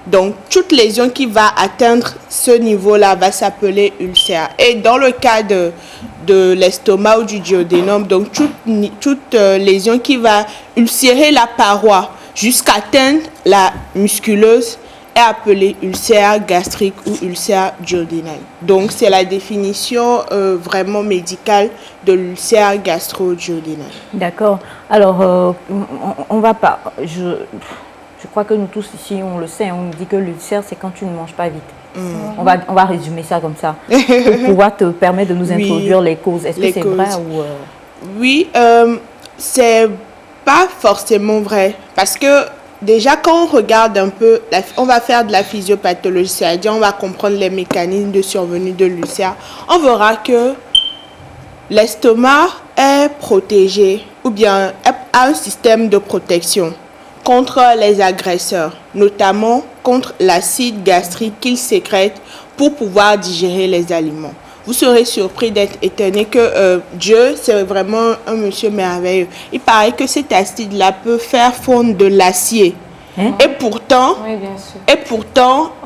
Donc, toute lésion qui va atteindre ce niveau-là va s'appeler ulcère. Et dans le cas de l'estomac ou du duodénum, donc toute lésion qui va ulcérer la paroi jusqu'à atteindre la musculeuse est appelée ulcère gastrique ou ulcère duodénal. Donc, c'est la définition vraiment médicale de l'ulcère gastro-duodénal. D'accord. Alors, on va pas... Je crois que nous tous ici, on le sait, on dit que l'ulcère, c'est quand tu ne manges pas vite. On va résumer ça comme ça, pour pouvoir te permettre de nous introduire les causes. Est-ce que c'est vrai ou... Oui, c'est pas forcément vrai, parce que déjà, quand on regarde un peu, on va faire de la physiopathologie, c'est-à-dire on va comprendre les mécanismes de survenue de l'ulcère. On verra que l'estomac est protégé, ou bien a un système de protection contre les agresseurs, notamment contre l'acide gastrique qu'il sécrète pour pouvoir digérer les aliments. Vous serez surpris d'être étonné que Dieu, c'est vraiment un monsieur merveilleux. Il paraît que cet acide-là peut faire fondre de l'acier. Et pourtant, oui, bien sûr.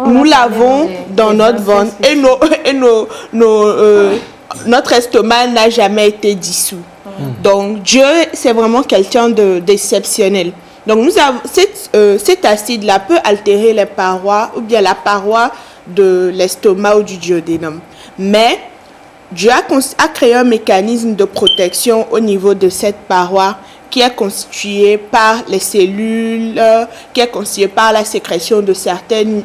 Nous l'avons dans notre ventre et notre estomac n'a jamais été dissous. Donc Dieu, c'est vraiment quelqu'un d'exceptionnel. Donc nous avons cet acide-là peut altérer les parois ou bien la paroi de l'estomac ou du duodénum. Mais Dieu a créé un mécanisme de protection au niveau de cette paroi qui est constituée par les cellules, qui est constituée par la sécrétion de certaines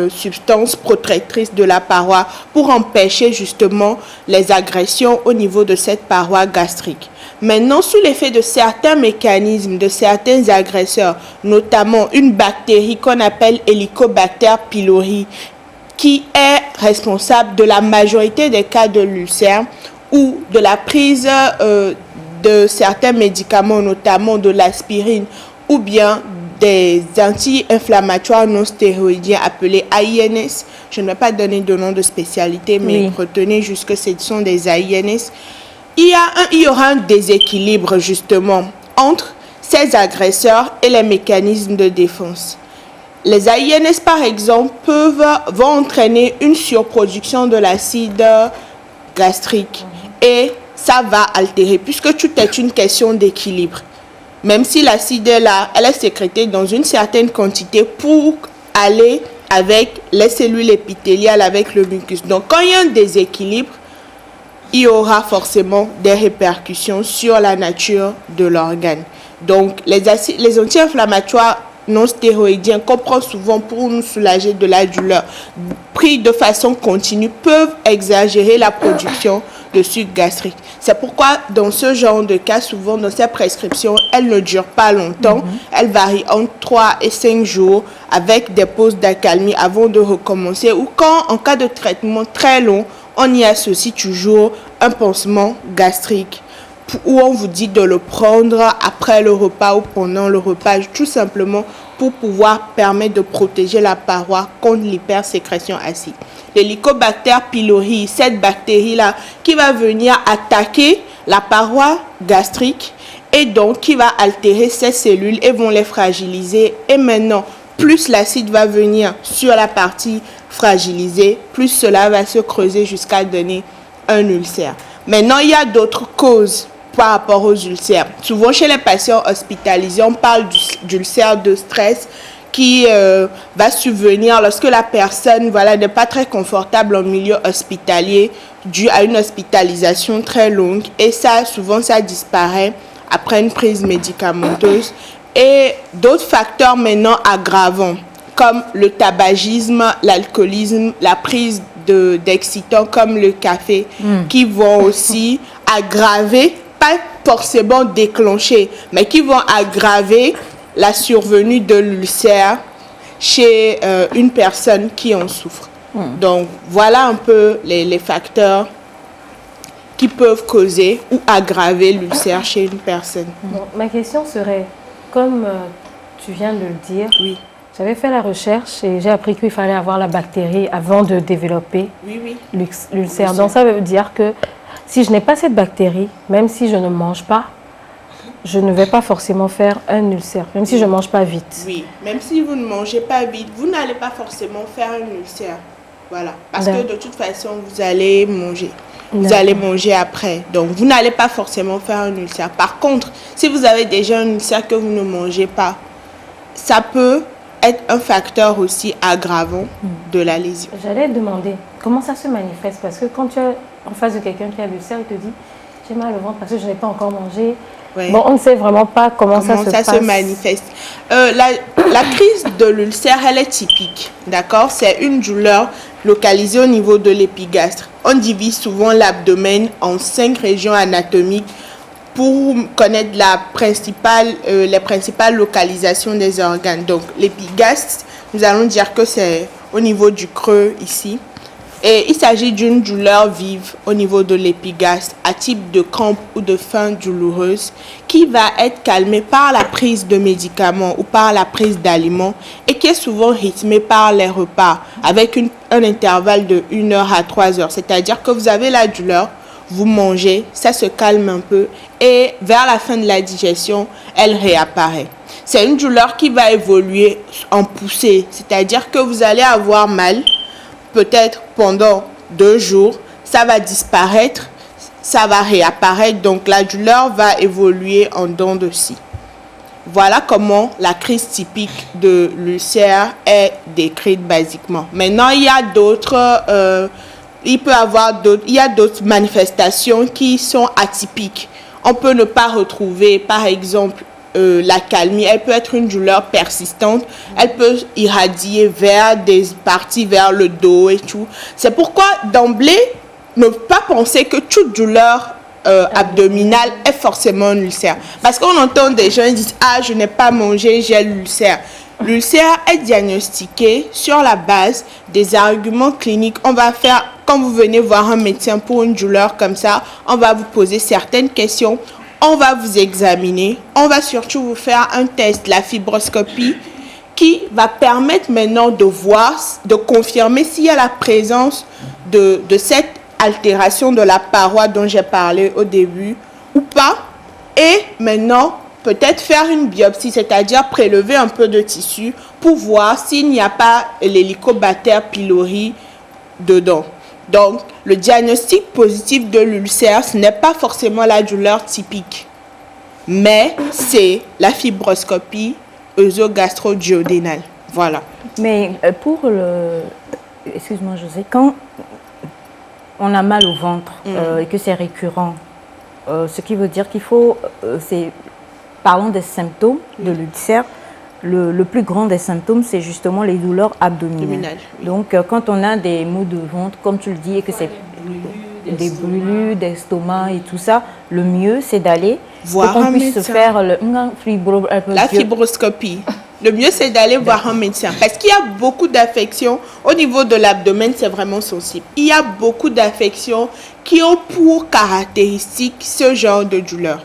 substances protectrices de la paroi pour empêcher justement les agressions au niveau de cette paroi gastrique. Maintenant, sous l'effet de certains mécanismes, de certains agresseurs, notamment une bactérie qu'on appelle Helicobacter pylori, qui est responsable de la majorité des cas de l'ulcère ou de la prise de certains médicaments, notamment de l'aspirine ou bien des anti-inflammatoires non stéroïdiens appelés AINS. Je ne vais pas donner de nom de spécialité, mais retenez juste que ce sont des AINS. Il y aura un déséquilibre justement entre ces agresseurs et les mécanismes de défense. Les AINS, par exemple, vont entraîner une surproduction de l'acide gastrique et ça va altérer, puisque tout est une question d'équilibre. Même si l'acide est là, elle est sécrétée dans une certaine quantité pour aller avec les cellules épithéliales, avec le mucus. Donc, quand il y a un déséquilibre, il y aura forcément des répercussions sur la nature de l'organe. Donc, les anti-inflammatoires non stéroïdiens qu'on prend souvent pour nous soulager de la douleur, pris de façon continue, peuvent exagérer la production de sucre gastrique. C'est pourquoi dans ce genre de cas, souvent dans ces prescriptions, elles ne durent pas longtemps. Elles varient entre 3 et 5 jours avec des pauses d'accalmie avant de recommencer, ou quand en cas de traitement très long, on y associe toujours un pansement gastrique où on vous dit de le prendre après le repas ou pendant le repas, tout simplement pour pouvoir permettre de protéger la paroi contre l'hypersécrétion acide. L'Helicobacter pylori, cette bactérie-là qui va venir attaquer la paroi gastrique et donc qui va altérer ces cellules et vont les fragiliser. Et maintenant, plus l'acide va venir sur la partie fragilisée, plus cela va se creuser jusqu'à donner un ulcère. Maintenant, il y a d'autres causes par rapport aux ulcères. Souvent, chez les patients hospitalisés, on parle d'ulcère de stress qui va survenir lorsque la personne n'est pas très confortable en milieu hospitalier dû à une hospitalisation très longue. Et ça, souvent, ça disparaît après une prise médicamenteuse. Et d'autres facteurs maintenant aggravants, comme le tabagisme, l'alcoolisme, la prise d'excitants comme le café, qui vont aussi aggraver, pas forcément déclencher, mais qui vont aggraver la survenue de l'ulcère chez une personne qui en souffre. Donc, voilà un peu les facteurs qui peuvent causer ou aggraver l'ulcère chez une personne. Bon, ma question serait, comme tu viens de le dire, oui. J'avais fait la recherche et j'ai appris qu'il fallait avoir la bactérie avant de développer l'ulcère. Donc ça veut dire que si je n'ai pas cette bactérie, même si je ne mange pas, je ne vais pas forcément faire un ulcère, même si je ne mange pas vite. Oui, même si vous ne mangez pas vite, vous n'allez pas forcément faire un ulcère. Voilà, parce que de toute façon, vous allez manger. Vous allez manger après. Donc, vous n'allez pas forcément faire un ulcère. Par contre, si vous avez déjà un ulcère que vous ne mangez pas, ça peut être un facteur aussi aggravant de la lésion. J'allais demander comment ça se manifeste, parce que quand tu es en face de quelqu'un qui a l'ulcère, il te dit j'ai mal au ventre parce que je n'ai pas encore mangé. Ouais. Bon, on ne sait vraiment pas comment ça se manifeste. La crise de l'ulcère, elle est typique, d'accord? C'est une douleur localisée au niveau de l'épigastre. On divise souvent l'abdomen en 5 régions anatomiques pour connaître les principales localisations des organes. Donc, l'épigastre, nous allons dire que c'est au niveau du creux ici. Et il s'agit d'une douleur vive au niveau de l'épigastre, à type de crampe ou de faim douloureuse, qui va être calmée par la prise de médicaments ou par la prise d'aliments et qui est souvent rythmée par les repas avec un intervalle de 1 heure à 3 heures. C'est-à-dire que vous avez la douleur, vous mangez, ça se calme un peu et vers la fin de la digestion, elle réapparaît. C'est une douleur qui va évoluer en poussée, c'est-à-dire que vous allez avoir mal, peut-être pendant 2 jours, ça va disparaître, ça va réapparaître, donc la douleur va évoluer en dents de scie. Voilà comment la crise typique de l'ulcère est décrite basiquement. Maintenant, il y a d'autres... il y a d'autres manifestations qui sont atypiques. On peut ne pas retrouver, par exemple, l'accalmie. Elle peut être une douleur persistante. Elle peut irradier vers des parties, vers le dos et tout. C'est pourquoi, d'emblée, ne pas penser que toute douleur abdominale est forcément un ulcère. Parce qu'on entend des gens qui disent « Ah, je n'ai pas mangé, j'ai l'ulcère ». L'ulcère est diagnostiqué sur la base des arguments cliniques. On va faire, quand vous venez voir un médecin pour une douleur comme ça, on va vous poser certaines questions, on va vous examiner, on va surtout vous faire un test, la fibroscopie, qui va permettre maintenant de voir, de confirmer s'il y a la présence de cette altération de la paroi dont j'ai parlé au début ou pas. Et maintenant, peut-être faire une biopsie, c'est-à-dire prélever un peu de tissu pour voir s'il n'y a pas l'Helicobacter pylori dedans. Donc, le diagnostic positif de l'ulcère, ce n'est pas forcément la douleur typique, mais c'est la fibroscopie œsogastro-duodénale. Voilà. Mais pour le... Excuse-moi, José, quand on a mal au ventre et que c'est récurrent, ce qui veut dire qu'il faut... Parlons des symptômes de l'ulcère. Le plus grand des symptômes, c'est justement les douleurs abdominales. Oui. Donc, quand on a des maux de ventre, comme tu le dis, et que c'est des brûlures d'estomac et tout ça, le mieux c'est d'aller voir qu'on un puisse médecin. faire La fibroscopie. Le mieux, c'est d'aller voir un médecin. Parce qu'il y a beaucoup d'affections. Au niveau de l'abdomen, c'est vraiment sensible. Il y a beaucoup d'affections qui ont pour caractéristique ce genre de douleur.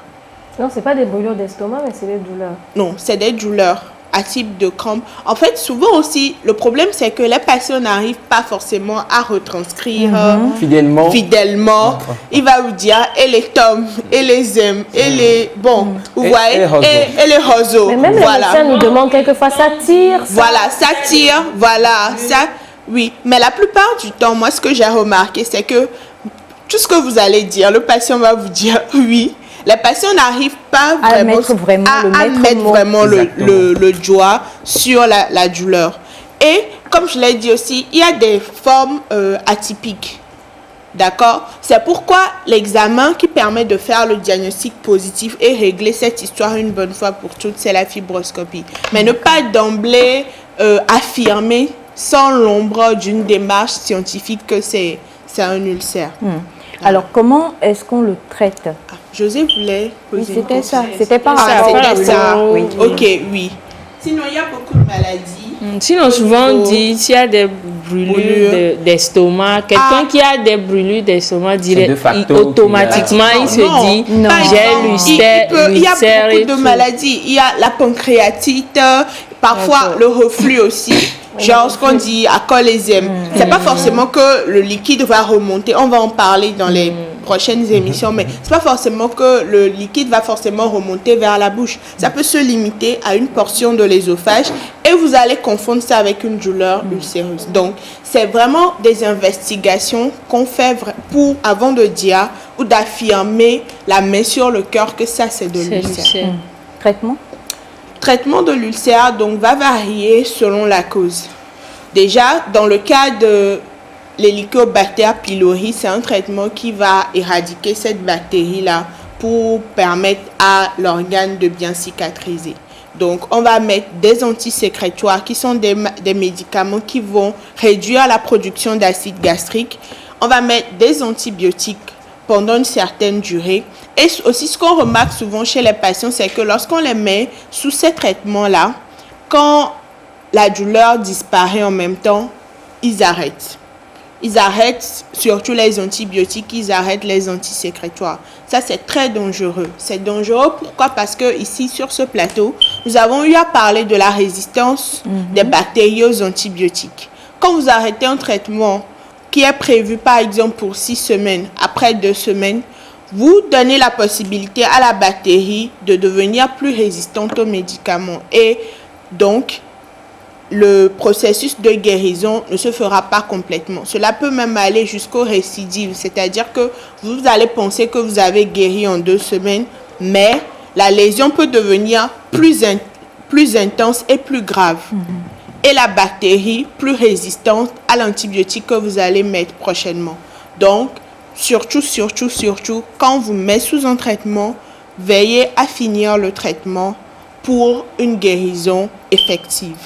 Non, ce n'est pas des brûlures d'estomac, mais c'est des douleurs. Non, c'est des douleurs à type de crampe. En fait, souvent aussi, le problème, c'est que les patients n'arrivent pas forcément à retranscrire fidèlement. Il va vous dire, et les tomes, et les aimes, et les... Bon, vous voyez, et les roseaux. Mais même les médecins nous demandent quelquefois, ça tire. Voilà, ça tire, voilà, ça... Oui, mais la plupart du temps, moi, ce que j'ai remarqué, c'est que tout ce que vous allez dire, le patient va vous dire oui. Les patients n'arrivent pas à mettre vraiment le doigt sur la douleur. Et comme je l'ai dit aussi, il y a des formes atypiques. D'accord? C'est pourquoi l'examen qui permet de faire le diagnostic positif et régler cette histoire une bonne fois pour toutes, c'est la fibroscopie. Mais ne pas d'emblée affirmer sans l'ombre d'une démarche scientifique que c'est un ulcère. Alors, comment est-ce qu'on le traite? José voulait poser une question. C'était ça. C'était par rapport à ça. Oui. Ok, oui. Sinon, il y a beaucoup de maladies. Sinon, souvent on dit s'il y a des brûlures d'estomac, quelqu'un qui a des brûlures d'estomac, automatiquement il se dit j'ai l'ulcère. Il y a beaucoup de maladies. Il y a la pancréatite, parfois le reflux aussi. Genre ce qu'on dit à cholésème. C'est pas forcément que le liquide va remonter. On va en parler dans les prochaines émissions, mais c'est pas forcément que le liquide va forcément remonter vers la bouche. Ça peut se limiter à une portion de l'ésophage et vous allez confondre ça avec une douleur ulcéreuse. Donc, c'est vraiment des investigations qu'on fait pour, avant de dire ou d'affirmer la main sur le cœur que ça, c'est de l'ulcère. Traitement de l'ulcère donc va varier selon la cause. Déjà, dans le cas de l'Helicobacter pylori, c'est un traitement qui va éradiquer cette bactérie-là pour permettre à l'organe de bien cicatriser. Donc, on va mettre des antisécrétoires qui sont des médicaments qui vont réduire la production d'acide gastrique. On va mettre des antibiotiques pendant une certaine durée. Et aussi, ce qu'on remarque souvent chez les patients, c'est que lorsqu'on les met sous ces traitements-là, quand la douleur disparaît en même temps, ils arrêtent. Ils arrêtent surtout les antibiotiques, ils arrêtent les antisécrétoires. Ça, c'est très dangereux. C'est dangereux, pourquoi? Parce que ici, sur ce plateau, nous avons eu à parler de la résistance des bactéries aux antibiotiques. Quand vous arrêtez un traitement qui est prévu, par exemple, pour 6 semaines, après 2 semaines, vous donnez la possibilité à la bactérie de devenir plus résistante aux médicaments. Et donc, le processus de guérison ne se fera pas complètement. Cela peut même aller jusqu'au récidive, c'est-à-dire que vous allez penser que vous avez guéri en 2 semaines, mais la lésion peut devenir plus intense et plus grave. Et la bactérie plus résistante à l'antibiotique que vous allez mettre prochainement. Donc, surtout, quand vous mettez sous un traitement, veillez à finir le traitement pour une guérison effective.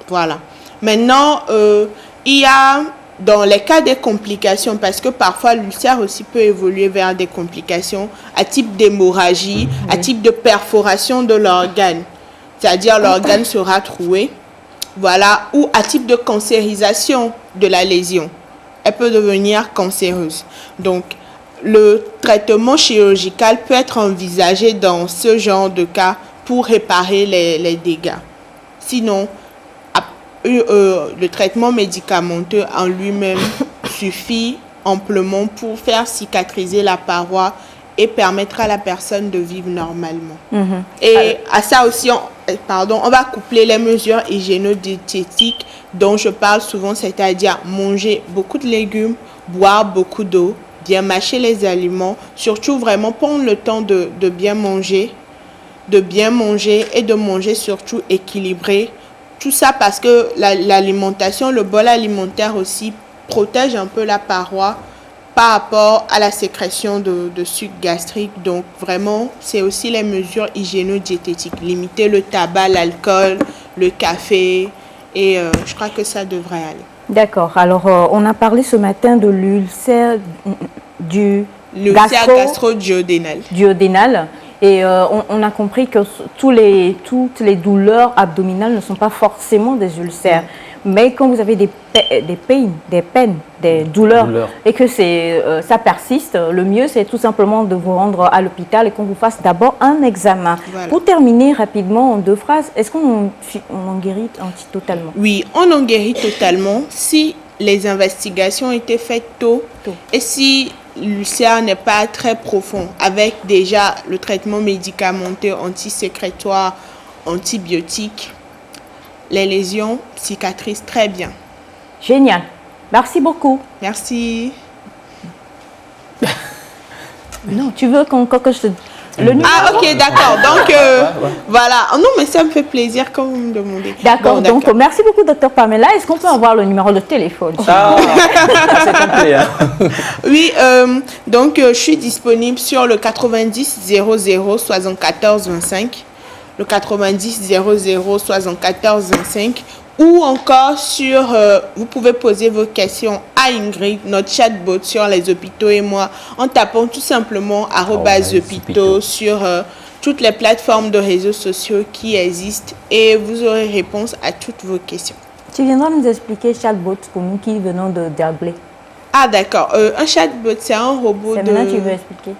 Voilà. Maintenant, il y a, dans les cas des complications, parce que parfois l'ulcère aussi peut évoluer vers des complications à type d'hémorragie, à type de perforation de l'organe. C'est-à-dire l'organe sera troué. Voilà. Ou à type de cancérisation de la lésion. Elle peut devenir cancéreuse. Donc, le traitement chirurgical peut être envisagé dans ce genre de cas pour réparer les dégâts. Sinon, le traitement médicamenteux en lui-même suffit amplement pour faire cicatriser la paroi et permettre à la personne de vivre normalement. Et à ça aussi, on va coupler les mesures hygiéno-diététiques dont je parle souvent, c'est-à-dire manger beaucoup de légumes, boire beaucoup d'eau, bien mâcher les aliments, surtout vraiment prendre le temps de bien manger et de manger surtout équilibré. Tout ça parce que l'alimentation, le bol alimentaire aussi protège un peu la paroi par rapport à la sécrétion de sucre gastrique. Donc vraiment, c'est aussi les mesures hygiéno-diététiques. Limiter le tabac, l'alcool, le café et je crois que ça devrait aller. D'accord. Alors, on a parlé ce matin de l'ulcère du gastro-duodénal. Et on a compris que toutes les douleurs abdominales ne sont pas forcément des ulcères. Mais quand vous avez des peines, des douleurs, et que ça persiste, le mieux c'est tout simplement de vous rendre à l'hôpital et qu'on vous fasse d'abord un examen. Voilà. Pour terminer rapidement en 2 phrases, est-ce qu'on en guérit totalement? Oui, on en guérit totalement si les investigations étaient faites tôt. Et si l'ulcère n'est pas très profond, avec déjà le traitement médicamenteux antisécrétoire, antibiotique, les lésions cicatrisent très bien. Génial. Merci beaucoup. Merci. Non, tu veux que je te... Le numéro? Ah, ok, d'accord. Donc, voilà. Oh, non, mais ça me fait plaisir quand vous me demandez. D'accord. Bon, donc, merci beaucoup, Dr Pamela. Est-ce qu'on peut avoir le numéro de téléphone? C'est complet. Hein. Oui, donc, je suis disponible sur le 90 00 74 25. Le 90 00 74 25. Ou encore sur, vous pouvez poser vos questions à Ingrid, notre chatbot sur les hôpitaux et moi, en tapant tout simplement @hôpitaux sur toutes les plateformes de réseaux sociaux qui existent et vous aurez réponse à toutes vos questions. Tu viendras nous expliquer chatbot pour nous qui venons de Diablé. Ah d'accord, un chatbot c'est un robot de... C'est maintenant que tu veux expliquer.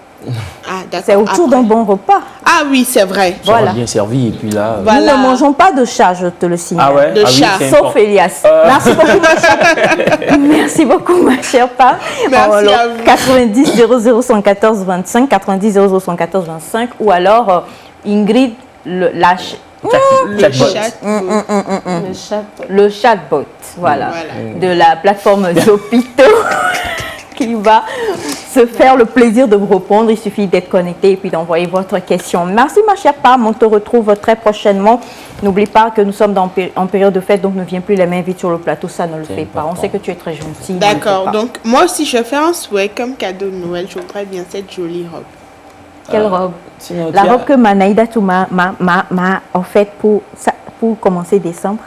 Ah d'accord. C'est autour d'un bon repas. Ah oui, c'est vrai. Voilà. Bien servi et puis là... Nous ne mangeons pas de chat, je te le signale. Ah ouais? De chat. Oui, sauf Elias. Merci beaucoup, ma chère. Merci beaucoup, ma chère Pam. Merci à vous. 90 00 114 25, 90 00 114 25 ou alors Ingrid, le chatbot, voilà. De la plateforme Hôpitaux qui va se faire le plaisir de vous répondre. Il suffit d'être connecté et puis d'envoyer votre question. Merci ma chère Pam, on te retrouve très prochainement. N'oublie pas que nous sommes en période de fête, donc ne viens plus les mains vides sur le plateau, ça ne le fait pas. On sait que tu es très gentille. D'accord, donc moi aussi je vais faire un souhait comme cadeau de Noël. Je voudrais bien cette jolie robe. Quelle robe? La robe que Manaïda m'a offerte pour commencer décembre.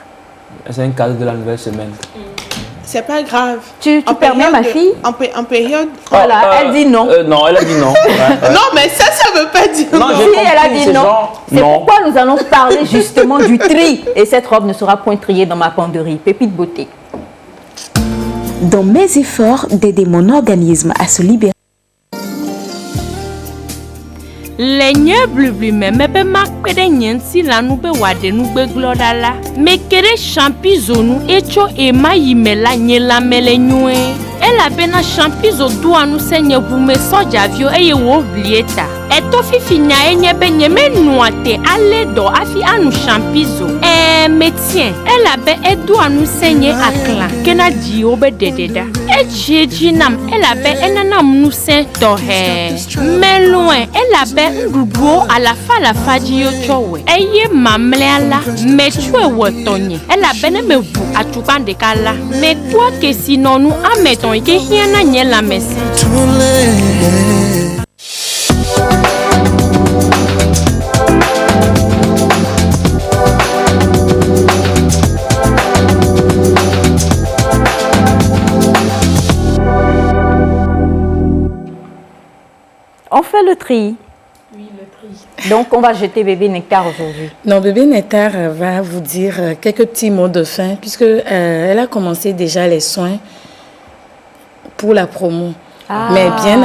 C'est un cadeau de la nouvelle semaine. C'est pas grave. Tu permets, ma fille? En période... Voilà, elle dit non. Non, elle a dit non. Non, mais ça veut pas dire non. Si elle a dit non, c'est pourquoi nous allons parler justement du tri. Et cette robe ne sera point triée dans ma penderie. Pépite beauté. Dans mes efforts d'aider mon organisme à se libérer, le nye blubli me be makpede nyensi lanu be wade nu gbe gloda la me kere champizo nu echo e mayi mela nyela mele nyue ela bena champizo duanu senye bume soja vio eye wo blieta eto fifi nya enye be nyeme nuate ale do afi anu champizo metien ela be eduanu senye akla kena di obe dededa echi nam ela be enanam nu sen to he meloin ela be nduduo alafa ji yo chowe eye mamleala mechwe wotonye ela be ne mevu atupande kala me kwa ke sinonu ameton ke hiena nyela mesi. On fait le tri. Oui, le tri. Donc, on va jeter bébé Nectar aujourd'hui. Non, bébé Nectar va vous dire quelques petits mots de fin, puisque elle a commencé déjà les soins pour la promo. Mais bien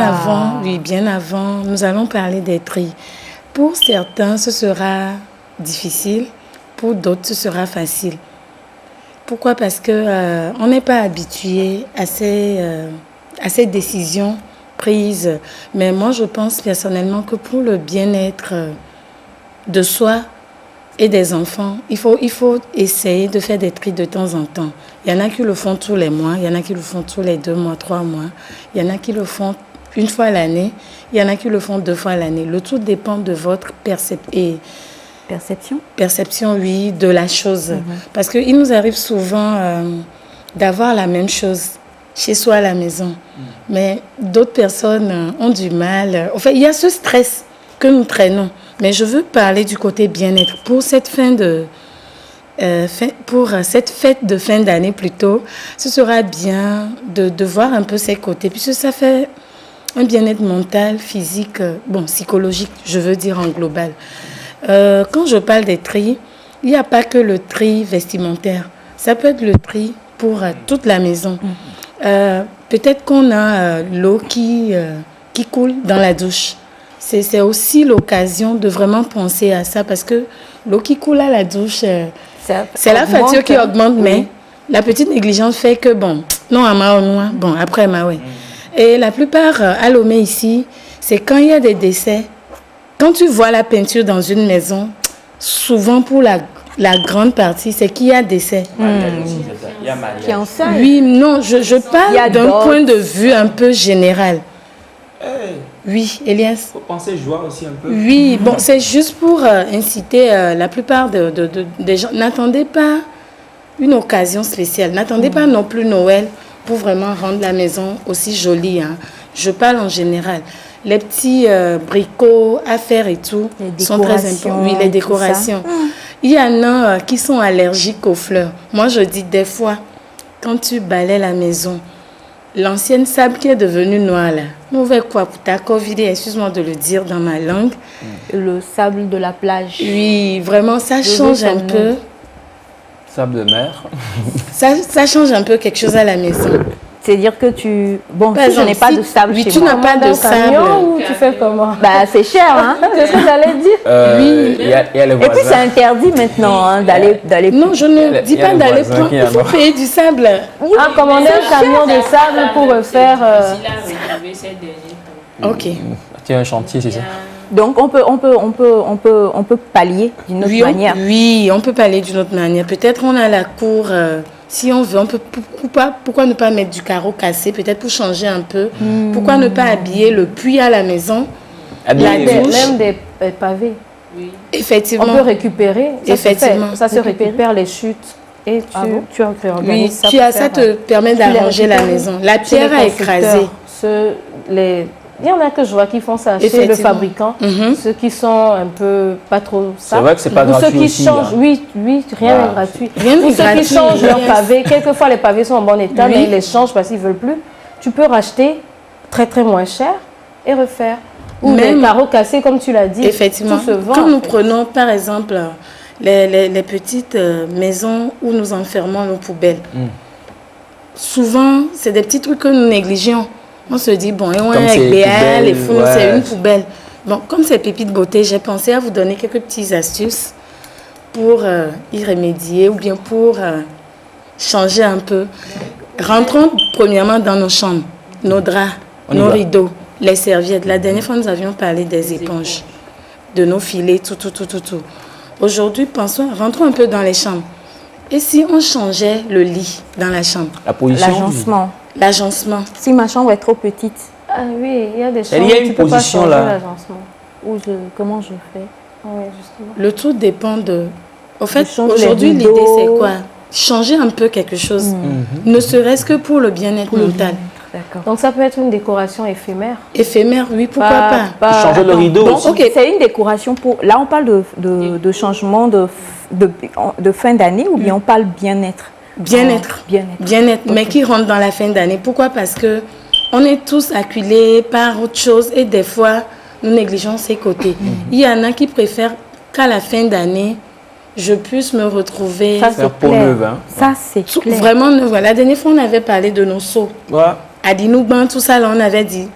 avant, nous allons parler des tris. Pour certains, ce sera difficile. Pour d'autres, ce sera facile. Pourquoi? Parce que on n'est pas habitué à ces décisions prises. Mais moi, je pense personnellement que pour le bien-être de soi et des enfants, il faut essayer de faire des tris de temps en temps. Il y en a qui le font tous les mois, il y en a qui le font tous les 2 mois, 3 mois. Il y en a qui le font une fois l'année, il y en a qui le font 2 fois l'année. Le tout dépend de votre perception, oui, de la chose. Parce qu'il nous arrive souvent d'avoir la même chose chez soi à la maison. Mais d'autres personnes ont du mal. Enfin, il y a ce stress que nous traînons. Mais je veux parler du côté bien-être. Pour cette fête de fin d'année plutôt, ce sera bien de voir un peu ces côtés. Puisque ça fait un bien-être mental, physique, psychologique, je veux dire en global. Quand je parle des tris, il n'y a pas que le tri vestimentaire. Ça peut être le tri pour toute la maison. Peut-être qu'on a l'eau qui coule dans la douche. C'est aussi l'occasion de vraiment penser à ça parce que l'eau qui coule à la douche, c'est la facture qui augmente, mais la petite négligence fait que, après, Et la plupart, à Lomé ici, c'est quand il y a des décès, quand tu vois la peinture dans une maison, souvent pour la grande partie, c'est qu'il y a décès. Qui en sait. Oui, non, je parle d'un point de vue un peu général. Oui, Elias. Il faut penser joie aussi un peu. Oui, c'est juste pour inciter la plupart des gens. N'attendez pas une occasion spéciale. N'attendez pas non plus Noël pour vraiment rendre la maison aussi jolie. Hein. Je parle en général. Les petits bricots, affaires et tout sont très importants. Oui, les décorations. Il y en a qui sont allergiques aux fleurs. Moi, je dis des fois, quand tu balais la maison, l'ancienne sable qui est devenue noire là, mauvais quoi pour ta Covid, excuse-moi de le dire dans ma langue. Le sable de la plage. Oui, vraiment, ça change un peu. Sable de mer. Ça change un peu quelque chose à la maison. C'est-à-dire que tu... je n'ai pas de sable chez moi. Tu n'as pas de sable. Ou tu fais comment? C'est cher, hein. C'est ce que j'allais dire. Oui. Y a les voisins. Et puis c'est interdit maintenant d'aller... Non, je ne dis pas d'aller prendre. Il faut payer du sable. Commander un camion de sable pour faire... Ok. Tu as un chantier, c'est ça? Donc on peut pallier d'une autre manière. Oui, on peut pallier d'une autre manière. Peut-être on a la cour... si on veut, on peut, pourquoi ne pas mettre du carreau cassé, peut-être pour changer un peu. Pourquoi ne pas habiller le puits à la maison, même des pavés. Oui. Effectivement. On peut récupérer. Ça se récupère les chutes et tu réorganises ça. Oui, ça te permet d'arranger la maison. La pierre à écraser. Il y en a que je vois qui font ça chez le fabricant, ceux qui sont un peu pas trop ça. C'est vrai que c'est pas gratuit. Ceux qui aussi, changent, oui, rien n'est gratuit. Pour ceux qui changent leurs pavés, quelquefois les pavés sont en bon état, mais ils les changent parce qu'ils ne veulent plus. Tu peux racheter très très moins cher et refaire. Ou même les carreaux cassés, comme tu l'as dit. Effectivement. Tout se vend, quand nous prenons par exemple les petites maisons où nous enfermons nos poubelles, souvent c'est des petits trucs que nous négligeons. On se dit, avec BA, les fous, c'est une poubelle. Comme c'est Pépites Beauté, j'ai pensé à vous donner quelques petites astuces pour y remédier ou bien pour changer un peu. Rentrons premièrement dans nos chambres, nos draps, nos rideaux, les serviettes. La dernière fois, nous avions parlé des éponges, de nos filets, tout. Aujourd'hui, rentrons un peu dans les chambres. Et si on changeait le lit dans la chambre? La position. L'agencement. Si ma chambre est trop petite. Ah oui, il y a des chambres où tu peux pas changer l'agencement. Comment je fais? Oui, justement. Le tout dépend de... Au fait, aujourd'hui, l'idée, c'est quoi? Changer un peu quelque chose. Ne serait-ce que pour le bien-être mental. D'accord. Donc, ça peut être une décoration éphémère. Éphémère, oui, pourquoi pas. Changer le rideau aussi. C'est une décoration pour... Là, on parle de changement de fin d'année ou bien on parle bien-être? Bien-être, mais qui rentre dans la fin d'année. Pourquoi? Parce que on est tous acculés par autre chose et des fois, nous négligeons ces côtés. Il y en a qui préfèrent qu'à la fin d'année, je puisse me retrouver... Ça, c'est clair. Ça, c'est clair. Vraiment, la dernière fois, on avait parlé de nos seaux. À Dinougban, tout ça, là, on avait dit...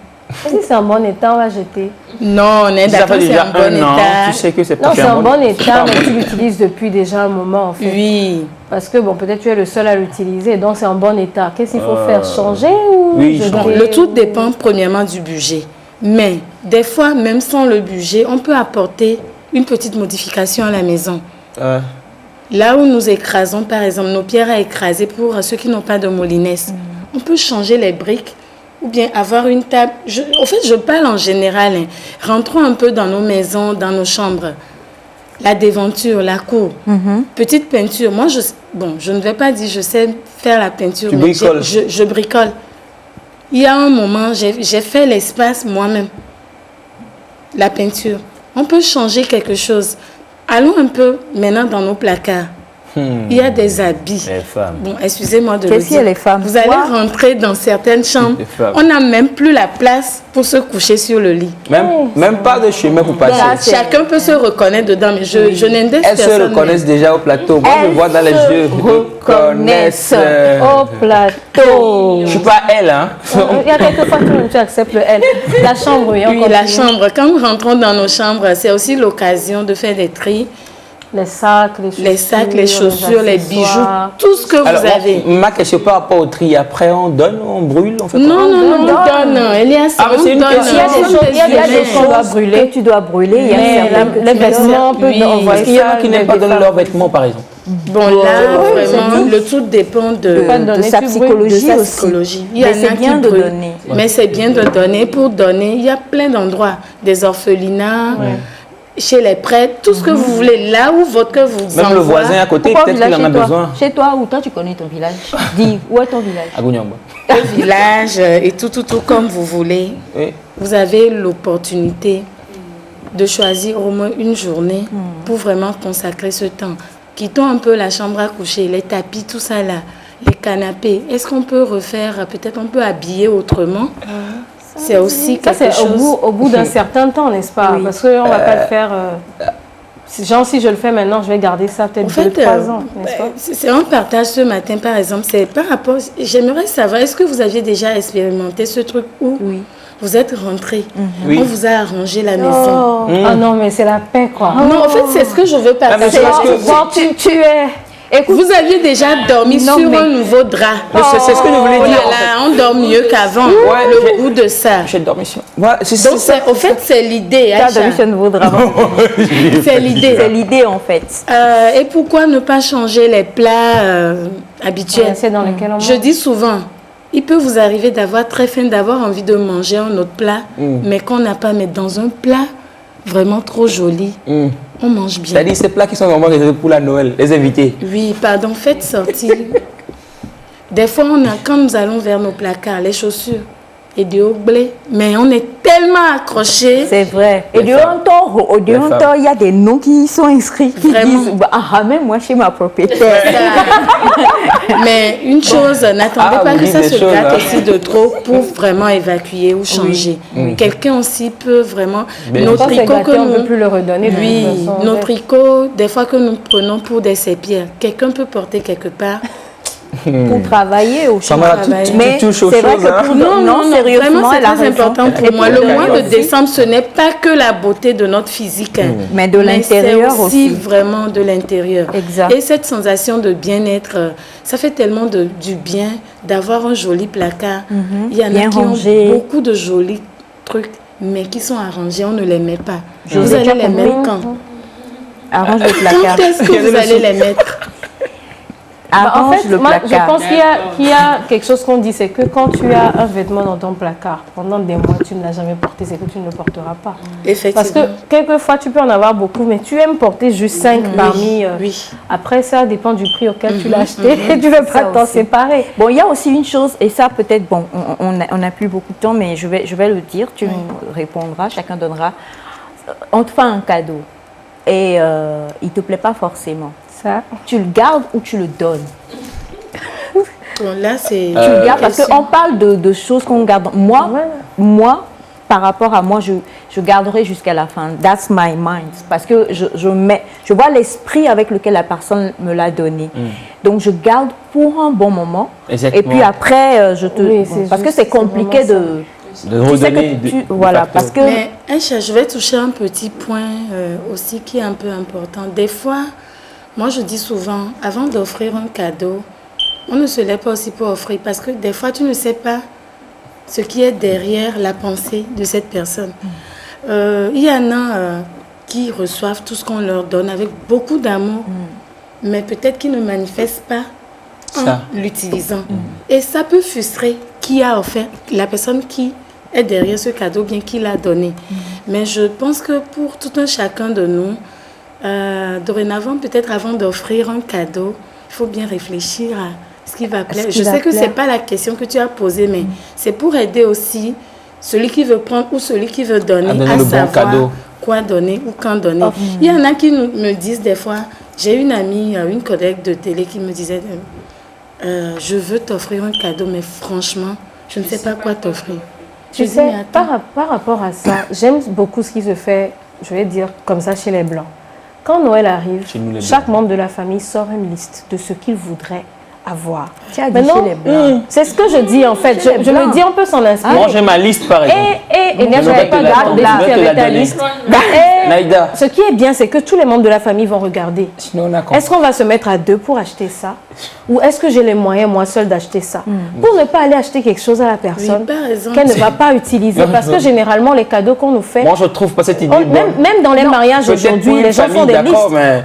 Si c'est en bon état, on va jeter. Non, on est d'accord, c'est en bon état. Tu sais que c'est pas non, c'est en bon état, mais tu l'utilises depuis déjà un moment, en fait. Oui. Parce que, peut-être tu es le seul à l'utiliser, donc c'est en bon état. Qu'est-ce qu'il faut faire? Changer ou jeter? Le tout dépend premièrement du budget. Mais, des fois, même sans le budget, on peut apporter une petite modification à la maison. Là où nous écrasons, par exemple, nos pierres à écraser pour ceux qui n'ont pas de molinesse, on peut changer les briques. Ou bien avoir une table. En fait, je parle en général. Rentrons un peu dans nos maisons, dans nos chambres. La déventure, la cour. Petite peinture. Moi, je ne vais pas dire je sais faire la peinture. Mais je bricole. Il y a un moment, j'ai fait l'espace moi-même. La peinture. On peut changer quelque chose. Allons un peu maintenant dans nos placards. Il y a des habits. Les femmes. Bon, excusez-moi de le Qu'est-ce qu'il y a dire. les femmes? Vous allez rentrer dans certaines chambres. Les femmes. On n'a même plus la place pour se coucher sur le lit. Même pas de chemin pour passer. Donc, chacun peut se reconnaître dedans, mais je n'indexe Elles se personne. reconnaissent déjà au plateau. Moi, je vois dans les yeux. Reconnaissent. Au plateau. Je suis pas elle, hein. Il y a quelques fois que tu acceptes le L. La chambre, oui. Oui, la chambre. Quand nous rentrons dans nos chambres, c'est aussi l'occasion de faire des tris. Les sacs, les chaussures, les bijoux, tout ce que vous avez. Ma question par rapport au tri, après on donne, on brûle, on fait quoi? Non, on donne. Elias, Ah, mais c'est une question. Il y a des choses que tu dois brûler. Il y a les vêtements, on peut envoyer Parce qu'il y en a ça qui n'aiment pas donner leurs vêtements, par exemple. Bon, là, vraiment, le tout dépend de sa psychologie aussi. Il y Mais en a c'est bien qui de brûlent. donner. Mais c'est bien de donner. Pour donner, il y a plein d'endroits. Des orphelinats, chez les prêtres, tout ce que vous voulez. Là où votre cœur vous envoie. Même le voisin à côté, Pourquoi peut-être qu'il en a besoin. Chez toi ou toi tu connais ton village? Dis, où est ton village? À Gounyamba. Le village et tout comme vous voulez. Oui. Vous avez l'opportunité de choisir au moins une journée pour vraiment consacrer ce temps. Quittons un peu la chambre à coucher, les tapis, tout ça là, les canapés. Est-ce qu'on peut refaire, peut-être on peut habiller autrement? C'est aussi quelque chose. Au bout d'un certain temps, n'est-ce pas? Oui. Parce qu'on ne va pas le faire... genre, si je le fais maintenant, je vais garder ça peut-être 2-3 ans, n'est-ce pas? C'est un partage ce matin, par exemple. C'est par rapport... J'aimerais savoir, est-ce que vous aviez déjà expérimenté ce truc où vous êtes rentré, on vous a arrangé la maison? Ah non, mais c'est la paix, quoi. Non, en fait, c'est ce que je veux partager. Tu es... Écoute, vous aviez déjà dormi sur un nouveau drap. C'est ce que je voulais dire. On dort mieux qu'avant. Le goût de ça. J'ai dormi sur. Donc, au fait, c'est l'idée. Tu as dormi sur un nouveau drap. C'est l'idée. C'est l'idée, en fait. Et pourquoi ne pas changer les plats habituels? dans lesquels on Je dis souvent, il peut vous arriver d'avoir très faim, d'avoir envie de manger un autre plat, mais qu'on n'a pas. Mais dans un plat vraiment trop joli, on mange bien. C'est-à-dire ces plats qui sont vraiment réservés pour la Noël, les invités. Oui, pardon, faites sortir. Des fois, quand nous allons vers nos placards, les chaussures et du haut blé, mais on est tellement accrochés. C'est vrai. Et du haut temps, il y a des noms qui sont inscrits qui disent ramène-moi chez ma propriétaire. Mais une chose, n'attendez pas que ça se gâte aussi de trop pour vraiment évacuer ou changer. Quelqu'un aussi peut vraiment... Nos tricots que on ne peut plus le redonner. Oui, nos tricots, des fois que nous prenons pour des serpillères, quelqu'un peut porter quelque part. Pour travailler au champ. Mais c'est vrai que pour non, sérieusement, c'est très important pour moi. Le mois de décembre, ce n'est pas que la beauté de notre physique, mais de l'intérieur aussi. Vraiment de l'intérieur. Exact. Et cette sensation de bien-être, ça fait tellement du bien d'avoir un joli placard. Il y en a qui ont beaucoup de jolis trucs, mais qui sont arrangés, on ne les met pas. Vous allez les mettre quand? Arrange le placard. Quand est-ce que vous allez les mettre? En fait, moi, je pense qu'il y a quelque chose qu'on dit, c'est que quand tu as un vêtement dans ton placard, pendant des mois, tu ne l'as jamais porté, c'est que tu ne le porteras pas. Effectivement. Parce que quelquefois, tu peux en avoir beaucoup, mais tu aimes porter juste 5 parmi... Après, ça dépend du prix auquel tu l'as acheté et tu ne veux pas t'en séparer. Bon, il y a aussi une chose, et ça peut-être, bon, on n'a plus beaucoup de temps, mais je vais le dire, tu me répondras, chacun donnera. On te fait un cadeau et il ne te plaît pas forcément. Ça. Tu le gardes ou tu le donnes? Bon, là, c'est... Tu le gardes parce qu'on parle de choses qu'on garde. Moi, par rapport à moi, je garderai jusqu'à la fin. That's my mind. Parce que je vois l'esprit avec lequel la personne me l'a donné. Donc, je garde pour un bon moment. Exactement. Et puis après, parce que c'est compliqué de redonner. Voilà, parce que... Mais Aïcha, je vais toucher un petit point aussi qui est un peu important. Des fois... Moi, je dis souvent, avant d'offrir un cadeau, on ne se lève pas aussi pour offrir parce que des fois, tu ne sais pas ce qui est derrière la pensée de cette personne. Il y en a qui reçoivent tout ce qu'on leur donne avec beaucoup d'amour, mais peut-être qu'ils ne manifestent pas en l'utilisant. Et ça peut frustrer qui a offert, la personne qui est derrière ce cadeau, bien qui l'a donné. Mais je pense que pour tout un chacun de nous, dorénavant, peut-être avant d'offrir un cadeau, il faut bien réfléchir à ce qui va plaire. Je sais que ce n'est pas la question que tu as posée, mais c'est pour aider aussi celui qui veut prendre ou celui qui veut donner à savoir quoi donner ou quand donner. Il y en a qui me disent des fois, j'ai une amie, une collègue de télé qui me disait, je veux t'offrir un cadeau, mais franchement, je ne sais pas quoi t'offrir. Tu sais, par rapport à ça, j'aime beaucoup ce qui se fait, je vais dire comme ça, chez les Blancs. Quand Noël arrive, chaque membre de la famille sort une liste de ce qu'il voudrait avoir. Maintenant, c'est ce que je dis en fait. Je me dis, on peut s'en inspirer. Moi, j'ai ma liste par exemple. Et là, je vais pas garder ta liste. Naïda. Ce qui est bien, c'est que tous les membres de la famille vont regarder. Est-ce qu'on va se mettre à deux pour acheter ça? Ou est-ce que j'ai les moyens, moi seule, d'acheter ça? Pour ne pas aller acheter quelque chose à la personne qu'elle ne va pas utiliser. Parce que généralement, les cadeaux qu'on nous fait... Moi, je trouve pas cette idée même dans les mariages aujourd'hui, les gens font des listes.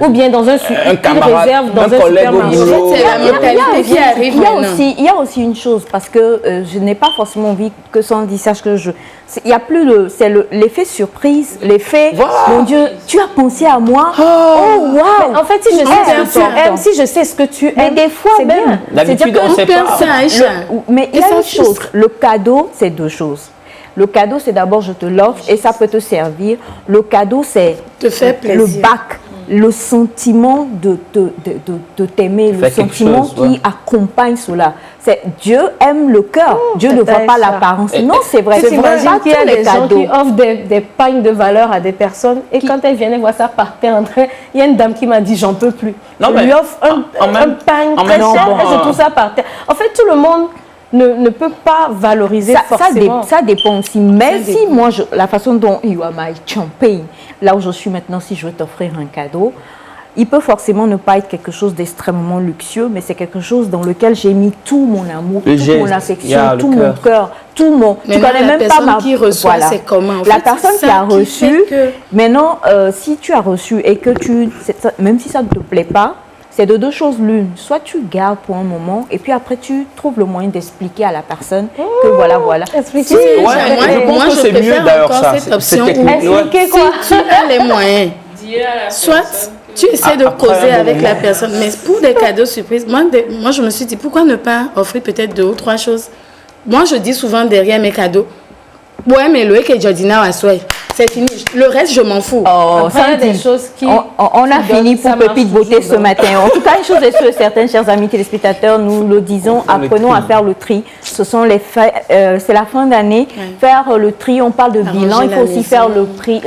Ou bien dans un réserve dans un supermarché. C'est la mentalité qui arrive maintenant. Il y a aussi une chose, parce que je n'ai pas forcément envie que Sandy sache que il n'y a plus de... C'est l'effet surprise, l'effet... Mon Dieu, tu as pensé à moi. Oh, wow. En fait, si je sais ce que tu aimes, si je sais ce que tu aimes, des fois c'est bien. D'habitude, on ne sait pas. Mais il y a une chose. Le cadeau, c'est deux choses. Le cadeau, c'est d'abord, je te l'offre et ça peut te servir. Le cadeau, c'est le bac. Le sentiment de t'aimer, le sentiment qui accompagne cela. C'est Dieu aime le cœur. Dieu ne voit pas l'apparence. Non, c'est vrai. C'est vrai qu'il y a des gens qui offrent des pagnes de valeur à des personnes et quand elles viennent voir ça par terre, il y a une dame qui m'a dit j'en peux plus. Je lui offre un pagne très cher et je trouve ça par terre. En fait, tout le monde ne peut pas valoriser forcément. Ça dépend aussi. Mais si moi, la façon dont you are my champagne, là où je suis maintenant, si je veux t'offrir un cadeau, il peut forcément ne pas être quelque chose d'extrêmement luxueux, mais c'est quelque chose dans lequel j'ai mis tout mon amour, toute mon affection, tout mon cœur, tout mon... Tu connais même pas ma... qui reçoit, voilà. C'est comment en la fait, personne qui a reçu, maintenant, si tu as reçu et que même si ça ne te plaît pas, c'est de deux choses l'une. Soit tu gardes pour un moment et puis après tu trouves le moyen d'expliquer à la personne que voilà. Expliquer. Moi, je préfère encore cette option où expliquer quoi. Si tu as les moyens, soit tu essaies de causer avec la personne, mais pour des cadeaux surprises, moi je me suis dit pourquoi ne pas offrir peut-être 2 ou 3 choses. Moi je dis souvent derrière mes cadeaux, ouais mais Loïc et Jordina Assoy, c'est fini. Le reste, je m'en fous. Après, il y a des choses qui... On a fini pour Pépite Beauté ce matin. En tout cas, une chose est sûre et certaine, chers amis téléspectateurs, nous le disons, apprenons à faire le tri. C'est la fin d'année. Faire le tri, on parle de bilan, il faut aussi faire le tri.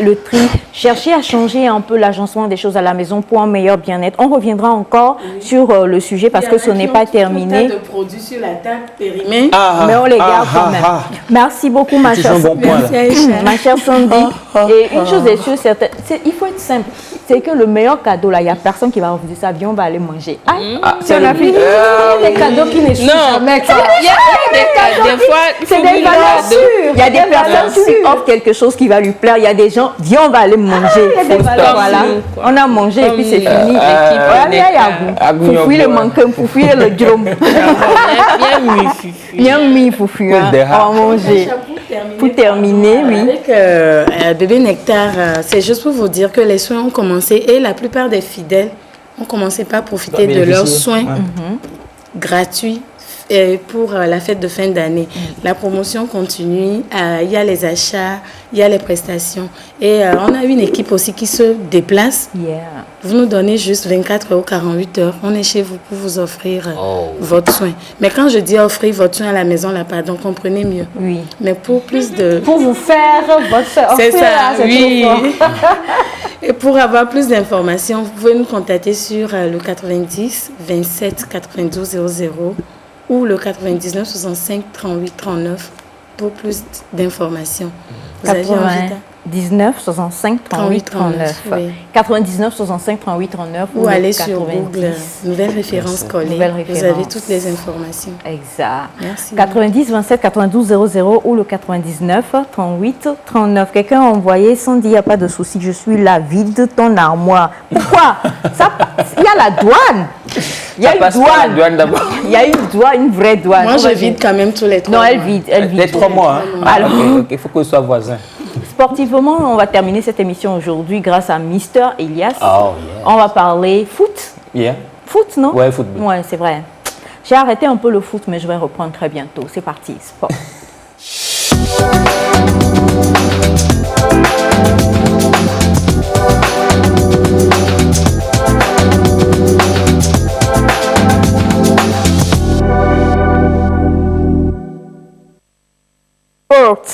Chercher à changer un peu l'agencement des choses à la maison pour un meilleur bien-être. On reviendra encore sur le sujet parce que ce n'est pas terminé. Il y a de produits sur la table périmés. Mais on les garde quand même. Merci beaucoup, ma chère Sandy. Et une chose est sûre, il faut être simple. C'est que le meilleur cadeau, là, il n'y a personne qui va refuser ça. Viens, on va aller manger. C'est la fille. Il y a des cadeaux qui n'échouent jamais. Il y a des fois, c'est des valeurs sûres. Il y a des personnes qui lui offrent quelque chose qui va lui plaire. Il y a des gens, viens, on va aller manger. Voilà. On a mangé et puis c'est fini. Fouille le manquin, fouille le drum. Bien mis, fouille. On va manger. Pour terminer, oui. Avec Bébé Nectar, c'est juste pour vous dire que les soins ont commencé et la plupart des fidèles ont commencé par profiter de leurs soins gratuits pour la fête de fin d'année. La promotion continue, il y a les achats, il y a les prestations et on a une équipe aussi qui se déplace. Vous nous donnez juste 24 heures ou 48 heures, on est chez vous pour vous offrir votre soin. Mais quand je dis offrir votre soin à la maison, là, pardon, comprenez mieux. Oui. Mais pour plus de... Pour vous faire votre soin. C'est ça, oui. Et pour avoir plus d'informations, vous pouvez nous contacter sur le 90 27 92 00 ou le 99 65 38 39 pour plus d'informations. Vous avez 19 65 38 39. Oui. 99 65 38 39 ou aller sur Google, nouvelle référence collée. Vous avez toutes les informations. Exact. Merci. 90 27 92 00 ou le 99 38 39. Quelqu'un a envoyé sans dire il n'y a pas de souci, je suis là, vide ton armoire. Pourquoi? Il y a la douane. Il y a une douane. Il y a une douane, une vraie douane. Moi, je vide quand même tous les 3 mois. Non, elle vide. Les 3 mois. Alors, il faut que ce soit voisin. Sportivement, on va terminer cette émission aujourd'hui grâce à Mister Elias. On va parler foot. Foot, non? Ouais, football. Ouais, c'est vrai. J'ai arrêté un peu le foot, mais je vais reprendre très bientôt. C'est parti, sport.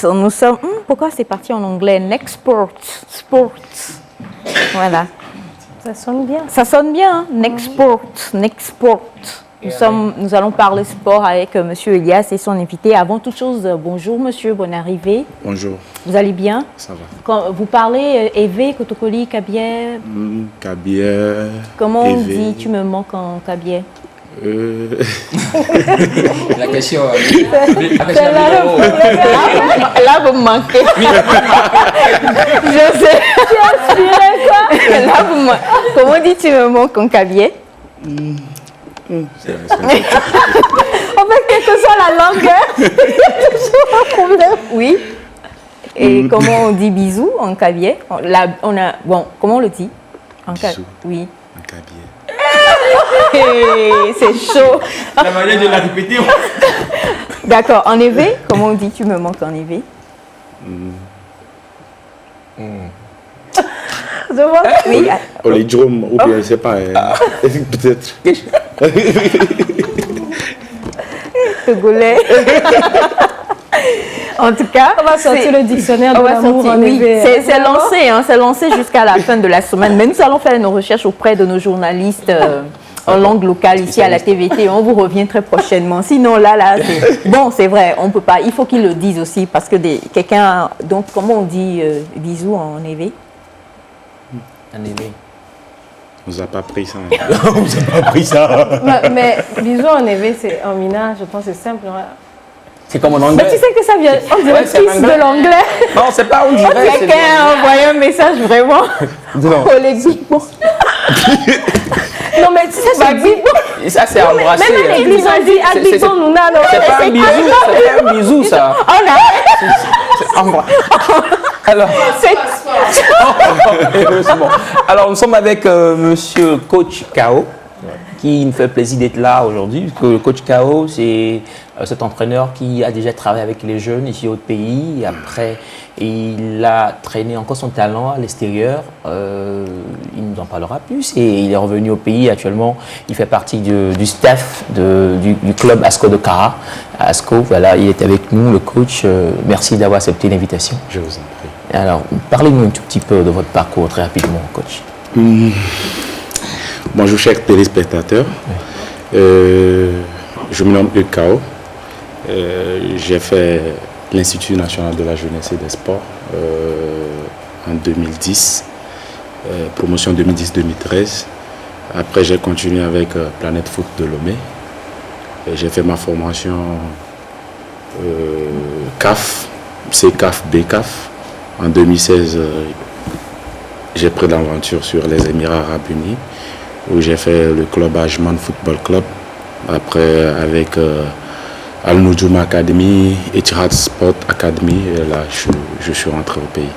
Nous sommes... pourquoi c'est parti en anglais? Nexport. Sport. Voilà. Ça sonne bien. Ça sonne bien, hein? Nexport. Nexport. Nous allons parler sport avec Monsieur Elias et son invité. Avant toute chose, bonjour monsieur, bonne arrivée. Bonjour. Vous allez bien? Ça va. Quand vous parlez Eve, Kotokoli, Kabier. Kabier. Comment on dit tu me manques en Kabier? La question. Là, vous me manquez. Je sais. Tu as aspiré quoi? Là, vous me... Comment dit tu me manques en Kabier? En fait, quelle que soit la langue, il y a toujours un problème. Oui. Et comment on dit bisous en Kabier? Comment on le dit? Bisous. Oui. En Kabier. C'est chaud. La manière de la répéter. D'accord. En éveil, comment on dit tu me manques en éveil? Je vois. Oui. Olidrum, ou bien je sais pas. Peut-être. Togolais. En tout cas, on va sortir le dictionnaire de l'amour en éveil. C'est lancé, hein, c'est lancé jusqu'à la fin de la semaine. Mais nous allons faire nos recherches auprès de nos journalistes en langue locale ici à la TVT. On vous revient très prochainement. Sinon, là, bon, c'est vrai, on peut pas. Il faut qu'ils le disent aussi parce que quelqu'un. Donc, comment on dit bisous en éveil? En éveil. On nous a pas pris ça. On nous a pas pris ça. Mais bisous en éveil, c'est en mina, je pense que c'est simple. C'est comme en anglais. Mais tu sais que ça vient, on dirait fils de l'anglais. Non, c'est pas on dirait. Quelqu'un a envoyé un message vraiment collégiquement. Non, mais tu sais, c'est bisou. Et ça, c'est embrasser. Même les gens disent Adbison, nous n'allons pas. C'est pas un bisou, c'est pas un bisou, ça. On a. Alors, alors, nous sommes avec monsieur Coach Kao, qui me fait plaisir d'être là aujourd'hui. Le Coach Kao, c'est cet entraîneur qui a déjà travaillé avec les jeunes ici au pays. Et après, il a traîné encore son talent à l'extérieur. Il nous en parlera plus. Et il est revenu au pays. Actuellement, il fait partie du staff du club ASCO de Kara. ASCO, voilà, il est avec nous, le coach. Merci d'avoir accepté l'invitation. Je vous en prie. Alors, parlez-nous un tout petit peu de votre parcours, très rapidement, coach. Bonjour, chers téléspectateurs. Je me nomme Kao. J'ai fait l'Institut national de la jeunesse et des sports en 2010, promotion 2010-2013. Après, j'ai continué avec Planète Foot de Lomé. J'ai fait ma formation CAF, CCAF, BCAF. En 2016, j'ai pris l'aventure sur les Émirats Arabes Unis, où j'ai fait le club Ajman Football Club. Après, avec Al Noujoum Academy, Etihad Sport Academy, et là, je suis rentré au pays.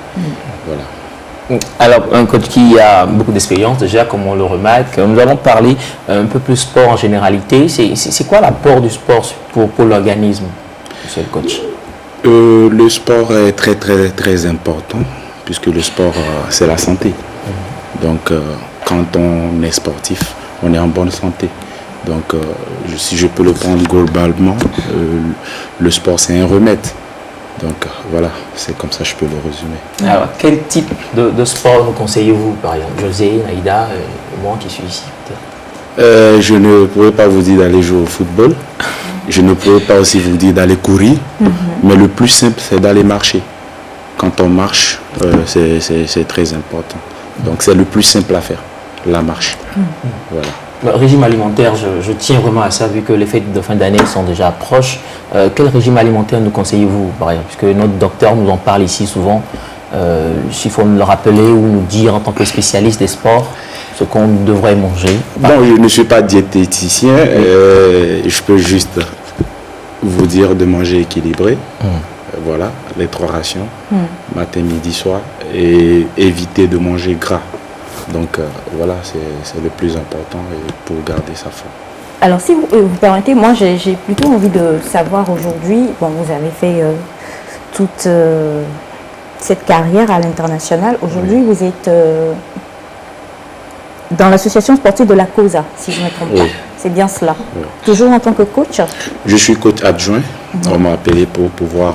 Voilà. Alors, un coach qui a beaucoup d'expérience déjà, comme on le remarque, nous allons parler un peu plus sport en généralité. C'est quoi l'apport du sport pour l'organisme, monsieur le coach? Le sport est très très très important, puisque le sport c'est la santé. Donc quand on est sportif, on est en bonne santé. Donc si je peux le prendre globalement, le sport c'est un remède. Donc voilà, c'est comme ça que je peux le résumer. Alors, quel type de sport vous conseillez-vous, par exemple? José, Naïda, moi qui suis ici peut-être. Je ne pourrais pas vous dire d'aller jouer au football. Je ne pourrais pas aussi vous dire d'aller courir. Mais le plus simple, c'est d'aller marcher. Quand on marche, c'est très important. Donc c'est le plus simple à faire, la marche. Voilà. Le régime alimentaire, je tiens vraiment à ça, vu que les fêtes de fin d'année sont déjà proches. Quel régime alimentaire nous conseillez-vous, par exemple? Puisque notre docteur nous en parle ici souvent. S'il faut nous le rappeler ou nous dire en tant que spécialiste des sports ce qu'on devrait manger. Bon, je ne suis pas diététicien. Je peux juste vous dire de manger équilibré. Voilà, les 3 rations, matin, midi, soir, et éviter de manger gras. Donc voilà, c'est le plus important pour garder sa forme. Alors si vous permettez, moi j'ai plutôt envie de savoir aujourd'hui, bon vous avez fait toute cette carrière à l'international, aujourd'hui vous êtes dans l'association sportive de la COSA, si je ne me trompe pas. C'est bien cela. Toujours en tant que coach? Je suis coach adjoint. On m'a appelé pour pouvoir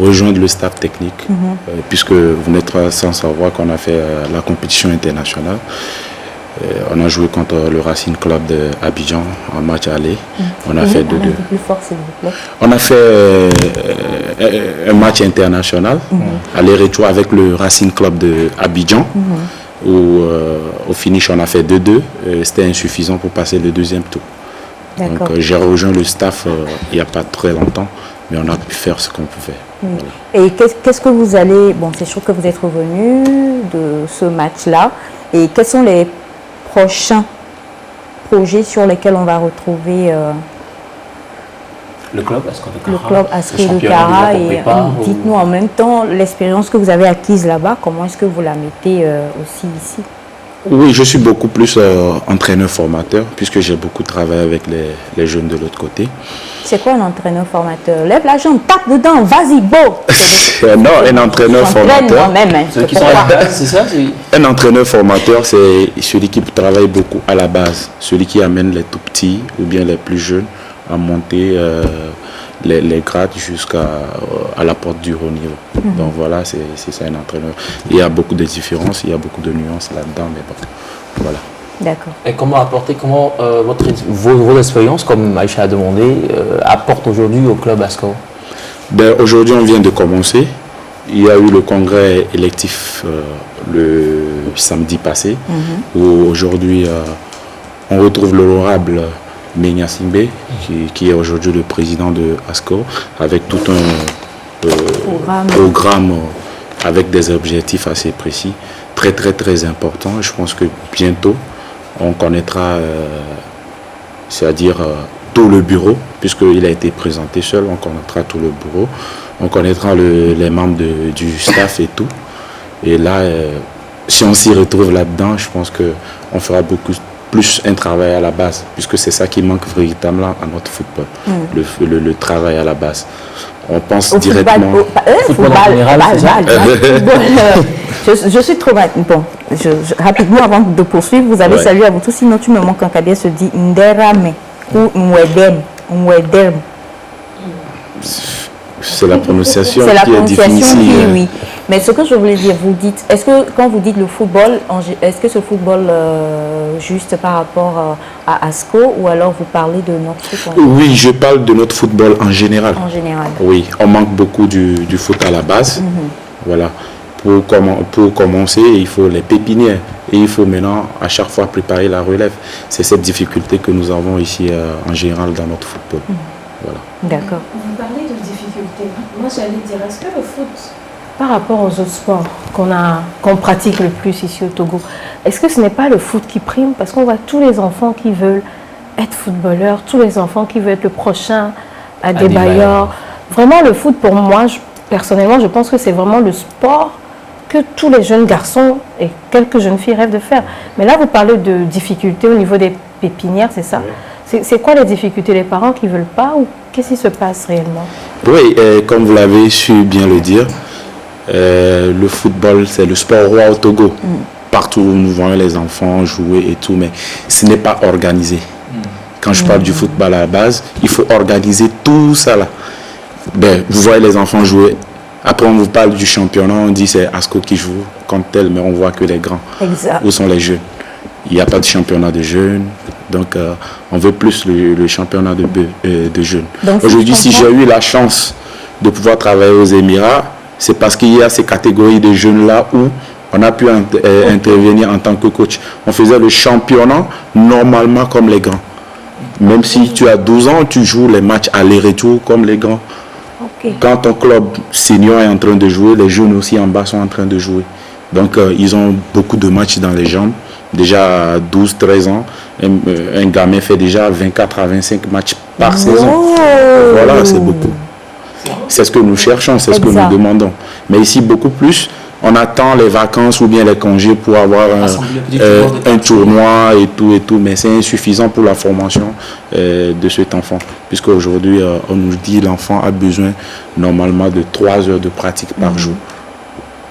rejoindre le staff technique, puisque vous n'êtes pas sans savoir qu'on a fait la compétition internationale. On a joué contre le Racing Club d'Abidjan en match aller. On a fait 2-2. On a fait un match international, aller-retour avec le Racing Club d'Abidjan, où au finish on a fait 2-2. C'était insuffisant pour passer le deuxième tour. Donc j'ai rejoint le staff il n'y a pas très longtemps, mais on a pu faire ce qu'on pouvait. Voilà. Et qu'est-ce que vous allez... Bon, c'est sûr que vous êtes revenu de ce match-là. Et quels sont les prochains projets sur lesquels on va retrouver le club Asco de Kara? Et dites-nous en même temps l'expérience que vous avez acquise là-bas, comment est-ce que vous la mettez aussi ici? Oui, je suis beaucoup plus entraîneur-formateur, puisque j'ai beaucoup travaillé avec les jeunes de l'autre côté. C'est quoi un entraîneur-formateur? Lève la jambe, tape dedans, vas-y, beau. Non, un entraîneur-formateur. Ceux qui sont à la base, c'est ça? Un entraîneur-formateur, c'est celui qui travaille beaucoup à la base, celui qui amène les tout petits ou bien les plus jeunes à monter les grades jusqu'à la porte du haut niveau. Donc voilà, c'est ça un entraîneur. Il y a beaucoup de différences, il y a beaucoup de nuances là-dedans, mais bon, voilà. D'accord. Et comment vos expériences, comme Aïcha a demandé, apportent aujourd'hui au club Asco? Aujourd'hui, on vient de commencer. Il y a eu le congrès électif le samedi passé, où aujourd'hui on retrouve l'honorable Menya Simbe, qui est aujourd'hui le président de Asco, avec tout un programme avec des objectifs assez précis, très très très importants. Je pense que bientôt on connaîtra, c'est-à-dire tout le bureau, puisqu'il a été présenté seul, on connaîtra tout le bureau, on connaîtra les membres du staff et tout. Et là, si on s'y retrouve là-dedans, je pense qu'on fera beaucoup plus un travail à la base, puisque c'est ça qui manque véritablement à notre football, le travail à la base. On pense directement... Football en général, je suis trop... Bon, rapidement, avant de poursuivre, vous avez salué à vous tous, sinon tu me manques un cadet, se dit Nderame ou Nwedem. C'est la prononciation qui est difficile. Oui. Mais ce que je voulais dire, vous dites, est-ce que quand vous dites le football, est-ce que ce football juste par rapport à Asco, ou alors vous parlez de notre football? Oui, je parle de notre football en général. En général. Oui, on manque beaucoup du foot à la base. Voilà. Pour commencer, il faut les pépinières. Et il faut maintenant à chaque fois préparer la relève. C'est cette difficulté que nous avons ici en général dans notre football. Voilà. D'accord. Vous parlez de difficultés. Moi, j'allais dire, est-ce que le foot, par rapport aux autres sports qu'on pratique le plus ici au Togo, est-ce que ce n'est pas le foot qui prime? Parce qu'on voit tous les enfants qui veulent être footballeurs, tous les enfants qui veulent être le prochain à des bailleurs. Vraiment, le foot, pour moi, personnellement, je pense que c'est vraiment le sport que tous les jeunes garçons et quelques jeunes filles rêvent de faire. Mais là, vous parlez de difficultés au niveau des pépinières, c'est ça? C'est quoi les difficultés? Les parents qui ne veulent pas, ou qu'est-ce qui se passe réellement? Oui, comme vous l'avez su bien le dire, le football, c'est le sport roi au Togo. Partout où nous voyons les enfants jouer et tout, mais ce n'est pas organisé. Quand je parle du football à la base, il faut organiser tout ça là. Vous voyez les enfants jouer. Après, on vous parle du championnat, on dit c'est Asco qui joue comme tel, mais on voit que les grands. Exact. Où sont les jeunes? Il n'y a pas de championnat de jeunes. Donc, on veut plus le championnat de jeunes. Aujourd'hui, si j'ai eu la chance de pouvoir travailler aux Émirats, c'est parce qu'il y a ces catégories de jeunes-là où on a pu intervenir en tant que coach. On faisait le championnat normalement comme les grands. Même si tu as 12 ans, tu joues les matchs aller-retour comme les grands. Quand ton club senior est en train de jouer, les jeunes aussi en bas sont en train de jouer. Donc, ils ont beaucoup de matchs dans les jambes. Déjà à 12-13 ans, un gamin fait déjà 24 à 25 matchs par saison. Voilà, c'est beaucoup. C'est ce que nous cherchons, c'est ce que nous demandons. Mais ici, beaucoup plus, on attend les vacances ou bien les congés pour avoir un tournoi et tout, mais c'est insuffisant pour la formation de cet enfant. Puisque aujourd'hui, on nous dit que l'enfant a besoin normalement de 3 heures de pratique par jour.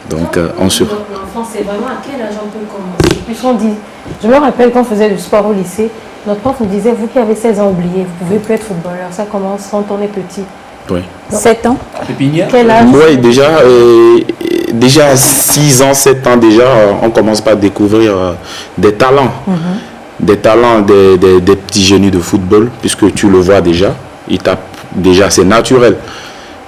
Donc, l'enfant, c'est vraiment à quel âge on peut commencer? Puisqu'on dit, je me rappelle quand on faisait du sport au lycée, notre prof nous disait, vous qui avez 16 ans, oubliez, vous ne pouvez plus être footballeur, ça commence quand on est petit. Oui. 7 ans. Quel âge? Oui, déjà 6 ans, 7 ans, déjà, on commence par découvrir des talents. Des talents des petits génies de football, puisque tu le vois déjà. Ils tapent déjà, c'est naturel.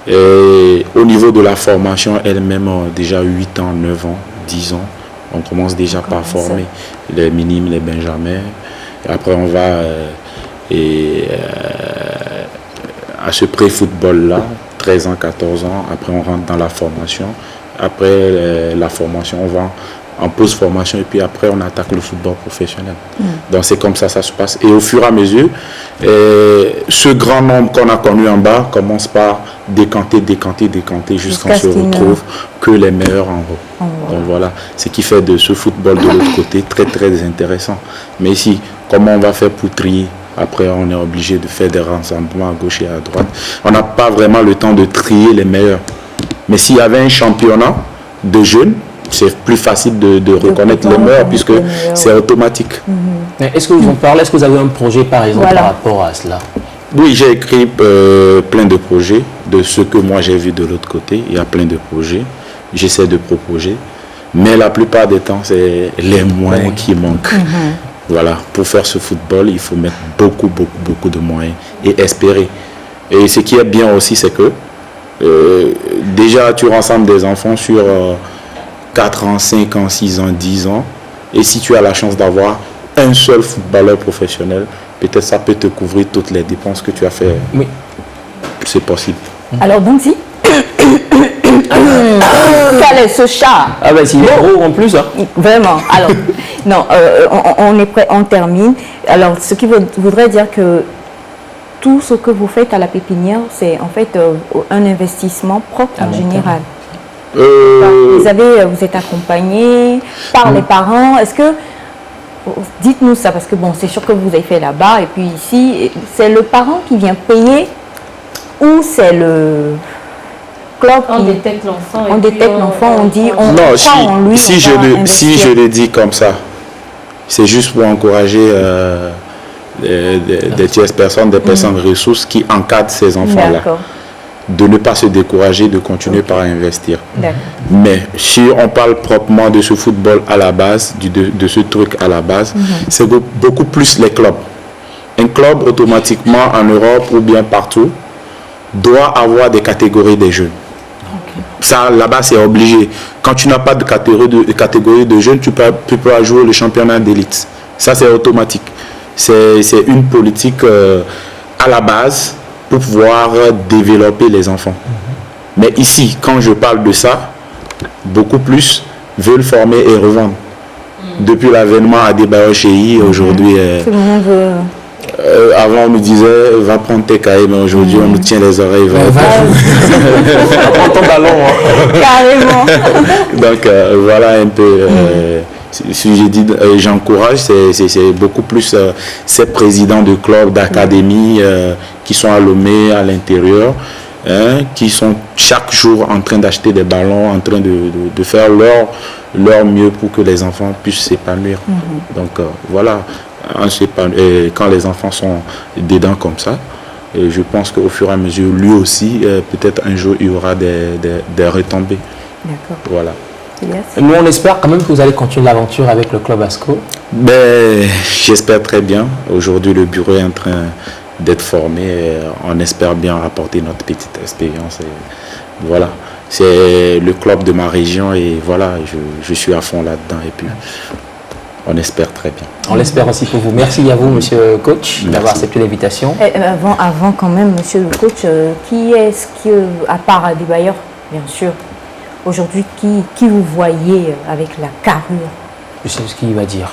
Et au niveau de la formation elle-même, déjà 8 ans, 9 ans, 10 ans, on commence déjà par former les minimes, les benjamins. Et après, on va à ce pré-football-là, 13 ans, 14 ans. Après, on rentre dans la formation. Après la formation, on va en post-formation et puis après, on attaque le football professionnel. Donc, c'est comme ça se passe. Et au fur et à mesure, ce grand nombre qu'on a connu en bas commence par décanter jusqu'à ce qu'on se retrouve que les meilleurs en haut. Donc, voilà, ce qui fait de ce football de l'autre côté très, très intéressant. Mais ici, comment on va faire pour trier? Après, on est obligé de faire des rassemblements à gauche et à droite. On n'a pas vraiment le temps de trier les meilleurs. Mais s'il y avait un championnat de jeunes, c'est plus facile de reconnaître les meilleurs puisque c'est automatique. Est-ce que vous en parlez? Est-ce que vous avez un projet par exemple par rapport à cela? Oui, j'ai écrit plein de projets de ce que moi j'ai vu de l'autre côté. Il y a plein de projets. J'essaie de proposer. Mais la plupart des temps, c'est les moyens qui manquent. Voilà, pour faire ce football, il faut mettre beaucoup de moyens et espérer. Et ce qui est bien aussi, c'est que déjà, tu rassembles des enfants sur 4 ans, 5 ans, 6 ans, 10 ans. Et si tu as la chance d'avoir un seul footballeur professionnel, peut-être ça peut te couvrir toutes les dépenses que tu as fait. Oui. C'est possible. Alors, donc, si. Quel est ce chat? Ah ben, il est gros en plus. Hein. Vraiment. Alors, non, on est prêt, on termine. Alors, ce qui voudrait dire que tout ce que vous faites à la pépinière, c'est en fait un investissement propre en général. Vous êtes accompagné par les parents. Est-ce que, dites-nous ça, parce que bon, c'est sûr que vous avez fait là-bas et puis ici, c'est le parent qui vient payer ou c'est le club on détecte l'enfant. On détecte l'enfant, on dit, on croit en lui. Si je le dis comme ça, c'est juste pour encourager des tierces personnes, des personnes ressources qui encadrent ces enfants-là. De ne pas se décourager, de continuer par investir. Mais si on parle proprement de ce football à la base, de ce truc à la base, c'est beaucoup plus les clubs. Un club, automatiquement, en Europe ou bien partout, doit avoir des catégories des jeunes. Ça, là-bas, c'est obligé. Quand tu n'as pas de catégorie de jeunes, tu peux pas jouer le championnat d'élite. Ça, c'est automatique. C'est une politique à la base pour pouvoir développer les enfants. Mais ici, quand je parle de ça, beaucoup plus veulent former et revendre. Depuis l'avènement à Adebayo Cheyi, aujourd'hui... avant on nous disait va prendre tes cahiers, mais aujourd'hui on nous tient les oreilles. Va prendre ton ballon. Carrément. Donc voilà un peu. Si j'ai dit j'encourage, c'est beaucoup plus ces présidents de clubs, d'académies qui sont à Lomé, à l'intérieur, qui sont chaque jour en train d'acheter des ballons, en train de faire leur mieux pour que les enfants puissent s'épanouir. Donc voilà. Quand les enfants sont dedans comme ça, et je pense qu'au fur et à mesure, lui aussi, peut-être un jour, il y aura des retombées. D'accord. Voilà. Nous, on espère quand même que vous allez continuer l'aventure avec le club ASCO. J'espère très bien. Aujourd'hui, le bureau est en train d'être formé. Et on espère bien apporter notre petite expérience. Et voilà. C'est le club de ma région et voilà, je suis à fond là-dedans. Et puis, on espère très bien. On l'espère aussi pour vous. Merci à vous, monsieur le coach, d'avoir accepté l'invitation. Avant quand même, monsieur le coach, qui est-ce que, à part Adebayor, bien sûr, aujourd'hui, qui vous voyez avec la carrure? Je sais ce qu'il va dire.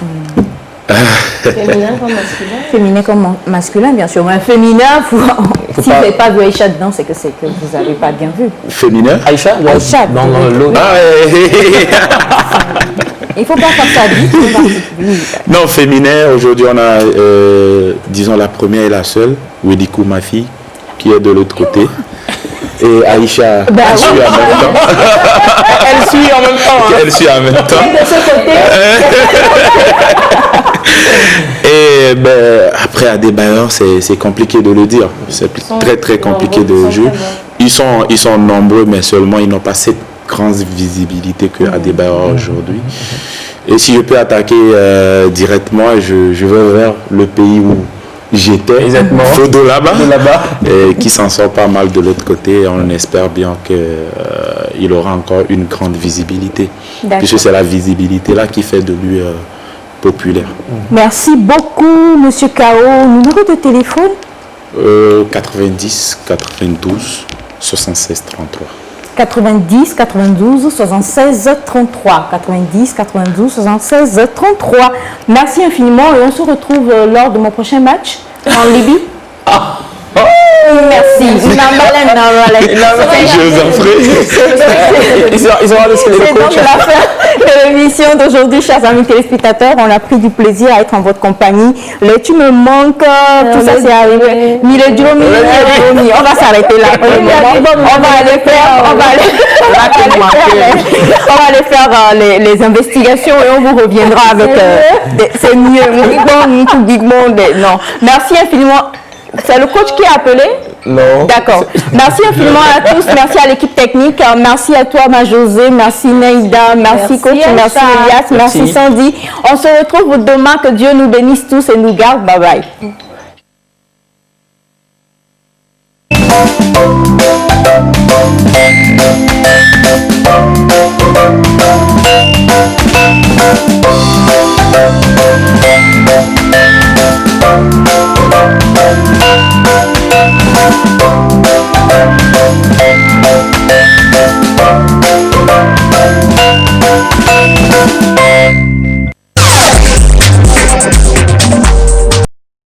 Féminin comme masculin? Féminin comme masculin, bien sûr. Mais féminin, si vous n'avez pas vu Aïcha dedans, c'est que vous n'avez pas bien vu. Féminin? Aïcha dans l'autre. Il ne faut pas faire ça vite. Non, féminin, aujourd'hui on a, disons, la première et la seule, Wedikou, ma fille, qui est de l'autre côté. Et Aïcha suit en même temps. Elle suit en même temps. Hein. Elle suit en même temps. De ce côté. Et ben, après Adebayor, c'est compliqué de le dire. C'est très compliqué de le jouer. Ils sont nombreux, mais seulement ils n'ont pas cette grande visibilité que Adebayor aujourd'hui. Et si je peux attaquer directement, je vais vers le pays où j'étais, Fodo là-bas, et qui s'en sort pas mal de l'autre côté. On espère bien qu'il aura encore une grande visibilité, puisque c'est la visibilité là qui fait de lui populaire. Merci beaucoup, Monsieur Kao. Numéro de téléphone 90 92 76 33. 90 92 76 33. 90 92 76 33. Merci infiniment et on se retrouve lors de mon prochain match en Libye. Merci. Je vous en prie. C'est donc la fin de l'émission d'aujourd'hui, chers amis téléspectateurs. On a pris du plaisir à être en votre compagnie. Tu me manques, tout ça c'est arrivé. On va s'arrêter là pour le moment. On va aller faire les investigations et on vous reviendra avec c'est mieux. Non. Merci infiniment. C'est le coach qui a appelé? Non. D'accord. Merci infiniment à tous. Merci à l'équipe technique. Merci à toi, ma José. Merci Neïda. Merci coach. Merci Elias. Merci Sandy. On se retrouve demain. Que Dieu nous bénisse tous et nous garde. Bye bye.